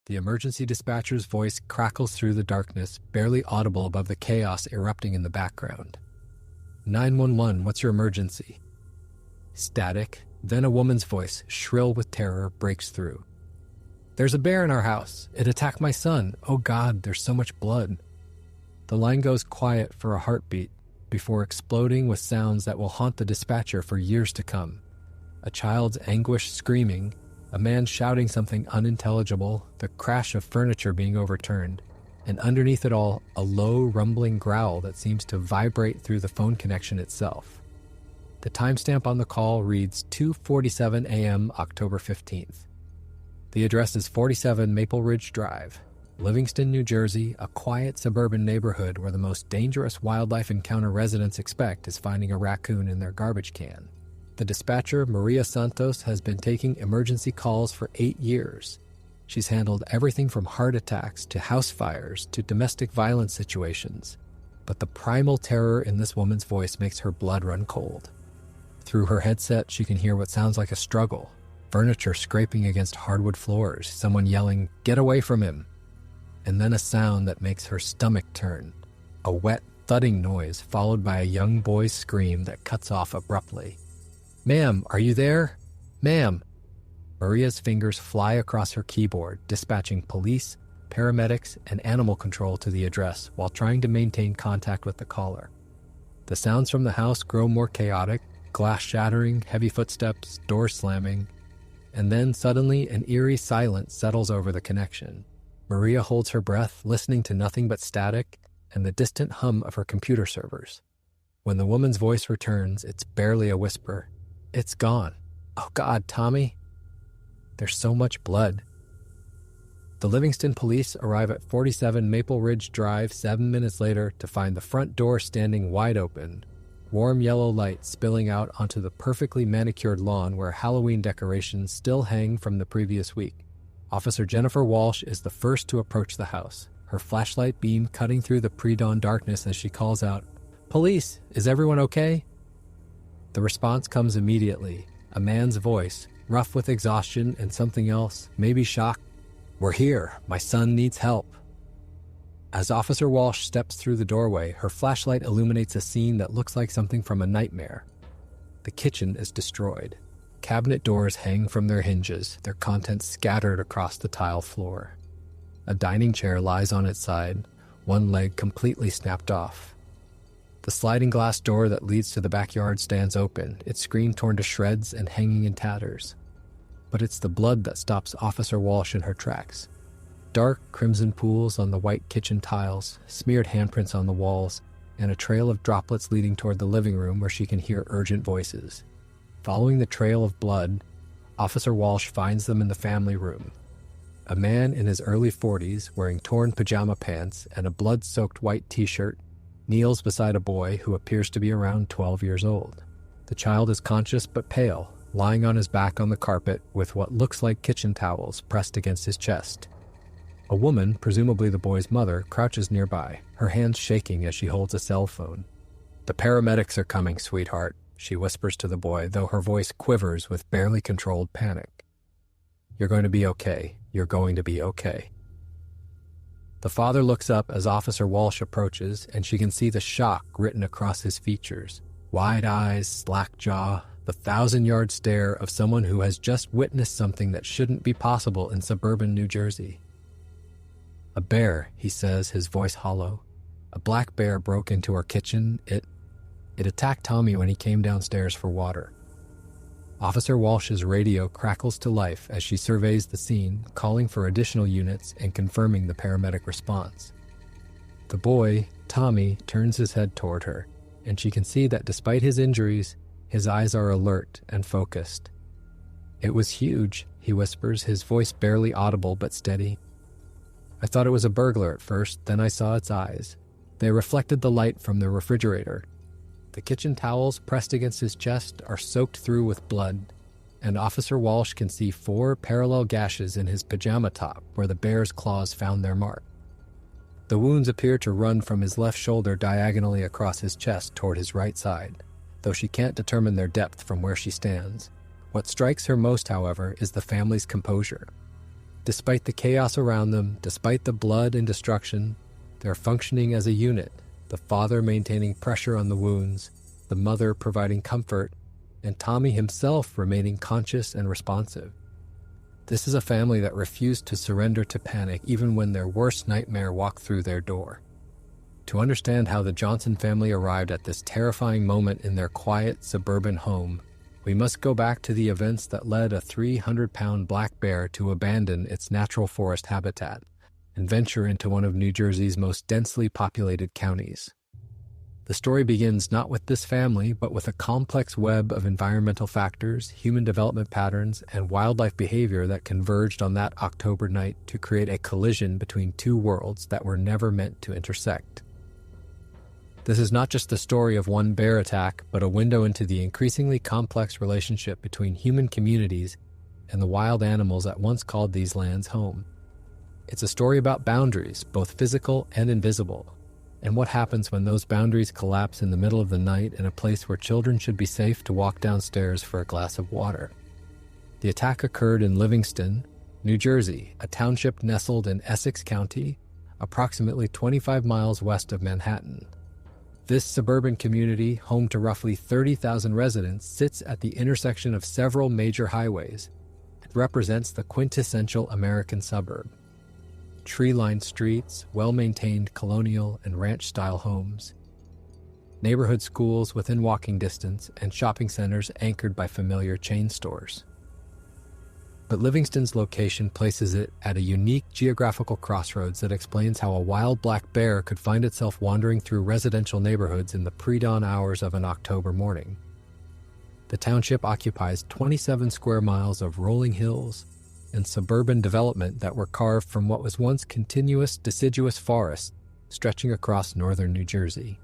The emergency dispatcher's voice crackles through the darkness, barely audible above the chaos erupting in the background. 911, what's your emergency? Static. Then a woman's voice, shrill with terror, breaks through. There's a bear in our house. It attacked my son. Oh God, there's so much blood. The line goes quiet for a heartbeat before exploding with sounds that will haunt the dispatcher for years to come. A child's anguished screaming, a man shouting something unintelligible, the crash of furniture being overturned, and underneath it all, a low, rumbling growl that seems to vibrate through the phone connection itself. The timestamp on the call reads 2:47 a.m. October 15th. The address is 47 Maple Ridge Drive, Livingston, New Jersey, a quiet suburban neighborhood where the most dangerous wildlife encounter residents expect is finding a raccoon in their garbage can. The dispatcher, Maria Santos, has been taking emergency calls for 8 years. She's handled everything from heart attacks to house fires to domestic violence situations. But the primal terror in this woman's voice makes her blood run cold. Through her headset, she can hear what sounds like a struggle. Furniture scraping against hardwood floors, someone yelling, "Get away from him!" And then a sound that makes her stomach turn. A wet, thudding noise followed by a young boy's scream that cuts off abruptly. "Ma'am, are you there? Ma'am!" Maria's fingers fly across her keyboard, dispatching police, paramedics, and animal control to the address while trying to maintain contact with the caller. The sounds from the house grow more chaotic, glass shattering, heavy footsteps, doors slamming, and then suddenly an eerie silence settles over the connection. Maria holds her breath, listening to nothing but static and the distant hum of her computer servers. When the woman's voice returns, it's barely a whisper. "It's gone. Oh God, Tommy." There's so much blood. The Livingston police arrive at 47 Maple Ridge Drive 7 minutes later to find the front door standing wide open, warm yellow light spilling out onto the perfectly manicured lawn where Halloween decorations still hang from the previous week. Officer Jennifer Walsh is the first to approach the house, her flashlight beam cutting through the pre-dawn darkness as she calls out, "Police, is everyone okay?" The response comes immediately, a man's voice, rough with exhaustion and something else, maybe shock. "We're here. My son needs help." As Officer Walsh steps through the doorway, her flashlight illuminates a scene that looks like something from a nightmare. The kitchen is destroyed. Cabinet doors hang from their hinges, their contents scattered across the tile floor. A dining chair lies on its side, one leg completely snapped off. The sliding glass door that leads to the backyard stands open, its screen torn to shreds and hanging in tatters. But it's the blood that stops Officer Walsh in her tracks. Dark crimson pools on the white kitchen tiles, smeared handprints on the walls, and a trail of droplets leading toward the living room where she can hear urgent voices. Following the trail of blood, Officer Walsh finds them in the family room. A man in his early 40s, wearing torn pajama pants and a blood-soaked white t-shirt, kneels beside a boy who appears to be around 12 years old. The child is conscious but pale, lying on his back on the carpet with what looks like kitchen towels pressed against his chest. A woman, presumably the boy's mother, crouches nearby, her hands shaking as she holds a cell phone. "The paramedics are coming, sweetheart," she whispers to the boy, though her voice quivers with barely controlled panic. "You're going to be okay. You're going to be okay." The father looks up as Officer Walsh approaches, and she can see the shock written across his features. Wide eyes, slack jaw, the 1,000-yard stare of someone who has just witnessed something that shouldn't be possible in suburban New Jersey. "A bear," he says, his voice hollow. "A black bear broke into our kitchen. It attacked Tommy when he came downstairs for water." Officer Walsh's radio crackles to life as she surveys the scene, calling for additional units and confirming the paramedic response. The boy, Tommy, turns his head toward her, and she can see that despite his injuries, his eyes are alert and focused. "It was huge," he whispers, his voice barely audible but steady. "I thought it was a burglar at first, then I saw its eyes. They reflected the light from the refrigerator. The kitchen towels pressed against his chest are soaked through with blood, and Officer Walsh can see 4 parallel gashes in his pajama top where the bear's claws found their mark. The wounds appear to run from his left shoulder diagonally across his chest toward his right side, though she can't determine their depth from where she stands. What strikes her most, however, is the family's composure. Despite the chaos around them, despite the blood and destruction, they're functioning as a unit, the father maintaining pressure on the wounds, the mother providing comfort, and Tommy himself remaining conscious and responsive. This is a family that refused to surrender to panic even when their worst nightmare walked through their door. To understand how the Johnson family arrived at this terrifying moment in their quiet suburban home, we must go back to the events that led a 300-pound black bear to abandon its natural forest habitat and venture into one of New Jersey's most densely populated counties. The story begins not with this family, but with a complex web of environmental factors, human development patterns, and wildlife behavior that converged on that October night to create a collision between two worlds that were never meant to intersect. This is not just the story of one bear attack, but a window into the increasingly complex relationship between human communities and the wild animals that once called these lands home. It's a story about boundaries, both physical and invisible, and what happens when those boundaries collapse in the middle of the night in a place where children should be safe to walk downstairs for a glass of water. The attack occurred in Livingston, New Jersey, a township nestled in Essex County, approximately 25 miles west of Manhattan. This suburban community, home to roughly 30,000 residents, sits at the intersection of several major highways. It represents the quintessential American suburb. Tree-lined streets, well-maintained colonial and ranch-style homes, neighborhood schools within walking distance, and shopping centers anchored by familiar chain stores. But Livingston's location places it at a unique geographical crossroads that explains how a wild black bear could find itself wandering through residential neighborhoods in the pre-dawn hours of an October morning. The township occupies 27 square miles of rolling hills and suburban development that were carved from what was once continuous, deciduous forest stretching across northern New Jersey.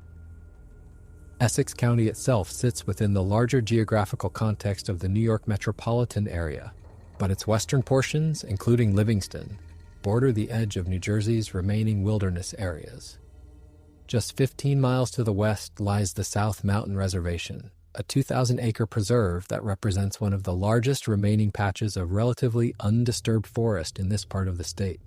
Essex County itself sits within the larger geographical context of the New York metropolitan area, but its western portions, including Livingston, border the edge of New Jersey's remaining wilderness areas. Just 15 miles to the west lies the South Mountain Reservation, a 2,000-acre preserve that represents one of the largest remaining patches of relatively undisturbed forest in this part of the state.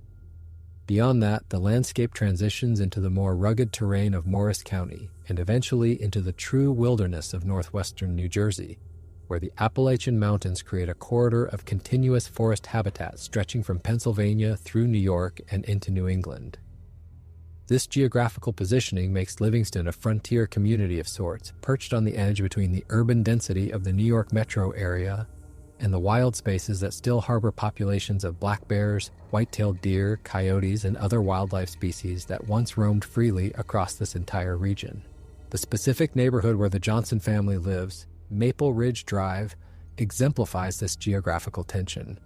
Beyond that, the landscape transitions into the more rugged terrain of Morris County and eventually into the true wilderness of northwestern New Jersey, where the Appalachian Mountains create a corridor of continuous forest habitat stretching from Pennsylvania through New York and into New England. This geographical positioning makes Livingston a frontier community of sorts, perched on the edge between the urban density of the New York metro area and the wild spaces that still harbor populations of black bears, white-tailed deer, coyotes, and other wildlife species that once roamed freely across this entire region. The specific neighborhood where the Johnson family lives, Maple Ridge Drive, exemplifies this geographical tension.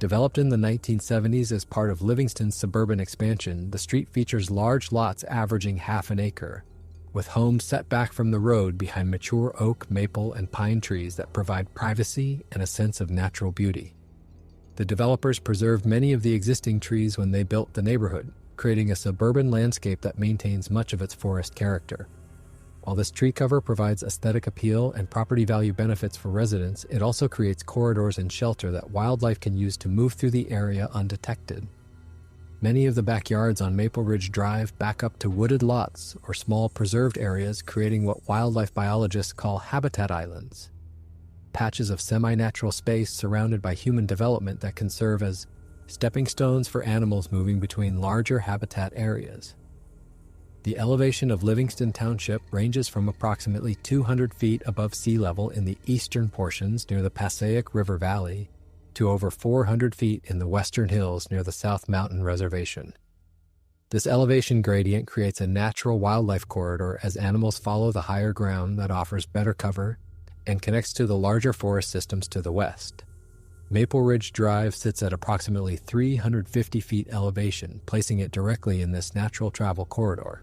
Developed in the 1970s as part of Livingston's suburban expansion, the street features large lots averaging half an acre, with homes set back from the road behind mature oak, maple, and pine trees that provide privacy and a sense of natural beauty. The developers preserved many of the existing trees when they built the neighborhood, creating a suburban landscape that maintains much of its forest character. While this tree cover provides aesthetic appeal and property value benefits for residents, it also creates corridors and shelter that wildlife can use to move through the area undetected. Many of the backyards on Maple Ridge Drive back up to wooded lots or small preserved areas, creating what wildlife biologists call habitat islands, patches of semi-natural space surrounded by human development that can serve as stepping stones for animals moving between larger habitat areas. The elevation of Livingston Township ranges from approximately 200 feet above sea level in the eastern portions near the Passaic River Valley to over 400 feet in the western hills near the South Mountain Reservation. This elevation gradient creates a natural wildlife corridor as animals follow the higher ground that offers better cover and connects to the larger forest systems to the west. Maple Ridge Drive sits at approximately 350 feet elevation, placing it directly in this natural travel corridor.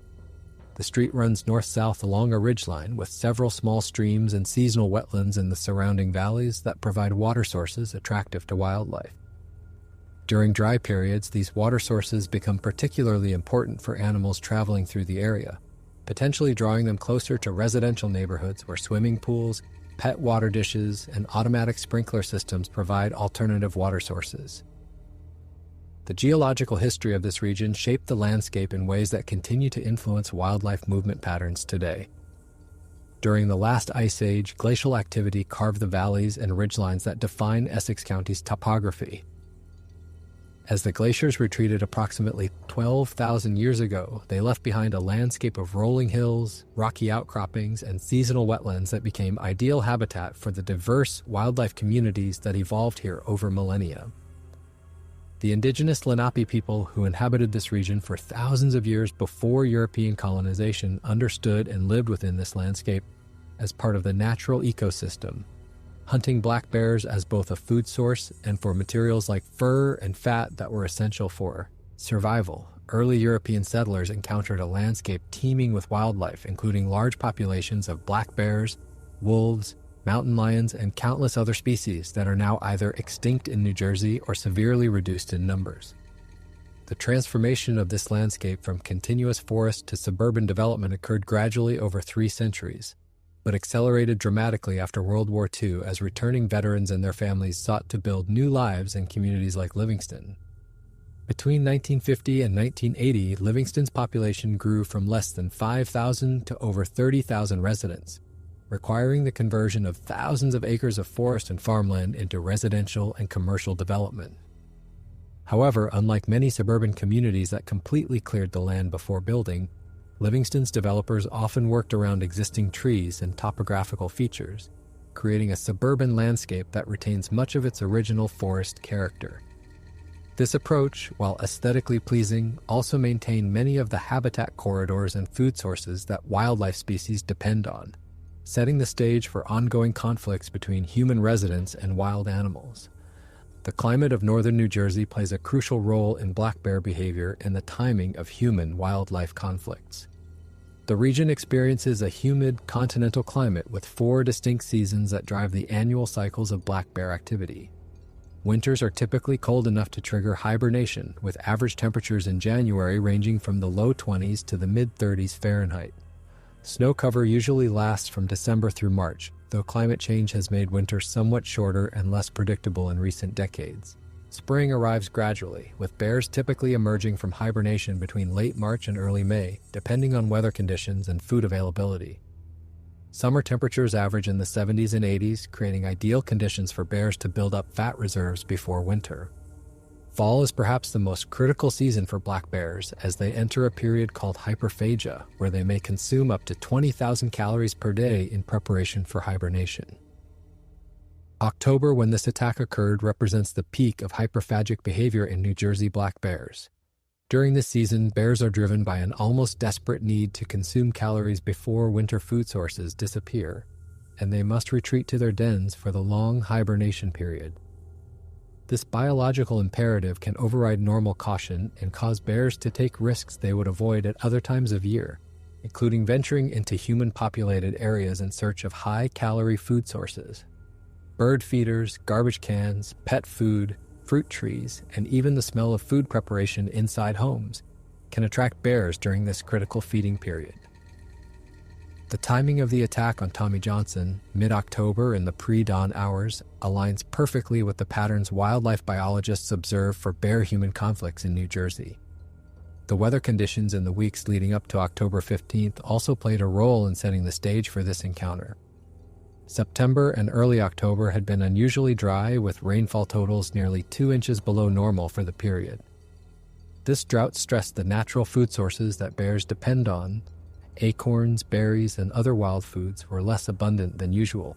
The street runs north-south along a ridgeline with several small streams and seasonal wetlands in the surrounding valleys that provide water sources attractive to wildlife. During dry periods, these water sources become particularly important for animals traveling through the area, potentially drawing them closer to residential neighborhoods where swimming pools, pet water dishes, and automatic sprinkler systems provide alternative water sources. The geological history of this region shaped the landscape in ways that continue to influence wildlife movement patterns today. During the last ice age, glacial activity carved the valleys and ridgelines that define Essex County's topography. As the glaciers retreated approximately 12,000 years ago, they left behind a landscape of rolling hills, rocky outcroppings, and seasonal wetlands that became ideal habitat for the diverse wildlife communities that evolved here over millennia. The indigenous Lenape people who inhabited this region for thousands of years before European colonization understood and lived within this landscape as part of the natural ecosystem, hunting black bears as both a food source and for materials like fur and fat that were essential for survival. Early European settlers encountered a landscape teeming with wildlife, including large populations of black bears, wolves, mountain lions, and countless other species that are now either extinct in New Jersey or severely reduced in numbers. The transformation of this landscape from continuous forest to suburban development occurred gradually over 3 centuries, but accelerated dramatically after World War II as returning veterans and their families sought to build new lives in communities like Livingston. Between 1950 and 1980, Livingston's population grew from less than 5,000 to over 30,000 residents, requiring the conversion of thousands of acres of forest and farmland into residential and commercial development. However, unlike many suburban communities that completely cleared the land before building, Livingston's developers often worked around existing trees and topographical features, creating a suburban landscape that retains much of its original forest character. This approach, while aesthetically pleasing, also maintained many of the habitat corridors and food sources that wildlife species depend on, setting the stage for ongoing conflicts between human residents and wild animals. The climate of northern New Jersey plays a crucial role in black bear behavior and the timing of human-wildlife conflicts. The region experiences a humid continental climate with 4 distinct seasons that drive the annual cycles of black bear activity. Winters are typically cold enough to trigger hibernation, with average temperatures in January ranging from the low 20s to the mid-30s Fahrenheit. Snow cover usually lasts from December through March, though climate change has made winters somewhat shorter and less predictable in recent decades. Spring arrives gradually, with bears typically emerging from hibernation between late March and early May, depending on weather conditions and food availability. Summer temperatures average in the 70s and 80s, creating ideal conditions for bears to build up fat reserves before winter. Fall is perhaps the most critical season for black bears as they enter a period called hyperphagia, where they may consume up to 20,000 calories per day in preparation for hibernation. October, when this attack occurred, represents the peak of hyperphagic behavior in New Jersey black bears. During this season, bears are driven by an almost desperate need to consume calories before winter food sources disappear, and they must retreat to their dens for the long hibernation period. This biological imperative can override normal caution and cause bears to take risks they would avoid at other times of year, including venturing into human-populated areas in search of high-calorie food sources. Bird feeders, garbage cans, pet food, fruit trees, and even the smell of food preparation inside homes can attract bears during this critical feeding period. The timing of the attack on Tommy Johnson, mid-October in the pre-dawn hours, aligns perfectly with the patterns wildlife biologists observe for bear-human conflicts in New Jersey. The weather conditions in the weeks leading up to October 15th also played a role in setting the stage for this encounter. September and early October had been unusually dry, with rainfall totals nearly 2 inches below normal for the period. This drought stressed the natural food sources that bears depend on. Acorns, berries, and other wild foods were less abundant than usual,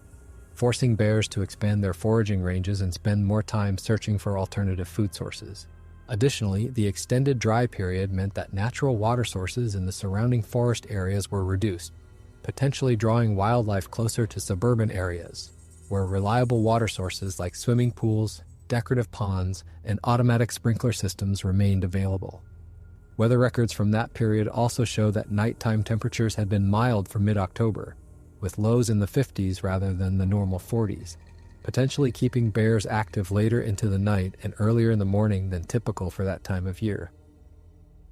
forcing bears to expand their foraging ranges and spend more time searching for alternative food sources. Additionally, the extended dry period meant that natural water sources in the surrounding forest areas were reduced, potentially drawing wildlife closer to suburban areas, where reliable water sources like swimming pools, decorative ponds, and automatic sprinkler systems remained available. Weather records from that period also show that nighttime temperatures had been mild for mid-October, with lows in the 50s rather than the normal 40s, potentially keeping bears active later into the night and earlier in the morning than typical for that time of year.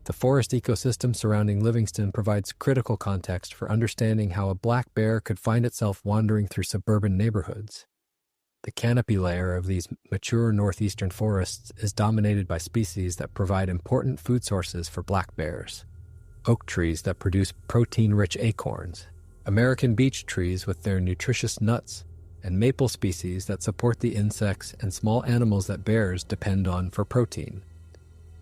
The forest ecosystem surrounding Livingston provides critical context for understanding how a black bear could find itself wandering through suburban neighborhoods. The canopy layer of these mature northeastern forests is dominated by species that provide important food sources for black bears. Oak trees that produce protein-rich acorns, American beech trees with their nutritious nuts, and maple species that support the insects and small animals that bears depend on for protein.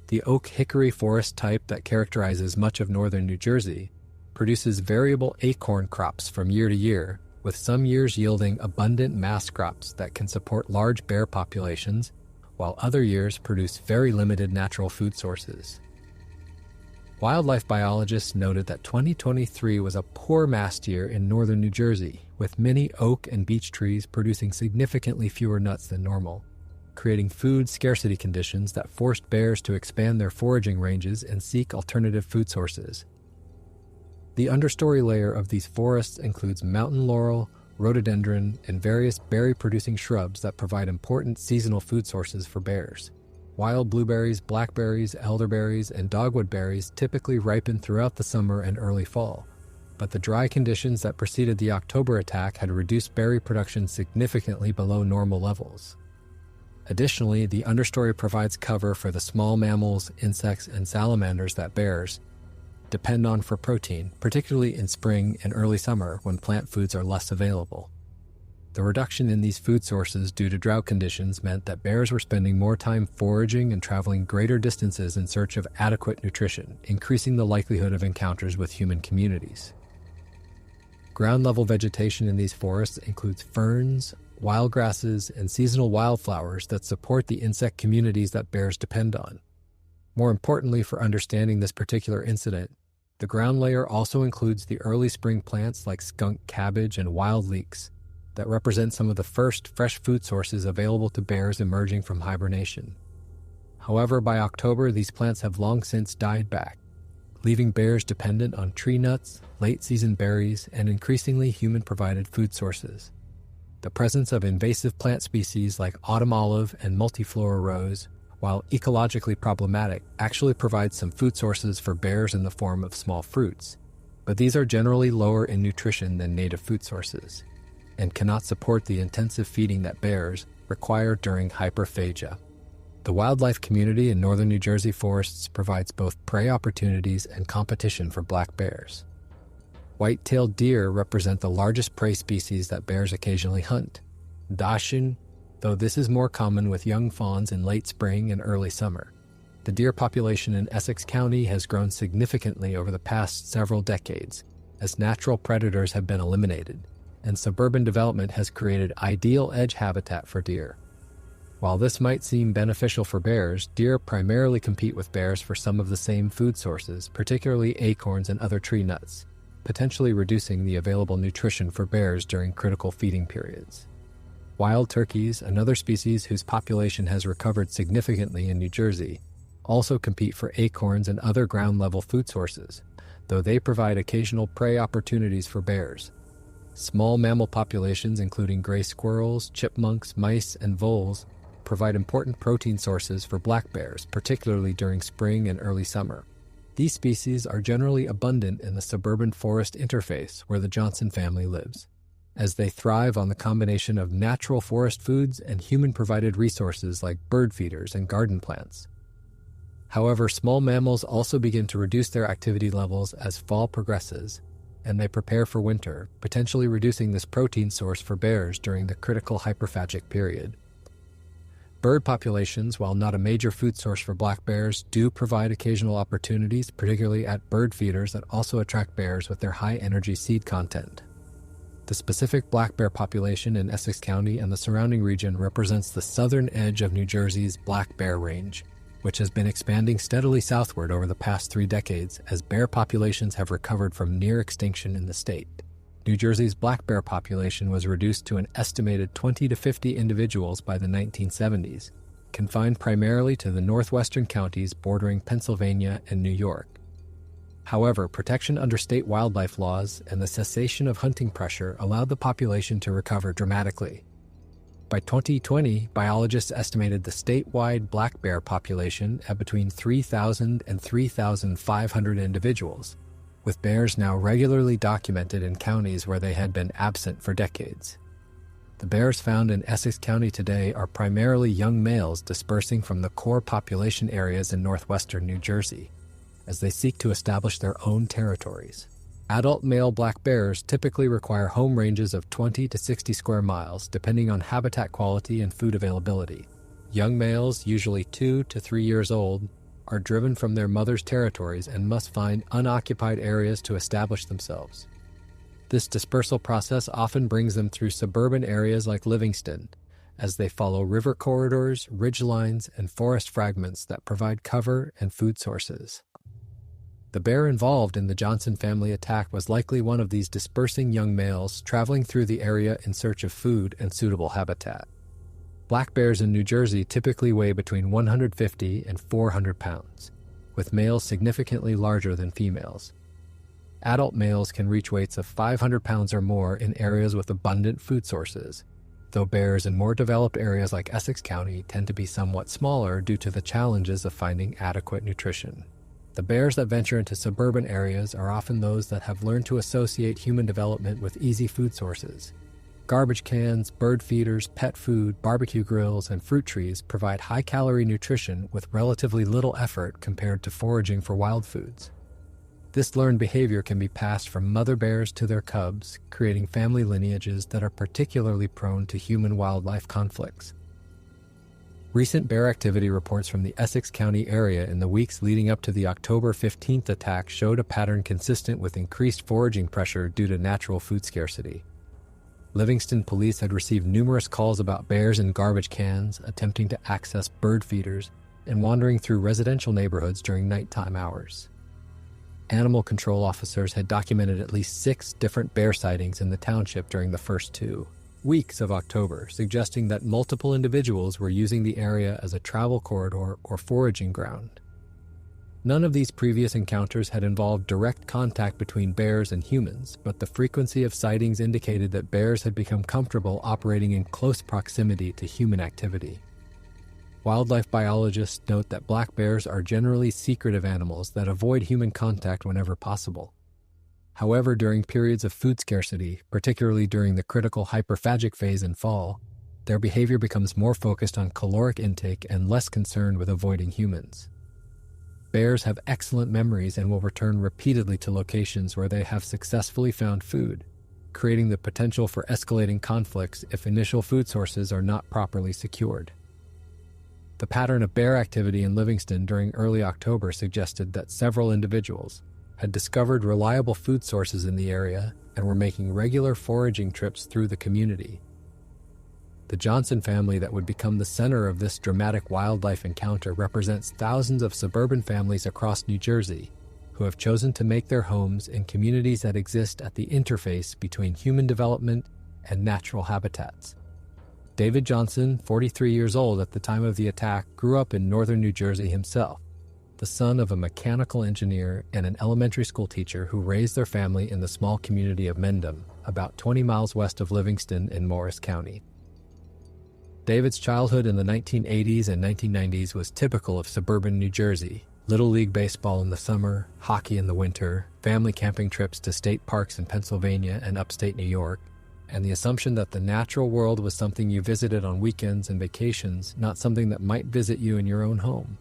The oak-hickory forest type that characterizes much of northern New Jersey produces variable acorn crops from year to year, with some years yielding abundant mass crops that can support large bear populations, while other years produce very limited natural food sources. Wildlife biologists noted that 2023 was a poor mast year in northern New Jersey, with many oak and beech trees producing significantly fewer nuts than normal, creating food scarcity conditions that forced bears to expand their foraging ranges and seek alternative food sources. The understory layer of these forests includes mountain laurel, rhododendron, and various berry-producing shrubs that provide important seasonal food sources for bears. Wild blueberries, blackberries, elderberries, and dogwood berries typically ripen throughout the summer and early fall, but the dry conditions that preceded the October attack had reduced berry production significantly below normal levels. Additionally, the understory provides cover for the small mammals, insects, and salamanders that bears depend on for protein, particularly in spring and early summer when plant foods are less available. The reduction in these food sources due to drought conditions meant that bears were spending more time foraging and traveling greater distances in search of adequate nutrition, increasing the likelihood of encounters with human communities. Ground-level vegetation in these forests includes ferns, wild grasses, and seasonal wildflowers that support the insect communities that bears depend on. More importantly, for understanding this particular incident, the ground layer also includes the early spring plants like skunk cabbage and wild leeks that represent some of the first fresh food sources available to bears emerging from hibernation. However, by October, these plants have long since died back, leaving bears dependent on tree nuts, late-season berries, and increasingly human-provided food sources. The presence of invasive plant species like autumn olive and multiflora rose, while ecologically problematic, actually provides some food sources for bears in the form of small fruits, but these are generally lower in nutrition than native food sources, and cannot support the intensive feeding that bears require during hyperphagia. The wildlife community in northern New Jersey forests provides both prey opportunities and competition for black bears. White-tailed deer represent the largest prey species that bears occasionally hunt. Dachshund, though this is more common with young fawns in late spring and early summer. The deer population in Essex County has grown significantly over the past several decades, as natural predators have been eliminated, and suburban development has created ideal edge habitat for deer. While this might seem beneficial for bears, deer primarily compete with bears for some of the same food sources, particularly acorns and other tree nuts, potentially reducing the available nutrition for bears during critical feeding periods. Wild turkeys, another species whose population has recovered significantly in New Jersey, also compete for acorns and other ground-level food sources, though they provide occasional prey opportunities for bears. Small mammal populations, including gray squirrels, chipmunks, mice, and voles, provide important protein sources for black bears, particularly during spring and early summer. These species are generally abundant in the suburban forest interface where the Johnson family lives, as they thrive on the combination of natural forest foods and human-provided resources like bird feeders and garden plants. However, small mammals also begin to reduce their activity levels as fall progresses, and they prepare for winter, potentially reducing this protein source for bears during the critical hyperphagic period. Bird populations, while not a major food source for black bears, do provide occasional opportunities, particularly at bird feeders that also attract bears with their high-energy seed content. The specific black bear population in Essex County and the surrounding region represents the southern edge of New Jersey's black bear range, which has been expanding steadily southward over the past 3 decades as bear populations have recovered from near extinction in the state. New Jersey's black bear population was reduced to an estimated 20 to 50 individuals by the 1970s, confined primarily to the northwestern counties bordering Pennsylvania and New York. However, protection under state wildlife laws and the cessation of hunting pressure allowed the population to recover dramatically. By 2020, biologists estimated the statewide black bear population at between 3,000 and 3,500 individuals, with bears now regularly documented in counties where they had been absent for decades. The bears found in Essex County today are primarily young males dispersing from the core population areas in northwestern New Jersey, as they seek to establish their own territories. Adult male black bears typically require home ranges of 20 to 60 square miles, depending on habitat quality and food availability. Young males, usually 2 to 3 years old, are driven from their mother's territories and must find unoccupied areas to establish themselves. This dispersal process often brings them through suburban areas like Livingston, as they follow river corridors, ridgelines, and forest fragments that provide cover and food sources. The bear involved in the Johnson family attack was likely one of these dispersing young males traveling through the area in search of food and suitable habitat. Black bears in New Jersey typically weigh between 150 and 400 pounds, with males significantly larger than females. Adult males can reach weights of 500 pounds or more in areas with abundant food sources, though bears in more developed areas like Essex County tend to be somewhat smaller due to the challenges of finding adequate nutrition. The bears that venture into suburban areas are often those that have learned to associate human development with easy food sources. Garbage cans, bird feeders, pet food, barbecue grills, and fruit trees provide high-calorie nutrition with relatively little effort compared to foraging for wild foods. This learned behavior can be passed from mother bears to their cubs, creating family lineages that are particularly prone to human-wildlife conflicts. Recent bear activity reports from the Essex County area in the weeks leading up to the October 15th attack showed a pattern consistent with increased foraging pressure due to natural food scarcity. Livingston police had received numerous calls about bears in garbage cans, attempting to access bird feeders, and wandering through residential neighborhoods during nighttime hours. Animal control officers had documented at least 6 different bear sightings in the township during the first 2 weeks of October, suggesting that multiple individuals were using the area as a travel corridor or foraging ground. None of these previous encounters had involved direct contact between bears and humans, but the frequency of sightings indicated that bears had become comfortable operating in close proximity to human activity. Wildlife biologists note that black bears are generally secretive animals that avoid human contact whenever possible. However, during periods of food scarcity, particularly during the critical hyperphagic phase in fall, their behavior becomes more focused on caloric intake and less concerned with avoiding humans. Bears have excellent memories and will return repeatedly to locations where they have successfully found food, creating the potential for escalating conflicts if initial food sources are not properly secured. The pattern of bear activity in Livingston during early October suggested that several individuals had discovered reliable food sources in the area and were making regular foraging trips through the community. The Johnson family that would become the center of this dramatic wildlife encounter represents thousands of suburban families across New Jersey who have chosen to make their homes in communities that exist at the interface between human development and natural habitats. David Johnson, 43 years old at the time of the attack, grew up in northern New Jersey himself, the son of a mechanical engineer and an elementary school teacher who raised their family in the small community of Mendham, about 20 miles west of Livingston in Morris County. David's childhood in the 1980s and 1990s was typical of suburban New Jersey. Little League baseball in the summer, hockey in the winter, family camping trips to state parks in Pennsylvania and upstate New York, and the assumption that the natural world was something you visited on weekends and vacations, not something that might visit you in your own home.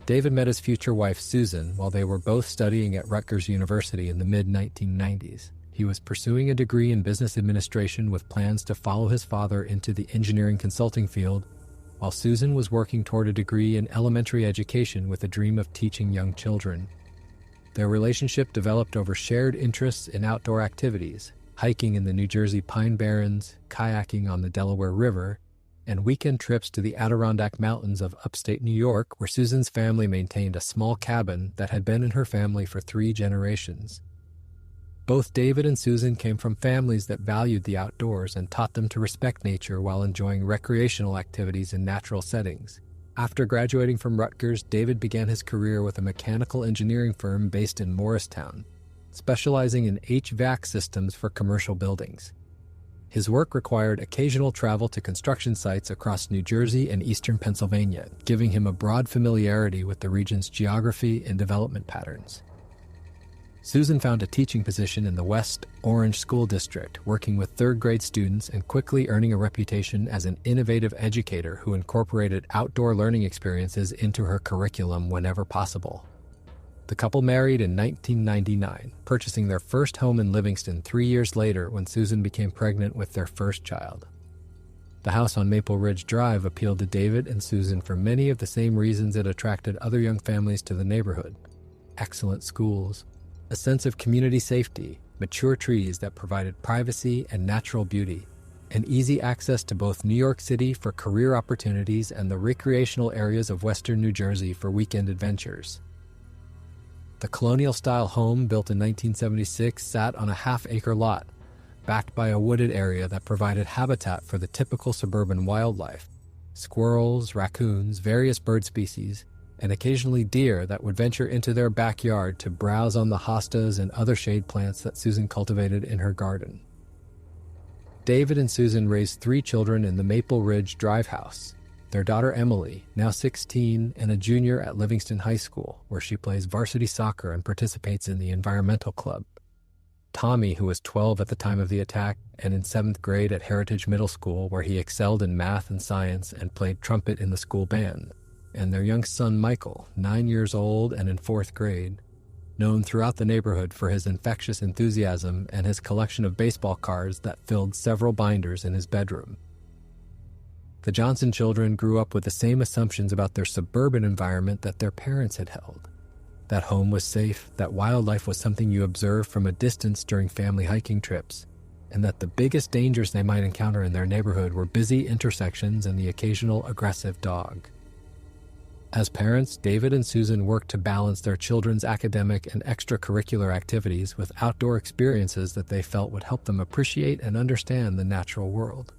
David met his future wife, Susan, while they were both studying at Rutgers University in the mid-1990s. He was pursuing a degree in business administration with plans to follow his father into the engineering consulting field, while Susan was working toward a degree in elementary education with a dream of teaching young children. Their relationship developed over shared interests in outdoor activities, hiking in the New Jersey Pine Barrens, kayaking on the Delaware River, and weekend trips to the Adirondack Mountains of upstate New York, where Susan's family maintained a small cabin that had been in her family for 3 generations. Both David and Susan came from families that valued the outdoors and taught them to respect nature while enjoying recreational activities in natural settings. After graduating from Rutgers, David began his career with a mechanical engineering firm based in Morristown, specializing in HVAC systems for commercial buildings. His work required occasional travel to construction sites across New Jersey and eastern Pennsylvania, giving him a broad familiarity with the region's geography and development patterns. Susan found a teaching position in the West Orange School District, working with third-grade students and quickly earning a reputation as an innovative educator who incorporated outdoor learning experiences into her curriculum whenever possible. The couple married in 1999, purchasing their first home in Livingston 3 years later when Susan became pregnant with their first child. The house on Maple Ridge Drive appealed to David and Susan for many of the same reasons it attracted other young families to the neighborhood: excellent schools, a sense of community safety, mature trees that provided privacy and natural beauty, and easy access to both New York City for career opportunities and the recreational areas of western New Jersey for weekend adventures. The colonial-style home, built in 1976, sat on a half-acre lot, backed by a wooded area that provided habitat for the typical suburban wildlife: squirrels, raccoons, various bird species, and occasionally deer that would venture into their backyard to browse on the hostas and other shade plants that Susan cultivated in her garden. David and Susan raised 3 children in the Maple Ridge Drive house: their daughter Emily, now 16 and a junior at Livingston High School, where she plays varsity soccer and participates in the environmental club; Tommy, who was 12 at the time of the attack and in 7th grade at Heritage Middle School, where he excelled in math and science and played trumpet in the school band; and their young son Michael, 9 years old and in 4th grade, known throughout the neighborhood for his infectious enthusiasm and his collection of baseball cards that filled several binders in his bedroom. The Johnson children grew up with the same assumptions about their suburban environment that their parents had held: that home was safe, that wildlife was something you observed from a distance during family hiking trips, and that the biggest dangers they might encounter in their neighborhood were busy intersections and the occasional aggressive dog. As parents, David and Susan worked to balance their children's academic and extracurricular activities with outdoor experiences that they felt would help them appreciate and understand the natural world.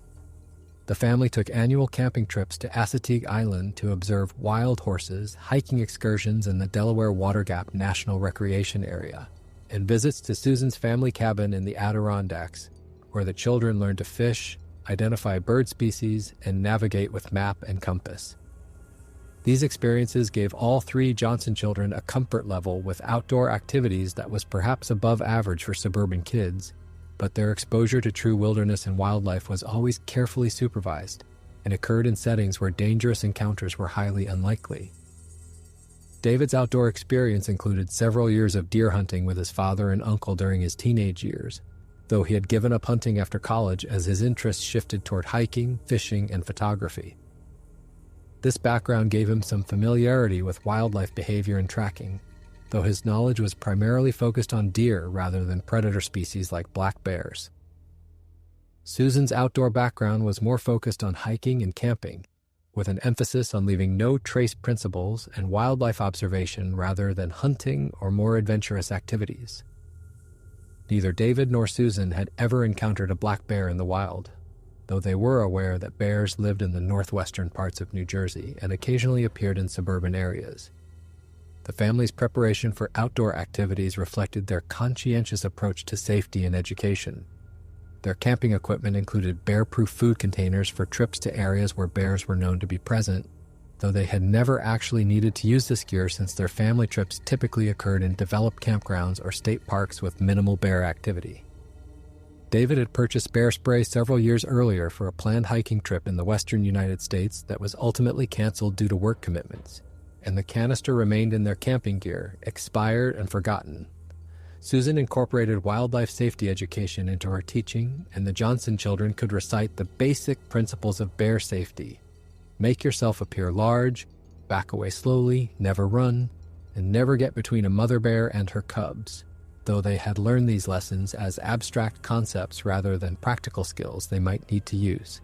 The family took annual camping trips to Assateague Island to observe wild horses, hiking excursions in the Delaware Water Gap National Recreation Area, and visits to Susan's family cabin in the Adirondacks, where the children learned to fish, identify bird species, and navigate with map and compass. These experiences gave all 3 Johnson children a comfort level with outdoor activities that was perhaps above average for suburban kids, but their exposure to true wilderness and wildlife was always carefully supervised and occurred in settings where dangerous encounters were highly unlikely. David's outdoor experience included several years of deer hunting with his father and uncle during his teenage years, though he had given up hunting after college as his interests shifted toward hiking, fishing, and photography. This background gave him some familiarity with wildlife behavior and tracking, though his knowledge was primarily focused on deer rather than predator species like black bears. Susan's outdoor background was more focused on hiking and camping, with an emphasis on leaving no trace principles and wildlife observation rather than hunting or more adventurous activities. Neither David nor Susan had ever encountered a black bear in the wild, though they were aware that bears lived in the northwestern parts of New Jersey and occasionally appeared in suburban areas. The family's preparation for outdoor activities reflected their conscientious approach to safety and education. Their camping equipment included bear-proof food containers for trips to areas where bears were known to be present, though they had never actually needed to use this gear since their family trips typically occurred in developed campgrounds or state parks with minimal bear activity. David had purchased bear spray several years earlier for a planned hiking trip in the western United States that was ultimately canceled due to work commitments, and the canister remained in their camping gear, expired and forgotten. Susan incorporated wildlife safety education into her teaching, and the Johnson children could recite the basic principles of bear safety: make yourself appear large, back away slowly, never run, and never get between a mother bear and her cubs, though they had learned these lessons as abstract concepts rather than practical skills they might need to use.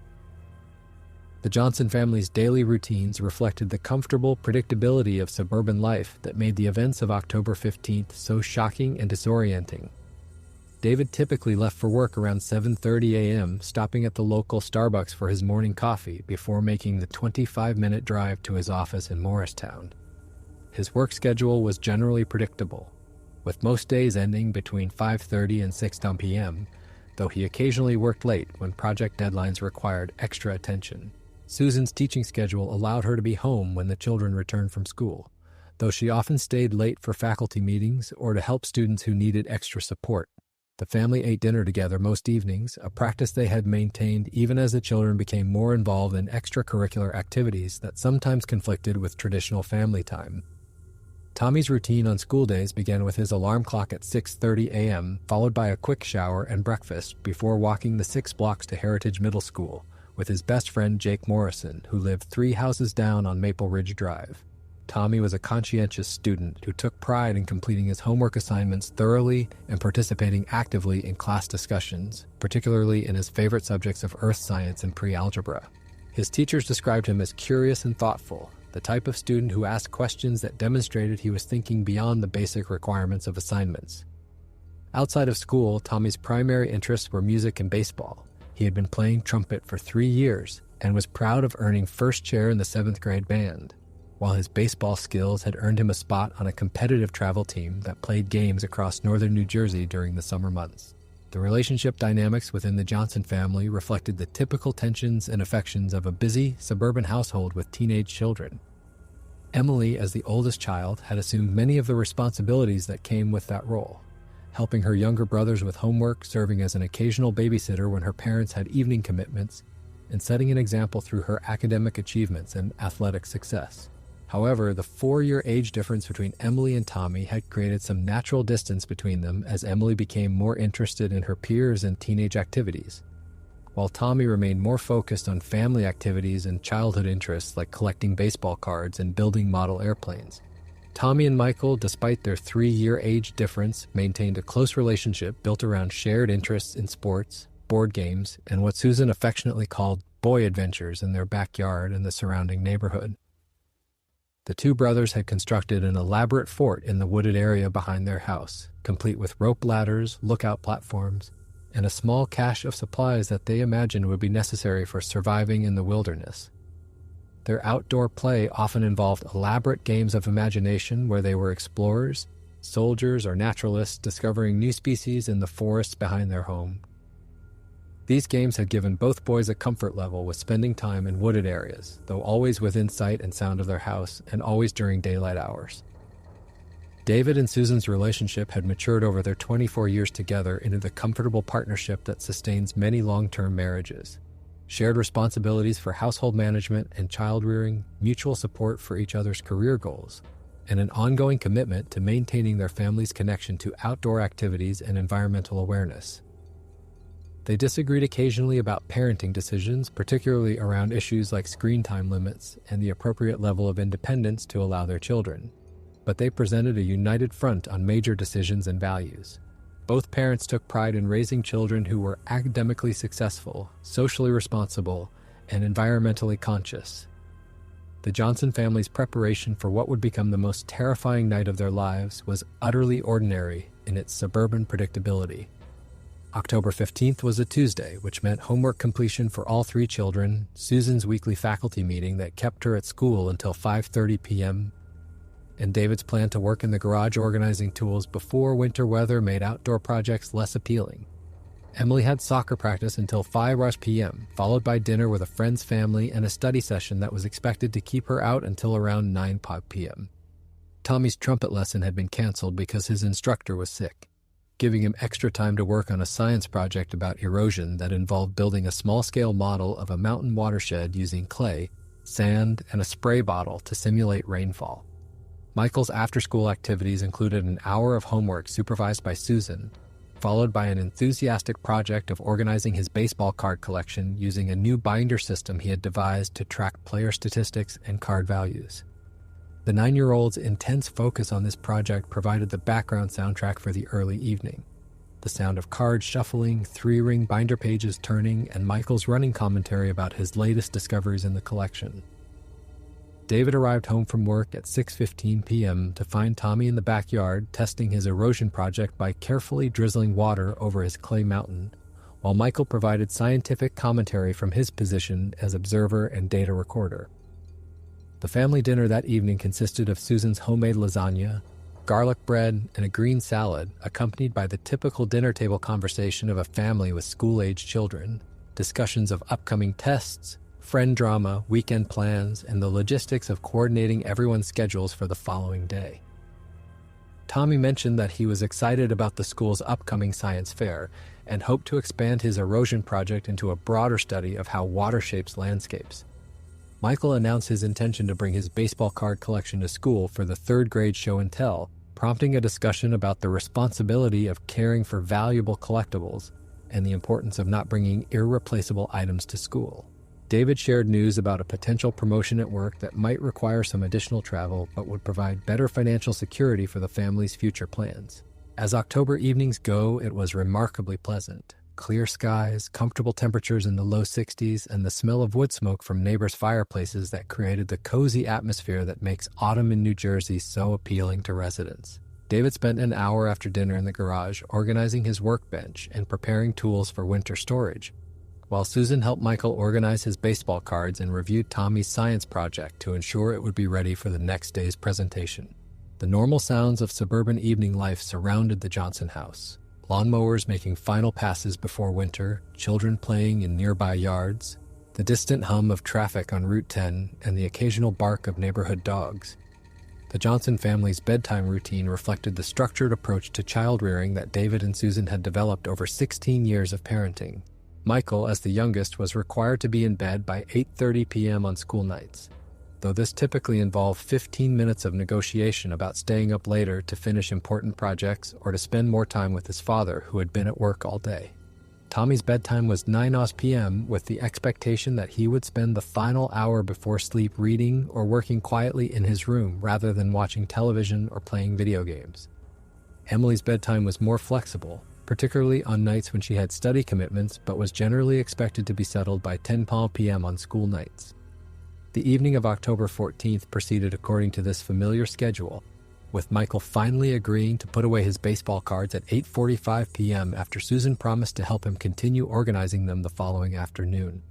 The Johnson family's daily routines reflected the comfortable predictability of suburban life that made the events of October 15th so shocking and disorienting. David typically left for work around 7:30 a.m., stopping at the local Starbucks for his morning coffee before making the 25-minute drive to his office in Morristown. His work schedule was generally predictable, with most days ending between 5:30 and 6 p.m., though he occasionally worked late when project deadlines required extra attention. Susan's teaching schedule allowed her to be home when the children returned from school, though she often stayed late for faculty meetings or to help students who needed extra support. The family ate dinner together most evenings, a practice they had maintained even as the children became more involved in extracurricular activities that sometimes conflicted with traditional family time. Tommy's routine on school days began with his alarm clock at 6:30 a.m., followed by a quick shower and breakfast before walking the 6 blocks to Heritage Middle School with his best friend Jake Morrison, who lived 3 houses down on Maple Ridge Drive. Tommy was a conscientious student who took pride in completing his homework assignments thoroughly and participating actively in class discussions, particularly in his favorite subjects of earth science and pre-algebra. His teachers described him as curious and thoughtful, the type of student who asked questions that demonstrated he was thinking beyond the basic requirements of assignments. Outside of school, Tommy's primary interests were music and baseball. He had been playing trumpet for 3 years and was proud of earning first chair in the 7th grade band, while his baseball skills had earned him a spot on a competitive travel team that played games across northern New Jersey during the summer months. The relationship dynamics within the Johnson family reflected the typical tensions and affections of a busy, suburban household with teenage children. Emily, as the oldest child, had assumed many of the responsibilities that came with that role, helping her younger brothers with homework, serving as an occasional babysitter when her parents had evening commitments, and setting an example through her academic achievements and athletic success. However, the 4-year age difference between Emily and Tommy had created some natural distance between them as Emily became more interested in her peers and teenage activities, while Tommy remained more focused on family activities and childhood interests like collecting baseball cards and building model airplanes. Tommy and Michael, despite their 3-year age difference, maintained a close relationship built around shared interests in sports, board games, and what Susan affectionately called boy adventures in their backyard and the surrounding neighborhood. The 2 brothers had constructed an elaborate fort in the wooded area behind their house, complete with rope ladders, lookout platforms, and a small cache of supplies that they imagined would be necessary for surviving in the wilderness. Their outdoor play often involved elaborate games of imagination where they were explorers, soldiers, or naturalists discovering new species in the forests behind their home. These games had given both boys a comfort level with spending time in wooded areas, though always within sight and sound of their house, and always during daylight hours. David and Susan's relationship had matured over their 24 years together into the comfortable partnership that sustains many long-term marriages. Shared responsibilities for household management and child-rearing, mutual support for each other's career goals, and an ongoing commitment to maintaining their family's connection to outdoor activities and environmental awareness. They disagreed occasionally about parenting decisions, particularly around issues like screen time limits and the appropriate level of independence to allow their children. But they presented a united front on major decisions and values. Both parents took pride in raising children who were academically successful, socially responsible, and environmentally conscious. The Johnson family's preparation for what would become the most terrifying night of their lives was utterly ordinary in its suburban predictability. October 15th was a Tuesday, which meant homework completion for all 3 children, Susan's weekly faculty meeting that kept her at school until 5:30 p.m., and David's plan to work in the garage organizing tools before winter weather made outdoor projects less appealing. Emily had soccer practice until 5 p.m., followed by dinner with a friend's family and a study session that was expected to keep her out until around 9 p.m. Tommy's trumpet lesson had been canceled because his instructor was sick, giving him extra time to work on a science project about erosion that involved building a small-scale model of a mountain watershed using clay, sand, and a spray bottle to simulate rainfall. Michael's after-school activities included an hour of homework supervised by Susan, followed by an enthusiastic project of organizing his baseball card collection using a new binder system he had devised to track player statistics and card values. The 9-year-old's intense focus on this project provided the background soundtrack for the early evening. The sound of cards shuffling, 3-ring binder pages turning, and Michael's running commentary about his latest discoveries in the collection. David arrived home from work at 6:15 p.m. to find Tommy in the backyard testing his erosion project by carefully drizzling water over his clay mountain, while Michael provided scientific commentary from his position as observer and data recorder. The family dinner that evening consisted of Susan's homemade lasagna, garlic bread, and a green salad, accompanied by the typical dinner table conversation of a family with school-aged children, discussions of upcoming tests, friend drama, weekend plans, and the logistics of coordinating everyone's schedules for the following day. Tommy mentioned that he was excited about the school's upcoming science fair and hoped to expand his erosion project into a broader study of how water shapes landscapes. Michael announced his intention to bring his baseball card collection to school for the third grade show and tell, prompting a discussion about the responsibility of caring for valuable collectibles and the importance of not bringing irreplaceable items to school. David shared news about a potential promotion at work that might require some additional travel but would provide better financial security for the family's future plans. As October evenings go, it was remarkably pleasant. Clear skies, comfortable temperatures in the low 60s, and the smell of wood smoke from neighbors' fireplaces that created the cozy atmosphere that makes autumn in New Jersey so appealing to residents. David spent an hour after dinner in the garage organizing his workbench and preparing tools for winter storage, while Susan helped Michael organize his baseball cards and reviewed Tommy's science project to ensure it would be ready for the next day's presentation. The normal sounds of suburban evening life surrounded the Johnson house. Lawnmowers making final passes before winter, children playing in nearby yards, the distant hum of traffic on Route 10, and the occasional bark of neighborhood dogs. The Johnson family's bedtime routine reflected the structured approach to child rearing that David and Susan had developed over 16 years of parenting. Michael, as the youngest, was required to be in bed by 8:30 p.m. on school nights, though this typically involved 15 minutes of negotiation about staying up later to finish important projects or to spend more time with his father, who had been at work all day. Tommy's bedtime was 9 p.m. with the expectation that he would spend the final hour before sleep reading or working quietly in his room rather than watching television or playing video games. Emily's bedtime was more flexible, particularly on nights when she had study commitments, but was generally expected to be settled by 10 p.m. on school nights. The evening of October 14th proceeded according to this familiar schedule, with Michael finally agreeing to put away his baseball cards at 8:45 p.m. after Susan promised to help him continue organizing them the following afternoon.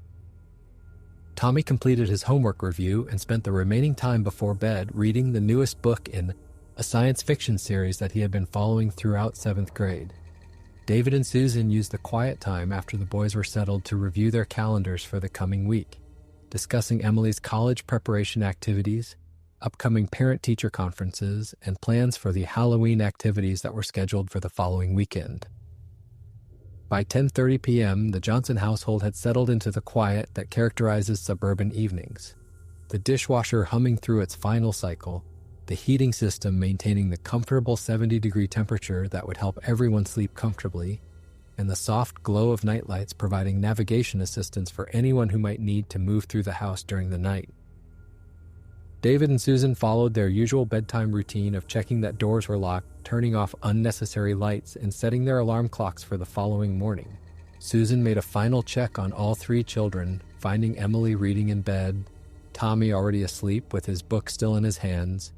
Tommy completed his homework review and spent the remaining time before bed reading the newest book in a science fiction series that he had been following throughout 7th grade. David and Susan used the quiet time after the boys were settled to review their calendars for the coming week, discussing Emily's college preparation activities, upcoming parent-teacher conferences, and plans for the Halloween activities that were scheduled for the following weekend. By 10:30 p.m., the Johnson household had settled into the quiet that characterizes suburban evenings. The dishwasher humming through its final cycle, the heating system maintaining the comfortable 70-degree temperature that would help everyone sleep comfortably, and the soft glow of nightlights providing navigation assistance for anyone who might need to move through the house during the night. David and Susan followed their usual bedtime routine of checking that doors were locked, turning off unnecessary lights, and setting their alarm clocks for the following morning. Susan made a final check on all 3 children, finding Emily reading in bed, Tommy already asleep with his book still in his hands,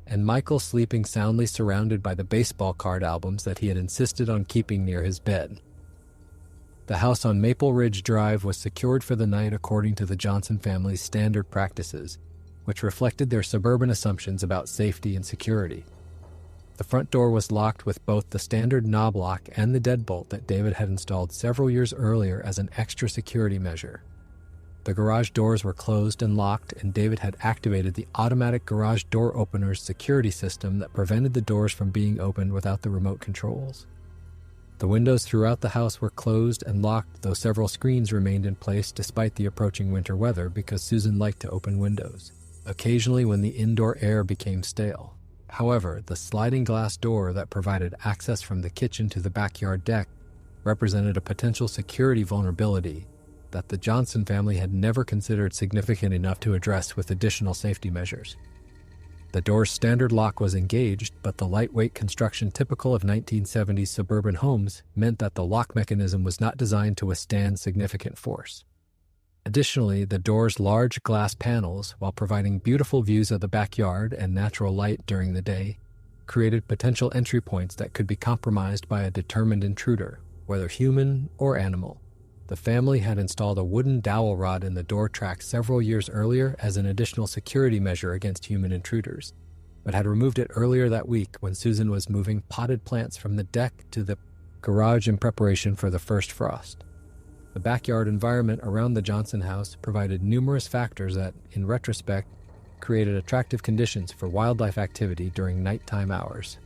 and Michael sleeping soundly surrounded by the baseball card albums that he had insisted on keeping near his bed. The house on Maple Ridge Drive was secured for the night according to the Johnson family's standard practices, which reflected their suburban assumptions about safety and security. The front door was locked with both the standard knob lock and the deadbolt that David had installed several years earlier as an extra security measure. The garage doors were closed and locked, and David had activated the automatic garage door opener's security system that prevented the doors from being opened without the remote controls. The windows throughout the house were closed and locked, though several screens remained in place despite the approaching winter weather because Susan liked to open windows, occasionally when the indoor air became stale. However, the sliding glass door that provided access from the kitchen to the backyard deck represented a potential security vulnerability that the Johnson family had never considered significant enough to address with additional safety measures. The door's standard lock was engaged, but the lightweight construction typical of 1970s suburban homes meant that the lock mechanism was not designed to withstand significant force. Additionally, the door's large glass panels, while providing beautiful views of the backyard and natural light during the day, created potential entry points that could be compromised by a determined intruder, whether human or animal. The family had installed a wooden dowel rod in the door track several years earlier as an additional security measure against human intruders, but had removed it earlier that week when Susan was moving potted plants from the deck to the garage in preparation for the first frost. The backyard environment around the Johnson house provided numerous factors that, in retrospect, created attractive conditions for wildlife activity during nighttime hours.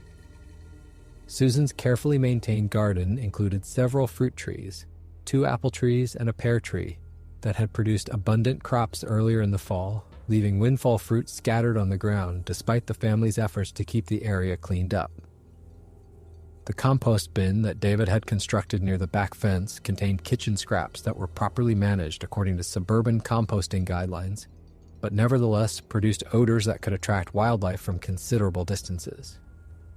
Susan's carefully maintained garden included several fruit trees, 2 apple trees, and a pear tree that had produced abundant crops earlier in the fall, leaving windfall fruit scattered on the ground despite the family's efforts to keep the area cleaned up. The compost bin that David had constructed near the back fence contained kitchen scraps that were properly managed according to suburban composting guidelines, but nevertheless produced odors that could attract wildlife from considerable distances.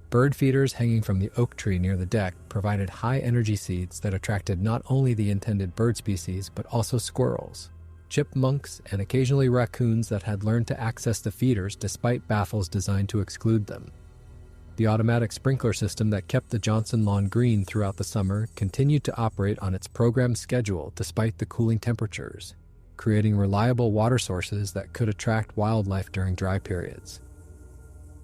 Bird feeders hanging from the oak tree near the deck provided high-energy seeds that attracted not only the intended bird species but also squirrels, chipmunks, and occasionally raccoons that had learned to access the feeders despite baffles designed to exclude them. The automatic sprinkler system that kept the Johnson lawn green throughout the summer continued to operate on its programmed schedule despite the cooling temperatures, creating reliable water sources that could attract wildlife during dry periods.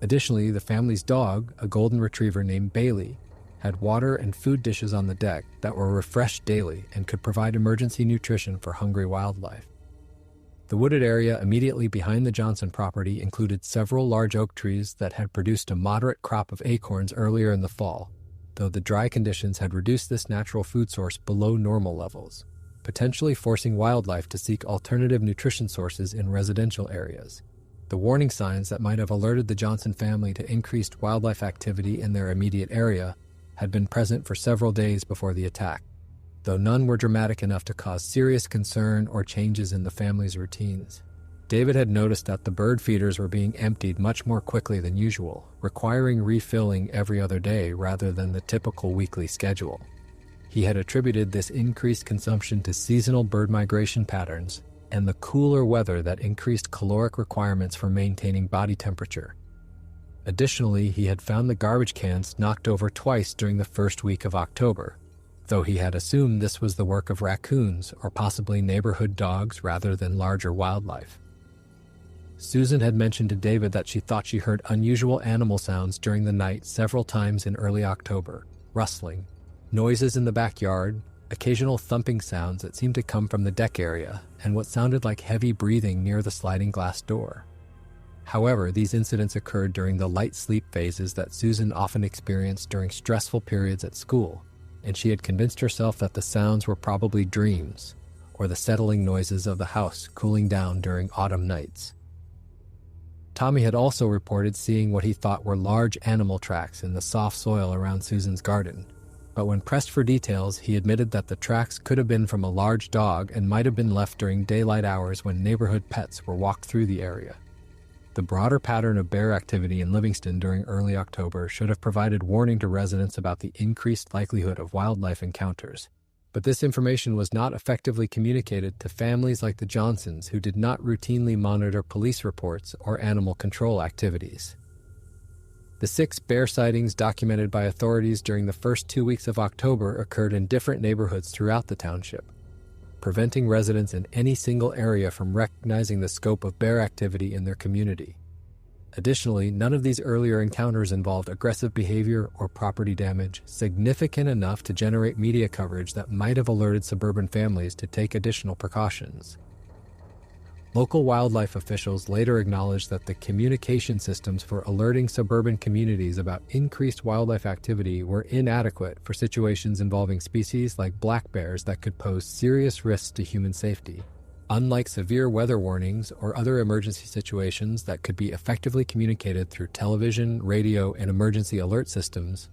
Additionally, the family's dog, a golden retriever named Bailey, had water and food dishes on the deck that were refreshed daily and could provide emergency nutrition for hungry wildlife. The wooded area immediately behind the Johnson property included several large oak trees that had produced a moderate crop of acorns earlier in the fall, though the dry conditions had reduced this natural food source below normal levels, potentially forcing wildlife to seek alternative nutrition sources in residential areas. The warning signs that might have alerted the Johnson family to increased wildlife activity in their immediate area had been present for several days before the attack, though none were dramatic enough to cause serious concern or changes in the family's routines. David had noticed that the bird feeders were being emptied much more quickly than usual, requiring refilling every other day rather than the typical weekly schedule. He had attributed this increased consumption to seasonal bird migration patterns and the cooler weather that increased caloric requirements for maintaining body temperature. Additionally, he had found the garbage cans knocked over twice during the first week of October, though he had assumed this was the work of raccoons or possibly neighborhood dogs rather than larger wildlife. Susan had mentioned to David that she thought she heard unusual animal sounds during the night several times in early October, rustling, noises in the backyard, occasional thumping sounds that seemed to come from the deck area, and what sounded like heavy breathing near the sliding glass door. However, these incidents occurred during the light sleep phases that Susan often experienced during stressful periods at school, and she had convinced herself that the sounds were probably dreams, or the settling noises of the house cooling down during autumn nights. Tommy had also reported seeing what he thought were large animal tracks in the soft soil around Susan's garden, but when pressed for details, he admitted that the tracks could have been from a large dog and might have been left during daylight hours when neighborhood pets were walked through the area. The broader pattern of bear activity in Livingston during early October should have provided warning to residents about the increased likelihood of wildlife encounters, but this information was not effectively communicated to families like the Johnsons who did not routinely monitor police reports or animal control activities. The 6 bear sightings documented by authorities during the first 2 weeks of October occurred in different neighborhoods throughout the township, preventing residents in any single area from recognizing the scope of bear activity in their community. Additionally, none of these earlier encounters involved aggressive behavior or property damage significant enough to generate media coverage that might have alerted suburban families to take additional precautions. Local wildlife officials later acknowledged that the communication systems for alerting suburban communities about increased wildlife activity were inadequate for situations involving species like black bears that could pose serious risks to human safety. Unlike severe weather warnings or other emergency situations that could be effectively communicated through television, radio, and emergency alert systems,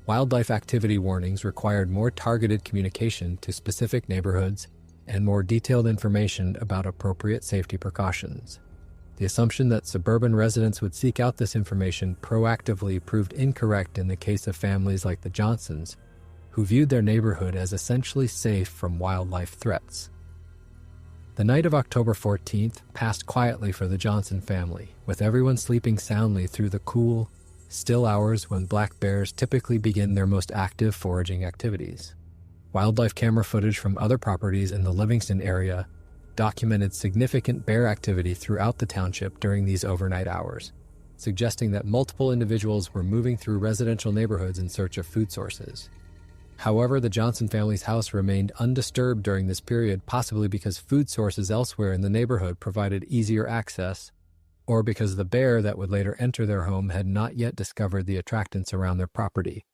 wildlife activity warnings required more targeted communication to specific neighborhoods and more detailed information about appropriate safety precautions. The assumption that suburban residents would seek out this information proactively proved incorrect in the case of families like the Johnsons, who viewed their neighborhood as essentially safe from wildlife threats. The night of October 14th passed quietly for the Johnson family, with everyone sleeping soundly through the cool, still hours when black bears typically begin their most active foraging activities. Wildlife camera footage from other properties in the Livingston area documented significant bear activity throughout the township during these overnight hours, suggesting that multiple individuals were moving through residential neighborhoods in search of food sources. However, the Johnson family's house remained undisturbed during this period, possibly because food sources elsewhere in the neighborhood provided easier access, or because the bear that would later enter their home had not yet discovered the attractants around their property.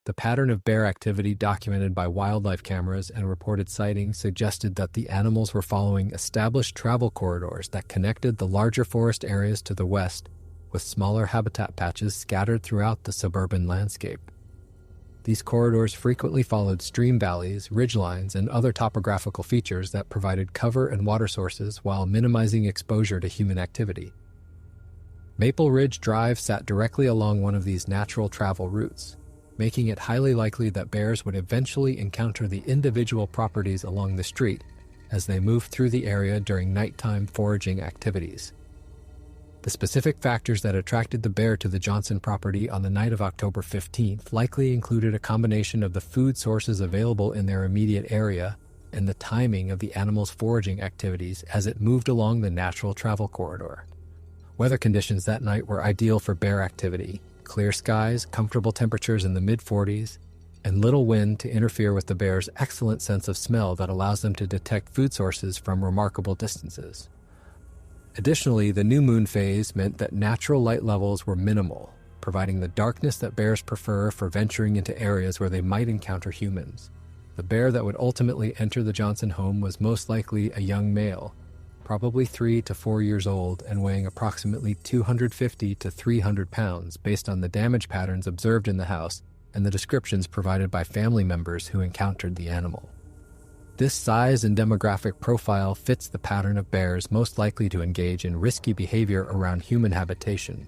The pattern of bear activity documented by wildlife cameras and reported sightings suggested that the animals were following established travel corridors that connected the larger forest areas to the west, with smaller habitat patches scattered throughout the suburban landscape. These corridors frequently followed stream valleys, ridgelines, and other topographical features that provided cover and water sources while minimizing exposure to human activity. Maple Ridge Drive sat directly along one of these natural travel routes, making it highly likely that bears would eventually encounter the individual properties along the street as they moved through the area during nighttime foraging activities. The specific factors that attracted the bear to the Johnson property on the night of October 15th likely included a combination of the food sources available in their immediate area and the timing of the animal's foraging activities as it moved along the natural travel corridor. Weather conditions that night were ideal for bear activity: clear skies, comfortable temperatures in the mid-40s, and little wind to interfere with the bear's excellent sense of smell that allows them to detect food sources from remarkable distances. Additionally, the new moon phase meant that natural light levels were minimal, providing the darkness that bears prefer for venturing into areas where they might encounter humans. The bear that would ultimately enter the Johnson home was most likely a young male, probably 3 to 4 years old and weighing approximately 250 to 300 pounds based on the damage patterns observed in the house and the descriptions provided by family members who encountered the animal. This size and demographic profile fits the pattern of bears most likely to engage in risky behavior around human habitation,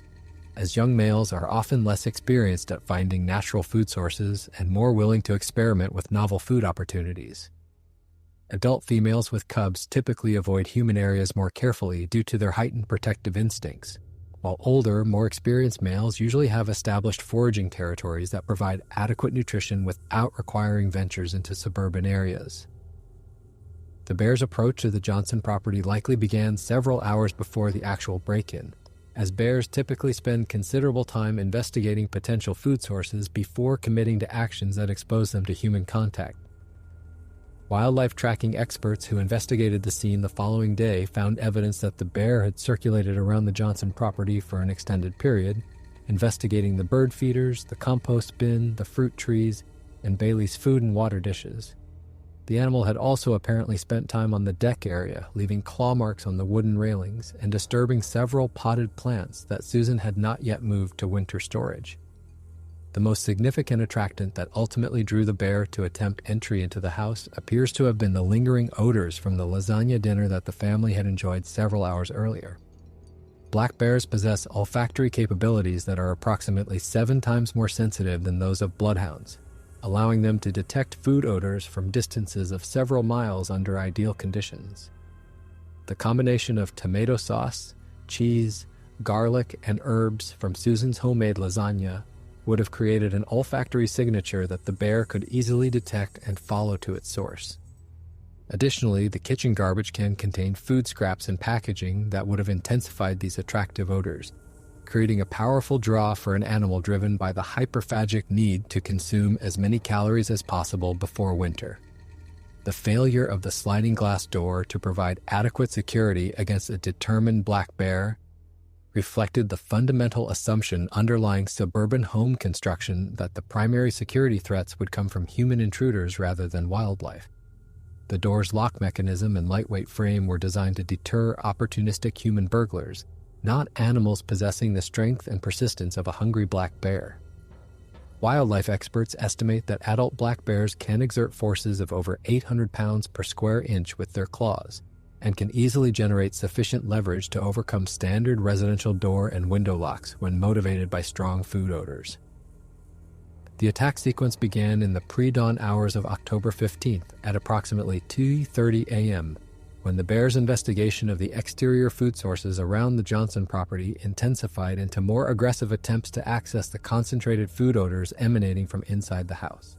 as young males are often less experienced at finding natural food sources and more willing to experiment with novel food opportunities. Adult females with cubs typically avoid human areas more carefully due to their heightened protective instincts, while older, more experienced males usually have established foraging territories that provide adequate nutrition without requiring ventures into suburban areas. The bear's approach to the Johnson property likely began several hours before the actual break-in, as bears typically spend considerable time investigating potential food sources before committing to actions that expose them to human contact. Wildlife tracking experts who investigated the scene the following day found evidence that the bear had circulated around the Johnson property for an extended period, investigating the bird feeders, the compost bin, the fruit trees, and Bailey's food and water dishes. The animal had also apparently spent time on the deck area, leaving claw marks on the wooden railings and disturbing several potted plants that Susan had not yet moved to winter storage. The most significant attractant that ultimately drew the bear to attempt entry into the house appears to have been the lingering odors from the lasagna dinner that the family had enjoyed several hours earlier. Black bears possess olfactory capabilities that are approximately 7 times more sensitive than those of bloodhounds, allowing them to detect food odors from distances of several miles under ideal conditions. The combination of tomato sauce, cheese, garlic, and herbs from Susan's homemade lasagna would have created an olfactory signature that the bear could easily detect and follow to its source. Additionally, the kitchen garbage can contain food scraps and packaging that would have intensified these attractive odors, creating a powerful draw for an animal driven by the hyperphagic need to consume as many calories as possible before winter. The failure of the sliding glass door to provide adequate security against a determined black bear reflected the fundamental assumption underlying suburban home construction that the primary security threats would come from human intruders rather than wildlife. The door's lock mechanism and lightweight frame were designed to deter opportunistic human burglars, not animals possessing the strength and persistence of a hungry black bear. Wildlife experts estimate that adult black bears can exert forces of over 800 pounds per square inch with their claws, and can easily generate sufficient leverage to overcome standard residential door and window locks when motivated by strong food odors. The attack sequence began in the pre-dawn hours of October 15th at approximately 2:30 a.m., when the bear's investigation of the exterior food sources around the Johnson property intensified into more aggressive attempts to access the concentrated food odors emanating from inside the house.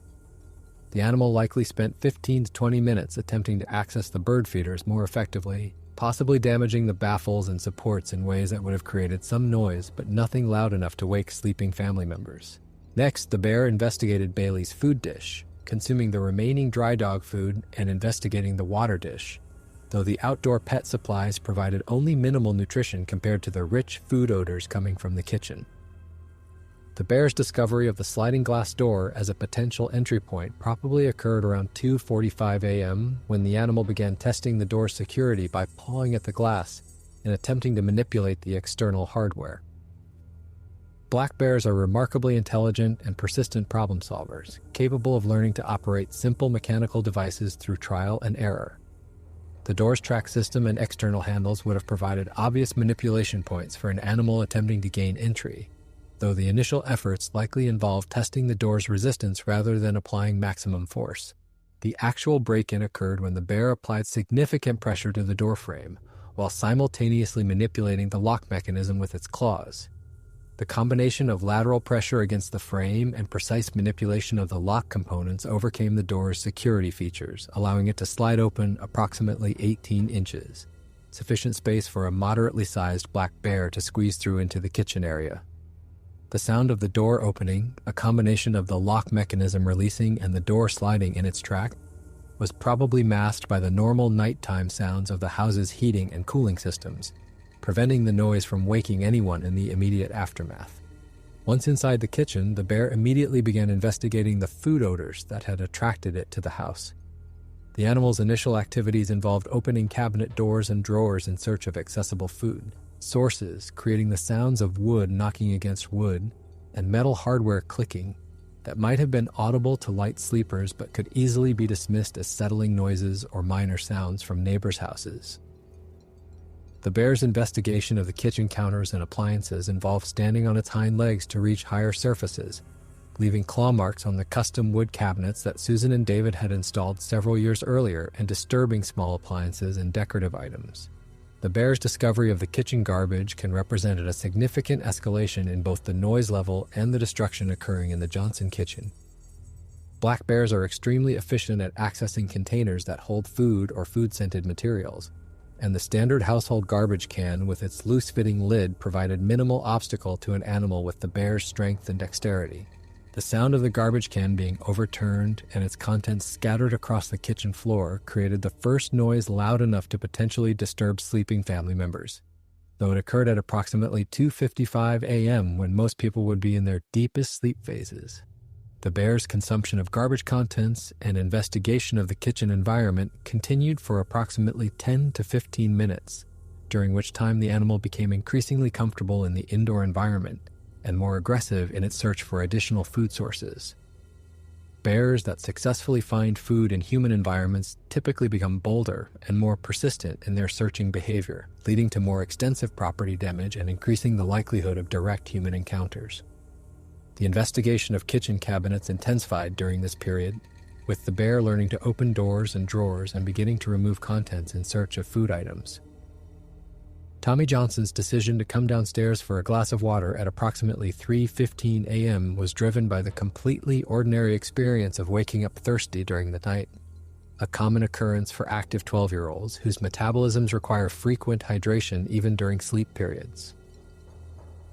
The animal likely spent 15 to 20 minutes attempting to access the bird feeders more effectively, possibly damaging the baffles and supports in ways that would have created some noise but nothing loud enough to wake sleeping family members. Next, the bear investigated Bailey's food dish, consuming the remaining dry dog food and investigating the water dish, though the outdoor pet supplies provided only minimal nutrition compared to the rich food odors coming from the kitchen. The bear's discovery of the sliding glass door as a potential entry point probably occurred around 2:45 a.m. when the animal began testing the door's security by pawing at the glass and attempting to manipulate the external hardware. Black bears are remarkably intelligent and persistent problem solvers, capable of learning to operate simple mechanical devices through trial and error. The door's track system and external handles would have provided obvious manipulation points for an animal attempting to gain entry, though the initial efforts likely involved testing the door's resistance rather than applying maximum force. The actual break-in occurred when the bear applied significant pressure to the door frame, while simultaneously manipulating the lock mechanism with its claws. The combination of lateral pressure against the frame and precise manipulation of the lock components overcame the door's security features, allowing it to slide open approximately 18 inches, sufficient space for a moderately sized black bear to squeeze through into the kitchen area. The sound of the door opening, a combination of the lock mechanism releasing and the door sliding in its track, was probably masked by the normal nighttime sounds of the house's heating and cooling systems, preventing the noise from waking anyone in the immediate aftermath. Once inside the kitchen, the bear immediately began investigating the food odors that had attracted it to the house. The animal's initial activities involved opening cabinet doors and drawers in search of accessible food sources, creating the sounds of wood knocking against wood and metal hardware clicking that might have been audible to light sleepers but could easily be dismissed as settling noises or minor sounds from neighbors' houses. The bear's investigation of the kitchen counters and appliances involved standing on its hind legs to reach higher surfaces, leaving claw marks on the custom wood cabinets that Susan and David had installed several years earlier and disturbing small appliances and decorative items. The bear's discovery of the kitchen garbage can represent a significant escalation in both the noise level and the destruction occurring in the Johnson kitchen. Black bears are extremely efficient at accessing containers that hold food or food-scented materials, and the standard household garbage can with its loose-fitting lid provided minimal obstacle to an animal with the bear's strength and dexterity. The sound of the garbage can being overturned and its contents scattered across the kitchen floor created the first noise loud enough to potentially disturb sleeping family members, though it occurred at approximately 2:55 a.m. when most people would be in their deepest sleep phases. The bear's consumption of garbage contents and investigation of the kitchen environment continued for approximately 10 to 15 minutes, during which time the animal became increasingly comfortable in the indoor environment and more aggressive in its search for additional food sources. Bears that successfully find food in human environments typically become bolder and more persistent in their searching behavior, leading to more extensive property damage and increasing the likelihood of direct human encounters. The investigation of kitchen cabinets intensified during this period, with the bear learning to open doors and drawers and beginning to remove contents in search of food items. Tommy Johnson's decision to come downstairs for a glass of water at approximately 3:15 a.m. was driven by the completely ordinary experience of waking up thirsty during the night, a common occurrence for active 12-year-olds whose metabolisms require frequent hydration even during sleep periods.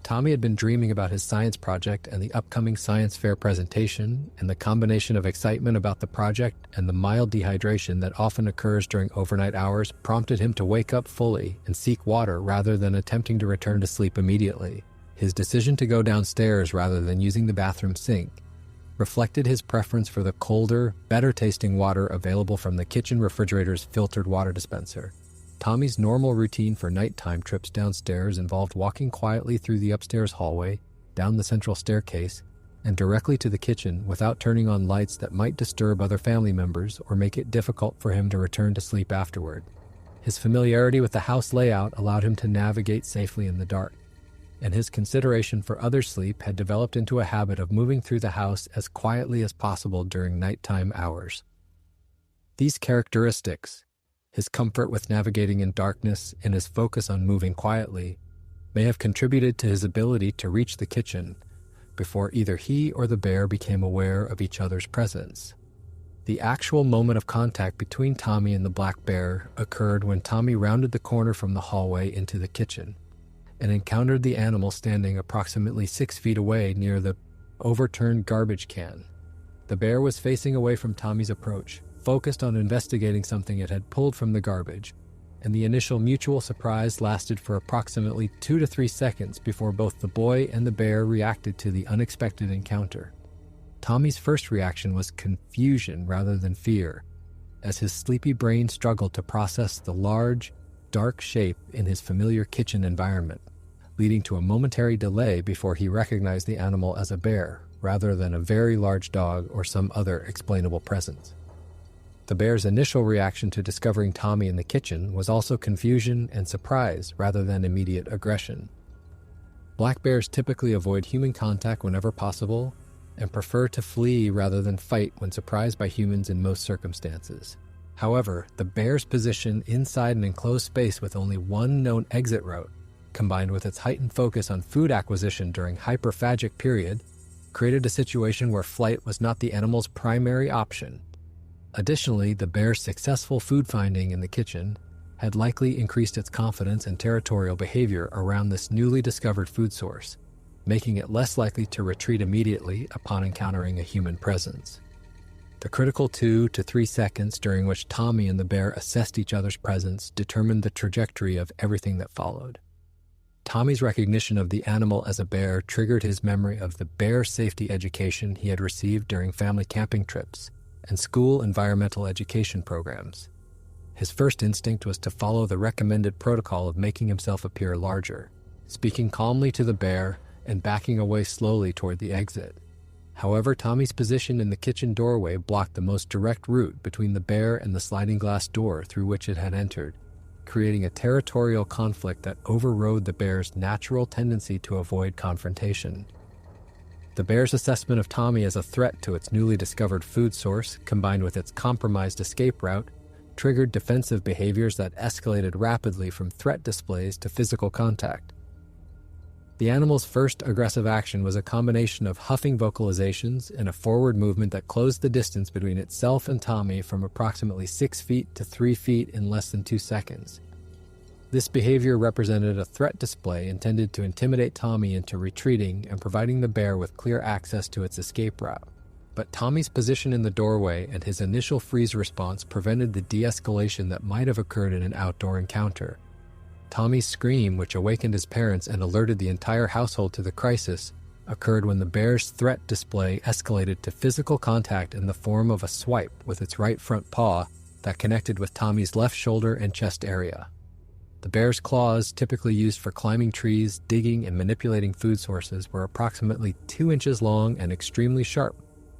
Tommy had been dreaming about his science project and the upcoming science fair presentation, and the combination of excitement about the project and the mild dehydration that often occurs during overnight hours prompted him to wake up fully and seek water rather than attempting to return to sleep immediately. His decision to go downstairs rather than using the bathroom sink reflected his preference for the colder, better-tasting water available from the kitchen refrigerator's filtered water dispenser. Tommy's normal routine for nighttime trips downstairs involved walking quietly through the upstairs hallway, down the central staircase, and directly to the kitchen without turning on lights that might disturb other family members or make it difficult for him to return to sleep afterward. His familiarity with the house layout allowed him to navigate safely in the dark, and his consideration for others' sleep had developed into a habit of moving through the house as quietly as possible during nighttime hours. These characteristics, his comfort with navigating in darkness and his focus on moving quietly, may have contributed to his ability to reach the kitchen before either he or the bear became aware of each other's presence. The actual moment of contact between Tommy and the black bear occurred when Tommy rounded the corner from the hallway into the kitchen and encountered the animal standing approximately 6 feet away near the overturned garbage can. The bear was facing away from Tommy's approach, focused on investigating something it had pulled from the garbage, and the initial mutual surprise lasted for approximately 2 to 3 seconds before both the boy and the bear reacted to the unexpected encounter. Tommy's first reaction was confusion rather than fear, as his sleepy brain struggled to process the large, dark shape in his familiar kitchen environment, leading to a momentary delay before he recognized the animal as a bear, rather than a very large dog or some other explainable presence. The bear's initial reaction to discovering Tommy in the kitchen was also confusion and surprise rather than immediate aggression. Black bears typically avoid human contact whenever possible and prefer to flee rather than fight when surprised by humans in most circumstances. However, the bear's position inside an enclosed space with only one known exit route, combined with its heightened focus on food acquisition during hyperphagic period, created a situation where flight was not the animal's primary option. Additionally, the bear's successful food finding in the kitchen had likely increased its confidence and territorial behavior around this newly discovered food source, making it less likely to retreat immediately upon encountering a human presence. The critical 2 to 3 seconds during which Tommy and the bear assessed each other's presence determined the trajectory of everything that followed. Tommy's recognition of the animal as a bear triggered his memory of the bear safety education he had received during family camping trips and school environmental education programs. His first instinct was to follow the recommended protocol of making himself appear larger, speaking calmly to the bear and backing away slowly toward the exit. However, Tommy's position in the kitchen doorway blocked the most direct route between the bear and the sliding glass door through which it had entered, creating a territorial conflict that overrode the bear's natural tendency to avoid confrontation. The bear's assessment of Tommy as a threat to its newly discovered food source, combined with its compromised escape route, triggered defensive behaviors that escalated rapidly from threat displays to physical contact. The animal's first aggressive action was a combination of huffing vocalizations and a forward movement that closed the distance between itself and Tommy from approximately 6 feet to 3 feet in less than 2 seconds. This behavior represented a threat display intended to intimidate Tommy into retreating and providing the bear with clear access to its escape route. But Tommy's position in the doorway and his initial freeze response prevented the de-escalation that might have occurred in an outdoor encounter. Tommy's scream, which awakened his parents and alerted the entire household to the crisis, occurred when the bear's threat display escalated to physical contact in the form of a swipe with its right front paw that connected with Tommy's left shoulder and chest area. The bear's claws, typically used for climbing trees, digging, and manipulating food sources, were approximately 2 inches long and extremely sharp,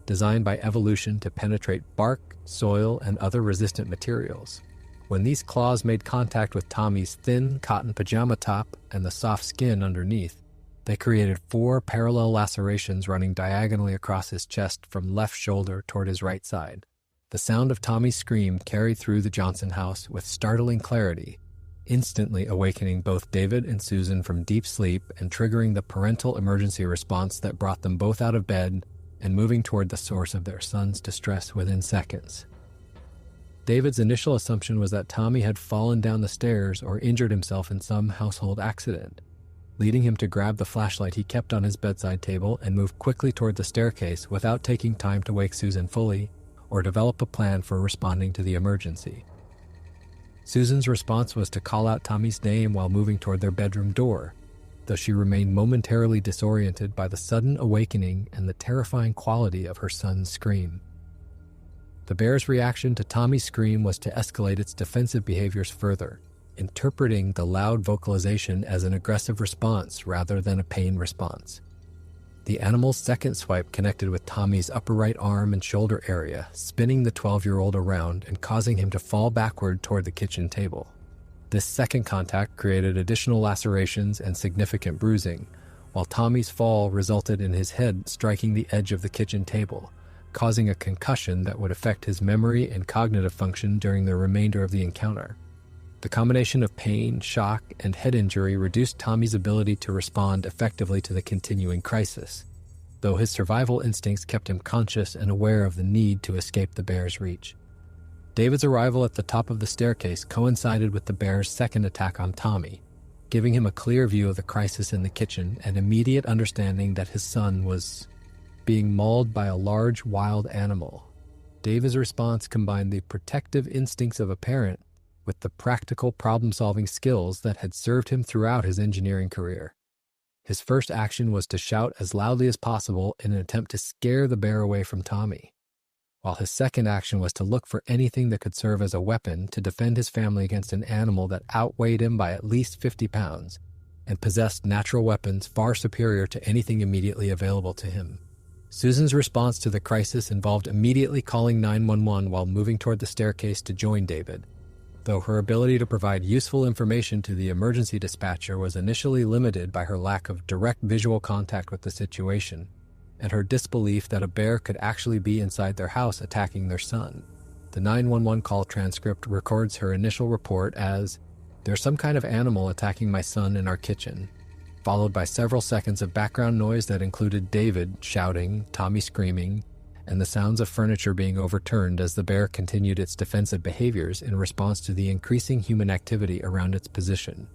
designed by evolution to penetrate bark, soil, and other resistant materials. When these claws made contact with Tommy's thin cotton pajama top and the soft skin underneath, they created 4 parallel lacerations running diagonally across his chest from left shoulder toward his right side. The sound of Tommy's scream carried through the Johnson house with startling clarity, instantly awakening both David and Susan from deep sleep and triggering the parental emergency response that brought them both out of bed and moving toward the source of their son's distress within seconds. David's initial assumption was that Tommy had fallen down the stairs or injured himself in some household accident, leading him to grab the flashlight he kept on his bedside table and move quickly toward the staircase without taking time to wake Susan fully or develop a plan for responding to the emergency. Susan's response was to call out Tommy's name while moving toward their bedroom door, though she remained momentarily disoriented by the sudden awakening and the terrifying quality of her son's scream. The bear's reaction to Tommy's scream was to escalate its defensive behaviors further, interpreting the loud vocalization as an aggressive response rather than a pain response. The animal's second swipe connected with Tommy's upper right arm and shoulder area, spinning the 12-year-old around and causing him to fall backward toward the kitchen table. This second contact created additional lacerations and significant bruising, while Tommy's fall resulted in his head striking the edge of the kitchen table, causing a concussion that would affect his memory and cognitive function during the remainder of the encounter. The combination of pain, shock, and head injury reduced Tommy's ability to respond effectively to the continuing crisis, though his survival instincts kept him conscious and aware of the need to escape the bear's reach. David's arrival at the top of the staircase coincided with the bear's second attack on Tommy, giving him a clear view of the crisis in the kitchen and immediate understanding that his son was being mauled by a large wild animal. David's response combined the protective instincts of a parent with the practical problem-solving skills that had served him throughout his engineering career. His first action was to shout as loudly as possible in an attempt to scare the bear away from Tommy, while his second action was to look for anything that could serve as a weapon to defend his family against an animal that outweighed him by at least 50 pounds and possessed natural weapons far superior to anything immediately available to him. Susan's response to the crisis involved immediately calling 911 while moving toward the staircase to join David, though her ability to provide useful information to the emergency dispatcher was initially limited by her lack of direct visual contact with the situation and her disbelief that a bear could actually be inside their house attacking their son. The 911 call transcript records her initial report as, "There's some kind of animal attacking my son in our kitchen," followed by several seconds of background noise that included David shouting, Tommy screaming, and the sounds of furniture being overturned as the bear continued its defensive behaviors in response to the increasing human activity around its position.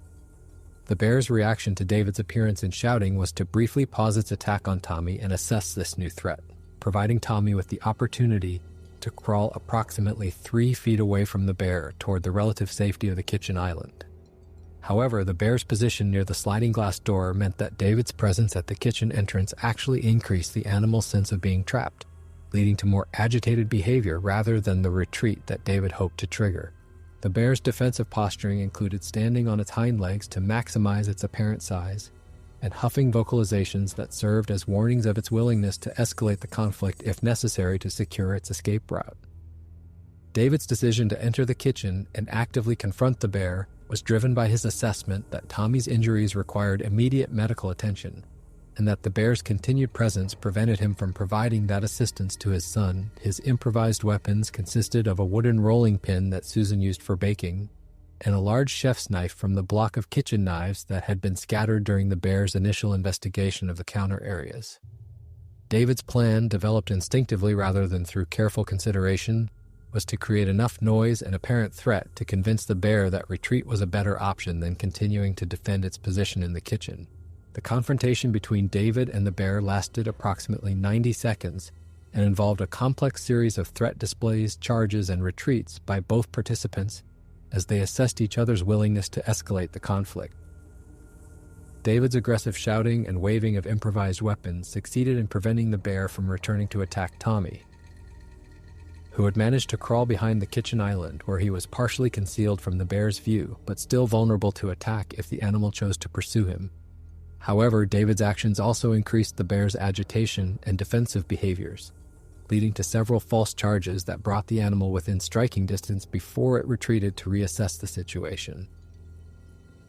The bear's reaction to David's appearance and shouting was to briefly pause its attack on Tommy and assess this new threat, providing Tommy with the opportunity to crawl approximately 3 feet away from the bear toward the relative safety of the kitchen island. However, the bear's position near the sliding glass door meant that David's presence at the kitchen entrance actually increased the animal's sense of being trapped, leading to more agitated behavior rather than the retreat that David hoped to trigger. The bear's defensive posturing included standing on its hind legs to maximize its apparent size, and huffing vocalizations that served as warnings of its willingness to escalate the conflict if necessary to secure its escape route. David's decision to enter the kitchen and actively confront the bear was driven by his assessment that Tommy's injuries required immediate medical attention, and that the bear's continued presence prevented him from providing that assistance to his son. His improvised weapons consisted of a wooden rolling pin that Susan used for baking, and a large chef's knife from the block of kitchen knives that had been scattered during the bear's initial investigation of the counter areas. David's plan, developed instinctively rather than through careful consideration, was to create enough noise and apparent threat to convince the bear that retreat was a better option than continuing to defend its position in the kitchen. The confrontation between David and the bear lasted approximately 90 seconds and involved a complex series of threat displays, charges, and retreats by both participants as they assessed each other's willingness to escalate the conflict. David's aggressive shouting and waving of improvised weapons succeeded in preventing the bear from returning to attack Tommy, who had managed to crawl behind the kitchen island where he was partially concealed from the bear's view but still vulnerable to attack if the animal chose to pursue him. However, David's actions also increased the bear's agitation and defensive behaviors, leading to several false charges that brought the animal within striking distance before it retreated to reassess the situation.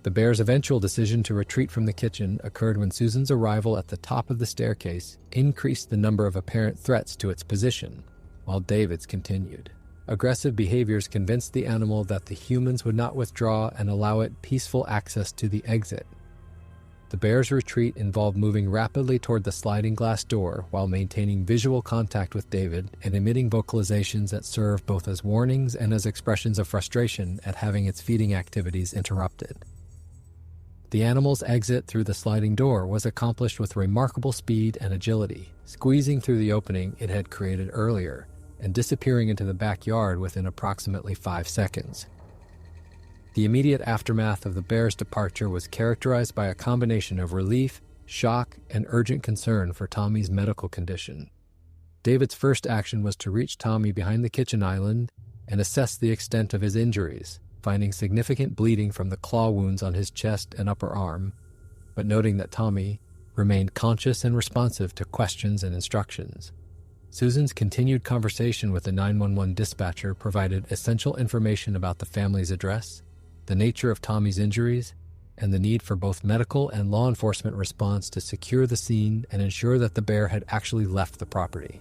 The bear's eventual decision to retreat from the kitchen occurred when Susan's arrival at the top of the staircase increased the number of apparent threats to its position, while David's continued. Aggressive behaviors convinced the animal that the humans would not withdraw and allow it peaceful access to the exit. The bear's retreat involved moving rapidly toward the sliding glass door while maintaining visual contact with David and emitting vocalizations that served both as warnings and as expressions of frustration at having its feeding activities interrupted. The animal's exit through the sliding door was accomplished with remarkable speed and agility, squeezing through the opening it had created earlier and disappearing into the backyard within approximately 5 seconds. The immediate aftermath of the bear's departure was characterized by a combination of relief, shock, and urgent concern for Tommy's medical condition. David's first action was to reach Tommy behind the kitchen island and assess the extent of his injuries, finding significant bleeding from the claw wounds on his chest and upper arm, but noting that Tommy remained conscious and responsive to questions and instructions. Susan's continued conversation with the 911 dispatcher provided essential information about the family's address, the nature of Tommy's injuries, and the need for both medical and law enforcement response to secure the scene and ensure that the bear had actually left the property.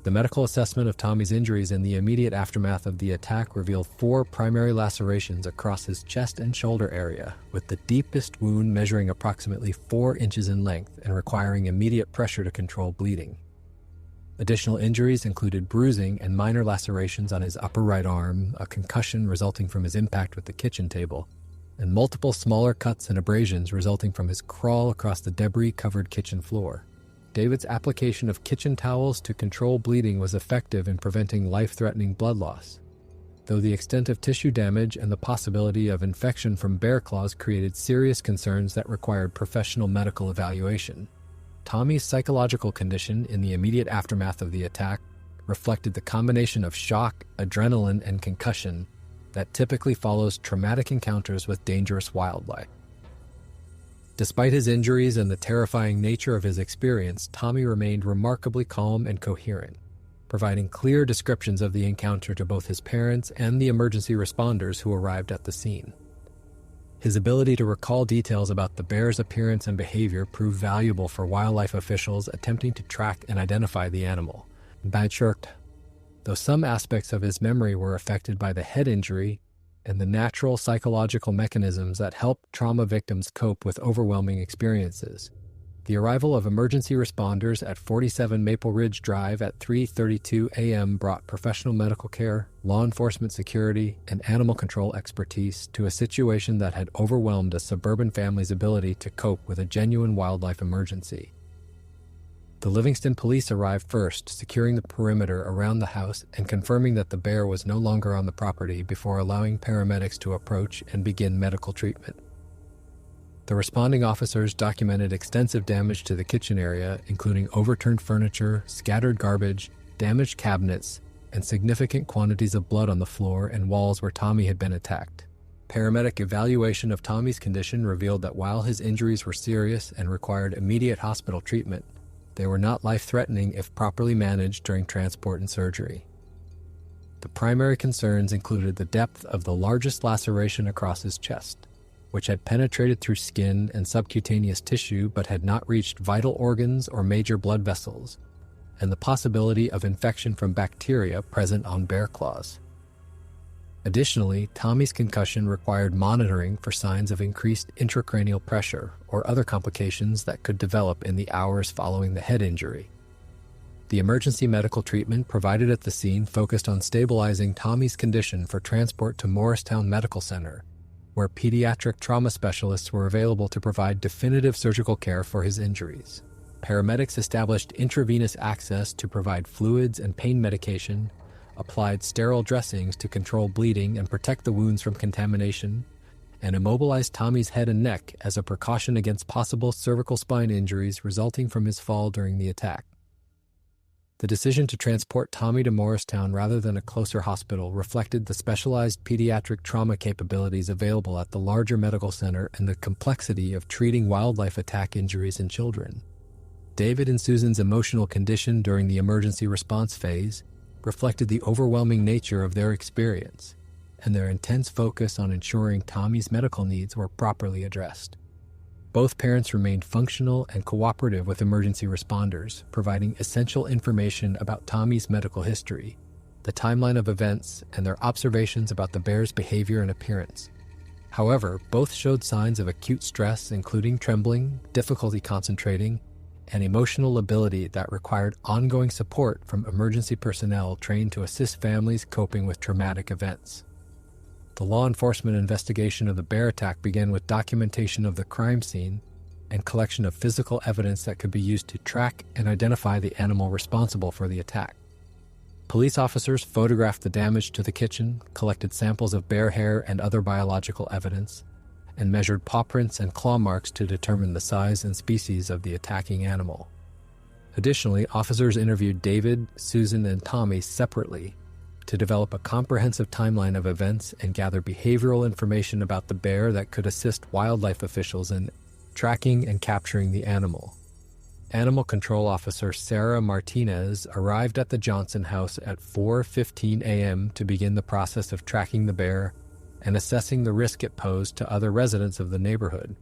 The medical assessment of Tommy's injuries in the immediate aftermath of the attack revealed 4 primary lacerations across his chest and shoulder area, with the deepest wound measuring approximately 4 inches in length and requiring immediate pressure to control bleeding. Additional injuries included bruising and minor lacerations on his upper right arm, a concussion resulting from his impact with the kitchen table, and multiple smaller cuts and abrasions resulting from his crawl across the debris-covered kitchen floor. David's application of kitchen towels to control bleeding was effective in preventing life-threatening blood loss, though the extent of tissue damage and the possibility of infection from bear claws created serious concerns that required professional medical evaluation. Tommy's psychological condition in the immediate aftermath of the attack reflected the combination of shock, adrenaline, and concussion that typically follows traumatic encounters with dangerous wildlife. Despite his injuries and the terrifying nature of his experience, Tommy remained remarkably calm and coherent, providing clear descriptions of the encounter to both his parents and the emergency responders who arrived at the scene. His ability to recall details about the bear's appearance and behavior proved valuable for wildlife officials attempting to track and identify the animal. Though some aspects of his memory were affected by the head injury and the natural psychological mechanisms that help trauma victims cope with overwhelming experiences, the arrival of emergency responders at 47 Maple Ridge Drive at 3:32 a.m. brought professional medical care, law enforcement security, and animal control expertise to a situation that had overwhelmed a suburban family's ability to cope with a genuine wildlife emergency. The Livingston police arrived first, securing the perimeter around the house and confirming that the bear was no longer on the property before allowing paramedics to approach and begin medical treatment. The responding officers documented extensive damage to the kitchen area, including overturned furniture, scattered garbage, damaged cabinets, and significant quantities of blood on the floor and walls where Tommy had been attacked. Paramedic evaluation of Tommy's condition revealed that while his injuries were serious and required immediate hospital treatment, they were not life-threatening if properly managed during transport and surgery. The primary concerns included the depth of the largest laceration across his chest, which had penetrated through skin and subcutaneous tissue but had not reached vital organs or major blood vessels, and the possibility of infection from bacteria present on bear claws. Additionally, Tommy's concussion required monitoring for signs of increased intracranial pressure or other complications that could develop in the hours following the head injury. The emergency medical treatment provided at the scene focused on stabilizing Tommy's condition for transport to Morristown Medical Center, where pediatric trauma specialists were available to provide definitive surgical care for his injuries. Paramedics established intravenous access to provide fluids and pain medication, applied sterile dressings to control bleeding and protect the wounds from contamination, and immobilized Tommy's head and neck as a precaution against possible cervical spine injuries resulting from his fall during the attack. The decision to transport Tommy to Morristown rather than a closer hospital reflected the specialized pediatric trauma capabilities available at the larger medical center and the complexity of treating wildlife attack injuries in children. David and Susan's emotional condition during the emergency response phase reflected the overwhelming nature of their experience and their intense focus on ensuring Tommy's medical needs were properly addressed. Both parents remained functional and cooperative with emergency responders, providing essential information about Tommy's medical history, the timeline of events, and their observations about the bear's behavior and appearance. However, both showed signs of acute stress, including trembling, difficulty concentrating, and emotional lability that required ongoing support from emergency personnel trained to assist families coping with traumatic events. The law enforcement investigation of the bear attack began with documentation of the crime scene and collection of physical evidence that could be used to track and identify the animal responsible for the attack. Police officers photographed the damage to the kitchen, collected samples of bear hair and other biological evidence, and measured paw prints and claw marks to determine the size and species of the attacking animal. Additionally, officers interviewed David, Susan, and Tommy separately to develop a comprehensive timeline of events and gather behavioral information about the bear that could assist wildlife officials in tracking and capturing the animal. Animal Control Officer Sarah Martinez arrived at the Johnson house at 4:15 a.m. to begin the process of tracking the bear and assessing the risk it posed to other residents of the neighborhood.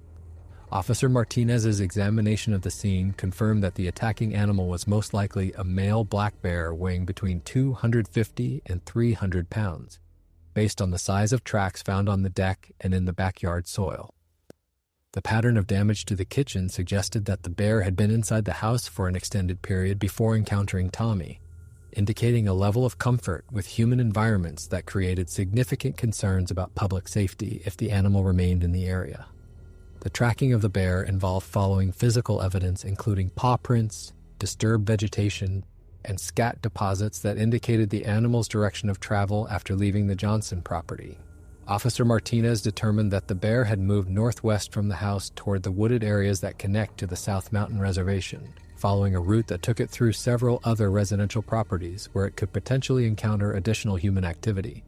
Officer Martinez's examination of the scene confirmed that the attacking animal was most likely a male black bear weighing between 250 and 300 pounds, based on the size of tracks found on the deck and in the backyard soil. The pattern of damage to the kitchen suggested that the bear had been inside the house for an extended period before encountering Tommy, indicating a level of comfort with human environments that created significant concerns about public safety if the animal remained in the area. The tracking of the bear involved following physical evidence including paw prints, disturbed vegetation, and scat deposits that indicated the animal's direction of travel after leaving the Johnson property. Officer Martinez determined that the bear had moved northwest from the house toward the wooded areas that connect to the South Mountain Reservation, following a route that took it through several other residential properties where it could potentially encounter additional human activity.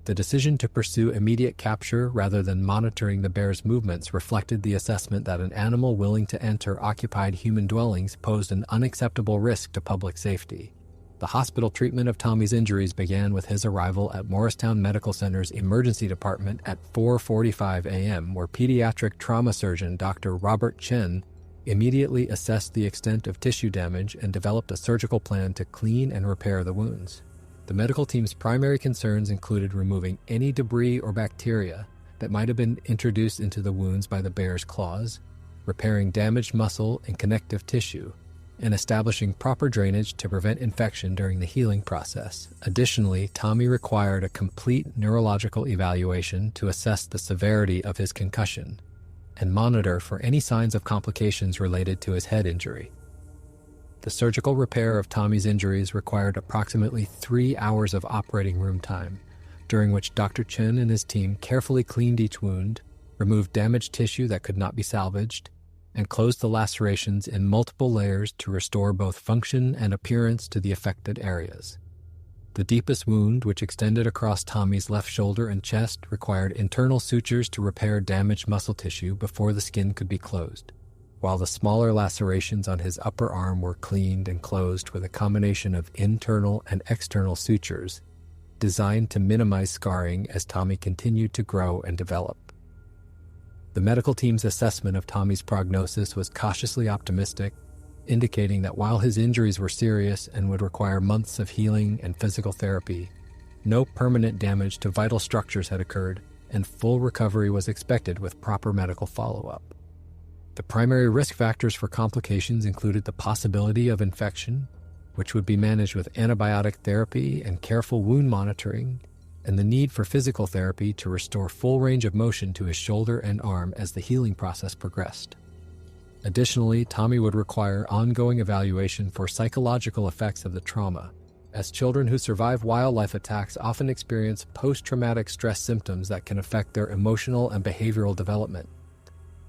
The decision to pursue immediate capture rather than monitoring the bear's movements reflected the assessment that an animal willing to enter occupied human dwellings posed an unacceptable risk to public safety. The hospital treatment of Tommy's injuries began with his arrival at Morristown Medical Center's emergency department at 4:45 a.m., where pediatric trauma surgeon Dr. Robert Chen immediately assessed the extent of tissue damage and developed a surgical plan to clean and repair the wounds. The medical team's primary concerns included removing any debris or bacteria that might have been introduced into the wounds by the bear's claws, repairing damaged muscle and connective tissue, and establishing proper drainage to prevent infection during the healing process. Additionally, Tommy required a complete neurological evaluation to assess the severity of his concussion and monitor for any signs of complications related to his head injury. The surgical repair of Tommy's injuries required approximately 3 hours of operating room time, during which Dr. Chen and his team carefully cleaned each wound, removed damaged tissue that could not be salvaged, and closed the lacerations in multiple layers to restore both function and appearance to the affected areas. The deepest wound, which extended across Tommy's left shoulder and chest, required internal sutures to repair damaged muscle tissue before the skin could be closed, while the smaller lacerations on his upper arm were cleaned and closed with a combination of internal and external sutures designed to minimize scarring as Tommy continued to grow and develop. The medical team's assessment of Tommy's prognosis was cautiously optimistic, indicating that while his injuries were serious and would require months of healing and physical therapy, no permanent damage to vital structures had occurred, and full recovery was expected with proper medical follow-up. The primary risk factors for complications included the possibility of infection, which would be managed with antibiotic therapy and careful wound monitoring, and the need for physical therapy to restore full range of motion to his shoulder and arm as the healing process progressed. Additionally, Tommy would require ongoing evaluation for psychological effects of the trauma, as children who survive wildlife attacks often experience post-traumatic stress symptoms that can affect their emotional and behavioral development.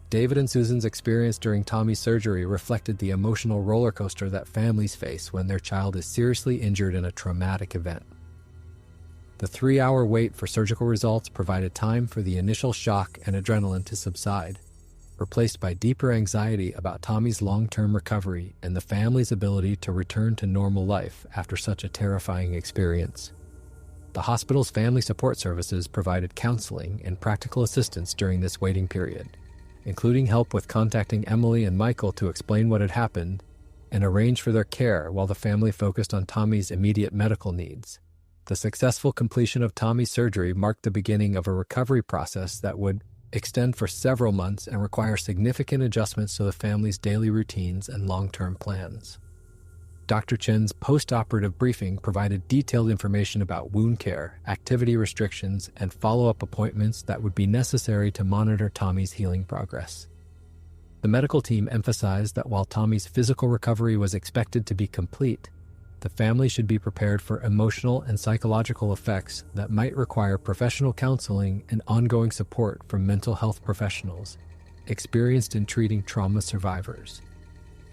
David and Susan's experience during Tommy's surgery reflected the emotional roller coaster that families face when their child is seriously injured in a traumatic event. The 3-hour wait for surgical results provided time for the initial shock and adrenaline to subside, replaced by deeper anxiety about Tommy's long-term recovery and the family's ability to return to normal life after such a terrifying experience. The hospital's family support services provided counseling and practical assistance during this waiting period, including help with contacting Emily and Michael to explain what had happened and arrange for their care while the family focused on Tommy's immediate medical needs. The successful completion of Tommy's surgery marked the beginning of a recovery process that would extend for several months and require significant adjustments to the family's daily routines and long-term plans. Dr. Chen's post-operative briefing provided detailed information about wound care, activity restrictions, and follow-up appointments that would be necessary to monitor Tommy's healing progress. The medical team emphasized that while Tommy's physical recovery was expected to be complete, the family should be prepared for emotional and psychological effects that might require professional counseling and ongoing support from mental health professionals experienced in treating trauma survivors.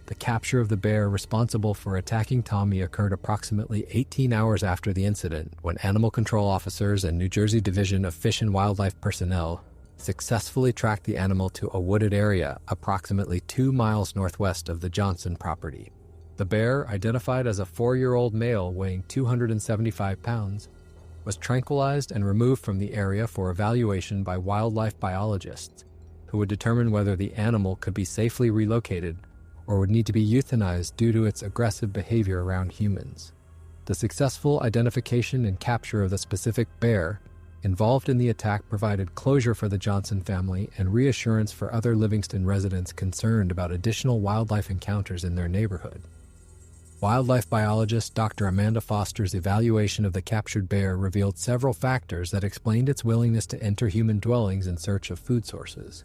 The capture of the bear responsible for attacking Tommy occurred approximately 18 hours after the incident, when animal control officers and New Jersey Division of Fish and Wildlife personnel successfully tracked the animal to a wooded area approximately 2 miles northwest of the Johnson property. The bear, identified as a 4-year-old male weighing 275 pounds, was tranquilized and removed from the area for evaluation by wildlife biologists, who would determine whether the animal could be safely relocated or would need to be euthanized due to its aggressive behavior around humans. The successful identification and capture of the specific bear involved in the attack provided closure for the Johnson family and reassurance for other Livingston residents concerned about additional wildlife encounters in their neighborhood. Wildlife biologist Dr. Amanda Foster's evaluation of the captured bear revealed several factors that explained its willingness to enter human dwellings in search of food sources.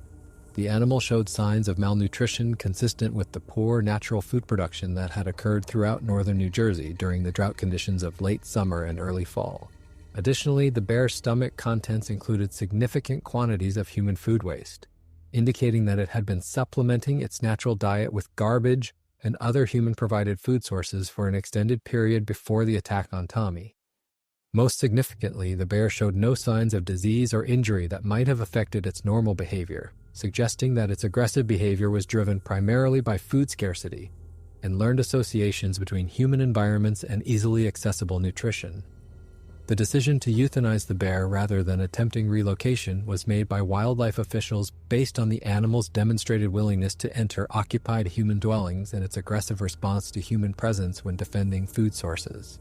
The animal showed signs of malnutrition consistent with the poor natural food production that had occurred throughout northern New Jersey during the drought conditions of late summer and early fall. Additionally, the bear's stomach contents included significant quantities of human food waste, indicating that it had been supplementing its natural diet with garbage and other human-provided food sources for an extended period before the attack on Tommy. Most significantly, the bear showed no signs of disease or injury that might have affected its normal behavior, suggesting that its aggressive behavior was driven primarily by food scarcity and learned associations between human environments and easily accessible nutrition. The decision to euthanize the bear rather than attempting relocation was made by wildlife officials based on the animal's demonstrated willingness to enter occupied human dwellings and its aggressive response to human presence when defending food sources.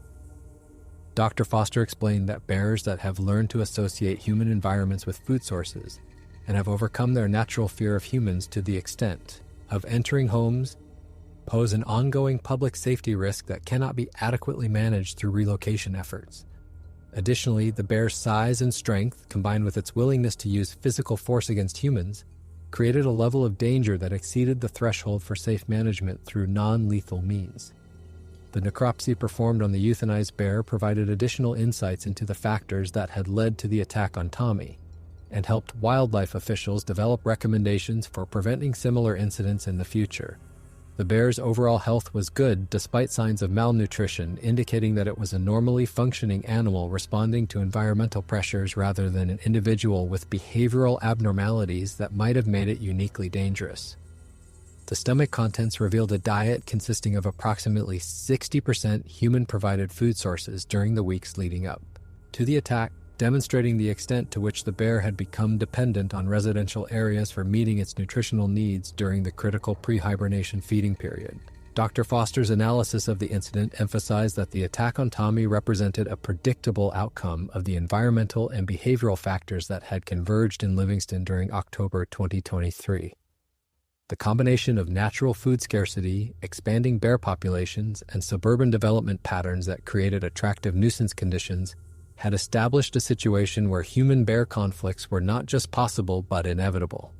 Dr. Foster explained that bears that have learned to associate human environments with food sources and have overcome their natural fear of humans to the extent of entering homes pose an ongoing public safety risk that cannot be adequately managed through relocation efforts. Additionally, the bear's size and strength, combined with its willingness to use physical force against humans, created a level of danger that exceeded the threshold for safe management through non-lethal means. The necropsy performed on the euthanized bear provided additional insights into the factors that had led to the attack on Tommy, and helped wildlife officials develop recommendations for preventing similar incidents in the future. The bear's overall health was good despite signs of malnutrition, indicating that it was a normally functioning animal responding to environmental pressures rather than an individual with behavioral abnormalities that might have made it uniquely dangerous. The stomach contents revealed a diet consisting of approximately 60% human-provided food sources during the weeks leading up to the attack, demonstrating the extent to which the bear had become dependent on residential areas for meeting its nutritional needs during the critical pre-hibernation feeding period. Dr. Foster's analysis of the incident emphasized that the attack on Tommy represented a predictable outcome of the environmental and behavioral factors that had converged in Livingston during October 2023. The combination of natural food scarcity, expanding bear populations, and suburban development patterns that created attractive nuisance conditions had established a situation where human-bear conflicts were not just possible but inevitable.